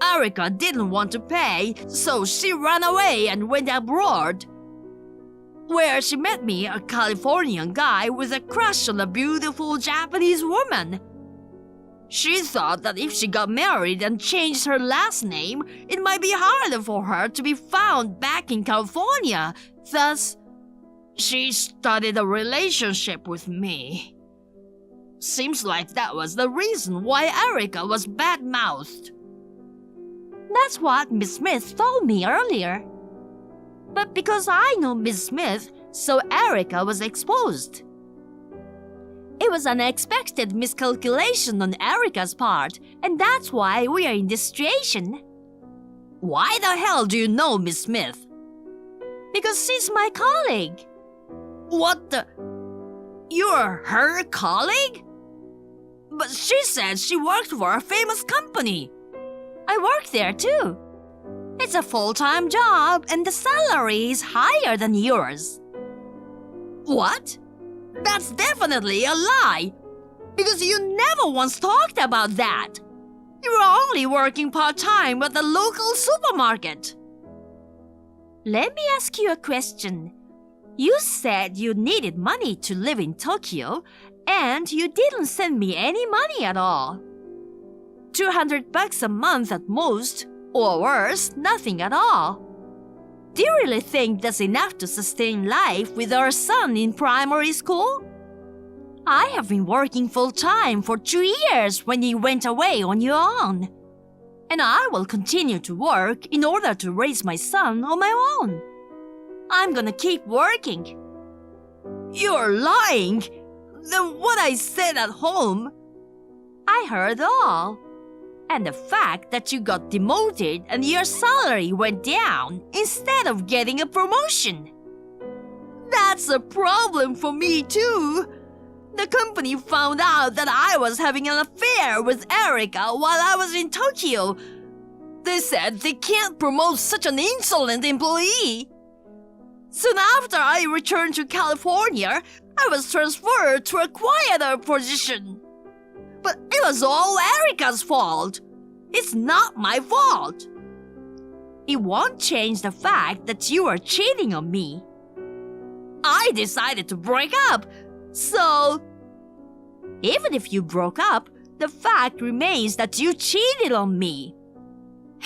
Erica didn't want to pay, so she ran away and went abroad, where she met me, a Californian guy with a crush on a beautiful Japanese woman. She thought that if she got married and changed her last name, it might be harder for her to be found back in California. Thus, she started a relationship with me. Seems like that was the reason why Erica was bad-mouthed. That's what Miss Smith told me earlier. But because I know Miss Smith, so Erica was exposed. It was an unexpected miscalculation on Erica's part, and that's why we are in this situation. Why the hell do you know Miss Smith? Because she's my colleague. What the? You're her colleague? But she said she worked for a famous company. I work there too. It's a full-time job and the salary is higher than yours. What? That's definitely a lie. Because you never once talked about that. You were only working part-time at the local supermarket. Let me ask you a question. You said you needed money to live in Tokyo, and you didn't send me any money at all. $200 a month at most, or worse, nothing at all. Do you really think that's enough to sustain life with our son in primary school? I have been working full-time for 2 years when you went away on your own. And I will continue to work in order to raise my son on my own. I'm gonna keep working. You're lying. Then what I said at home, I heard all. And the fact that you got demoted and your salary went down instead of getting a promotion. That's a problem for me too. The company found out that I was having an affair with Erica while I was in Tokyo. They said they can't promote such an insolent employee. Soon after I returned to California, I was transferred to a quieter position. But it was all Erica's fault. It's not my fault. It won't change the fact that you are cheating on me. I decided to break up, so even if you broke up, the fact remains that you cheated on me.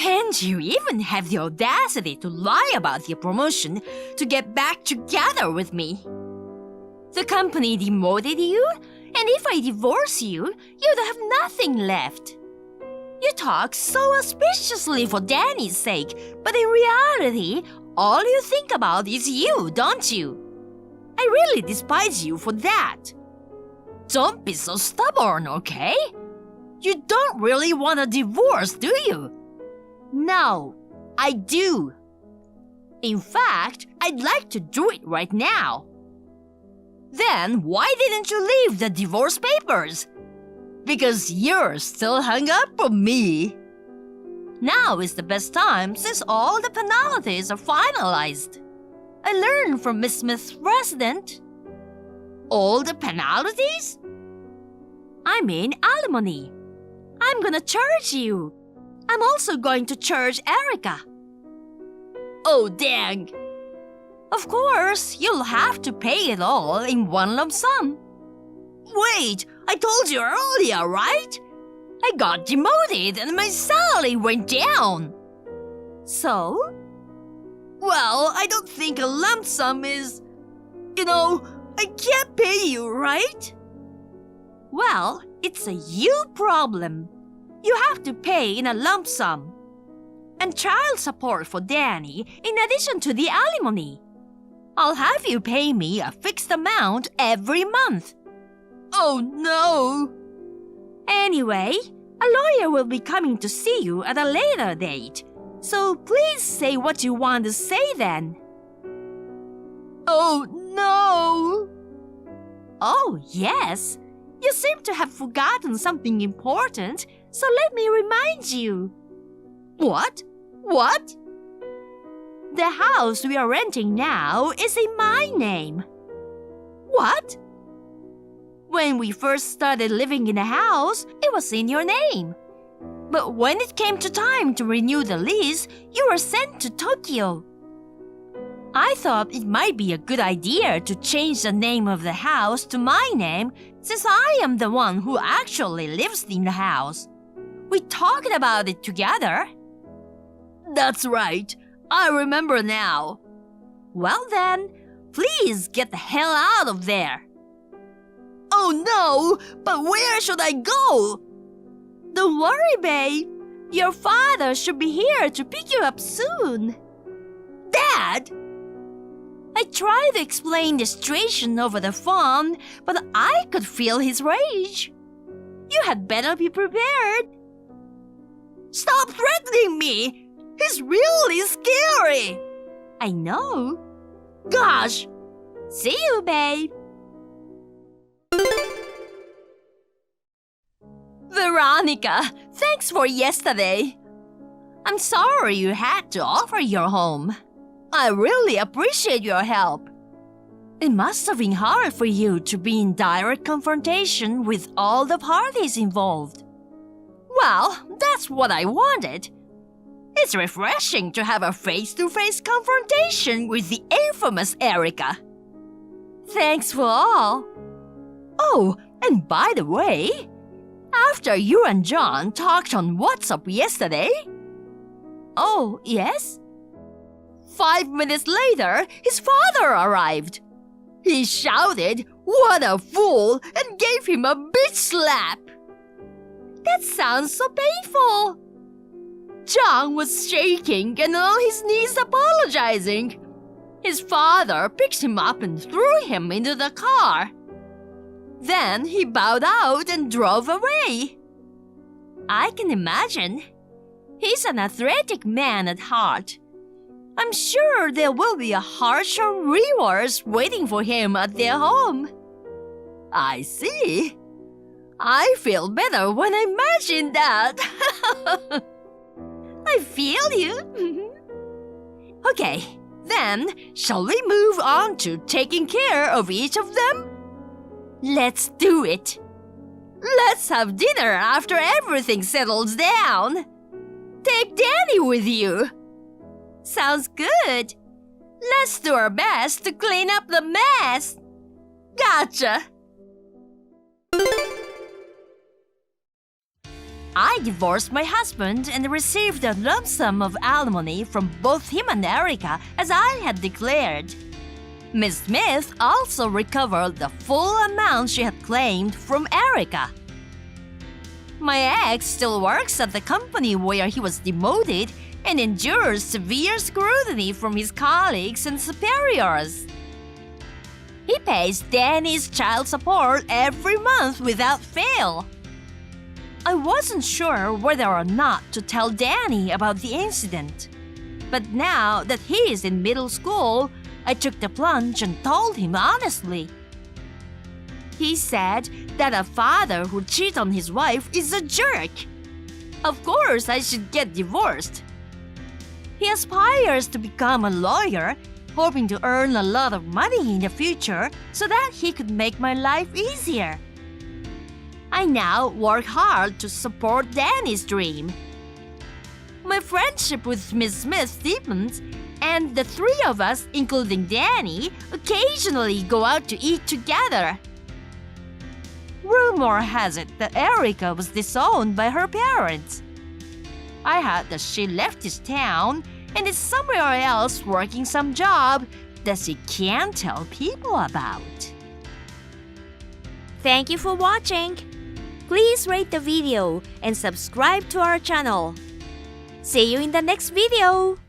And you even have the audacity to lie about your promotion to get back together with me. The company demoted you, and if I divorce you, you'd have nothing left. You You talk so auspiciously for Danny's sake, but in reality, all you think about is you, don't you? I really despise you for that. Don't be so stubborn, okay? You don't really want a divorce, do you? No, I do. In fact, I'd like to do it right now. Then why didn't you leave the divorce papers? Because you're still hung up on me. Now is the best time since all the penalties are finalized. I learned from Miss Smith's resident. All the penalties? I mean alimony. I'm gonna charge you. I'm also going to charge Erica. Oh, dang. Of course, you'll have to pay it all in one lump sum. Wait, I told you earlier, right? I got demoted and my salary went down. So? Well, I don't think a lump sum is... I can't pay you, right? Well, it's a you problem. You have to pay in a lump sum. And child support for Danny in addition to the alimony. I'll have you pay me a fixed amount every month. Oh no! Anyway, a lawyer will be coming to see you at a later date. So please say what you want to say then. Oh no! Oh yes, you seem to have forgotten something important, so let me remind you. What? What? The house we are renting now is in my name. What? When we first started living in the house, it was in your name. But when it came to time to renew the lease, you were sent to Tokyo. I thought it might be a good idea to change the name of the house to my name since I am the one who actually lives in the house. We talked about it together. That's right. I remember now. Well then, please get the hell out of there. Oh no, but where should I go? Don't worry, babe. Your father should be here to pick you up soon. Dad! I tried to explain the situation over the phone, but I could feel his rage. You had better be prepared. Stop threatening me! He's really scary! I know. Gosh! See you, babe. Veronica, thanks for yesterday. I'm sorry you had to offer your home. I really appreciate your help. It must have been hard for you to be in direct confrontation with all the parties involved. Well, that's what I wanted. It's refreshing to have a face-to-face confrontation with the infamous Erica. Thanks for all. Oh, and by the way, after you and John talked on WhatsApp yesterday... Oh, yes? 5 minutes later, his father arrived. He shouted, "What a fool!" and gave him a bitch slap. That sounds so painful. John was shaking and on his knees apologizing. His father picked him up and threw him into the car. Then he bowed out and drove away. I can imagine. He's an athletic man at heart. I'm sure there will be a harsher rewards waiting for him at their home. I see. I feel better when I imagine that. I feel you. Okay, then shall we move on to taking care of each of them? Let's do it. Let's have dinner after everything settles down. Take Danny with you. Sounds good. Let's do our best to clean up the mess. Gotcha. I divorced my husband and received a lump sum of alimony from both him and Erica as I had declared. Miss Smith also recovered the full amount she had claimed from Erica. My ex still works at the company where he was demoted and endures severe scrutiny from his colleagues and superiors. He pays Danny's child support every month without fail. I wasn't sure whether or not to tell Danny about the incident. But now that he is in middle school, I took the plunge and told him honestly. He said that a father who cheats on his wife is a jerk. Of course, I should get divorced. He aspires to become a lawyer, hoping to earn a lot of money in the future so that he could make my life easier. I now work hard to support Danny's dream. My friendship with Miss Smith deepens, and the three of us, including Danny, occasionally go out to eat together. Rumor has it that Erica was disowned by her parents. I heard that she left this town and is somewhere else working some job that she can't tell people about. Thank you for watching. Please rate the video and subscribe to our channel. See you in the next video.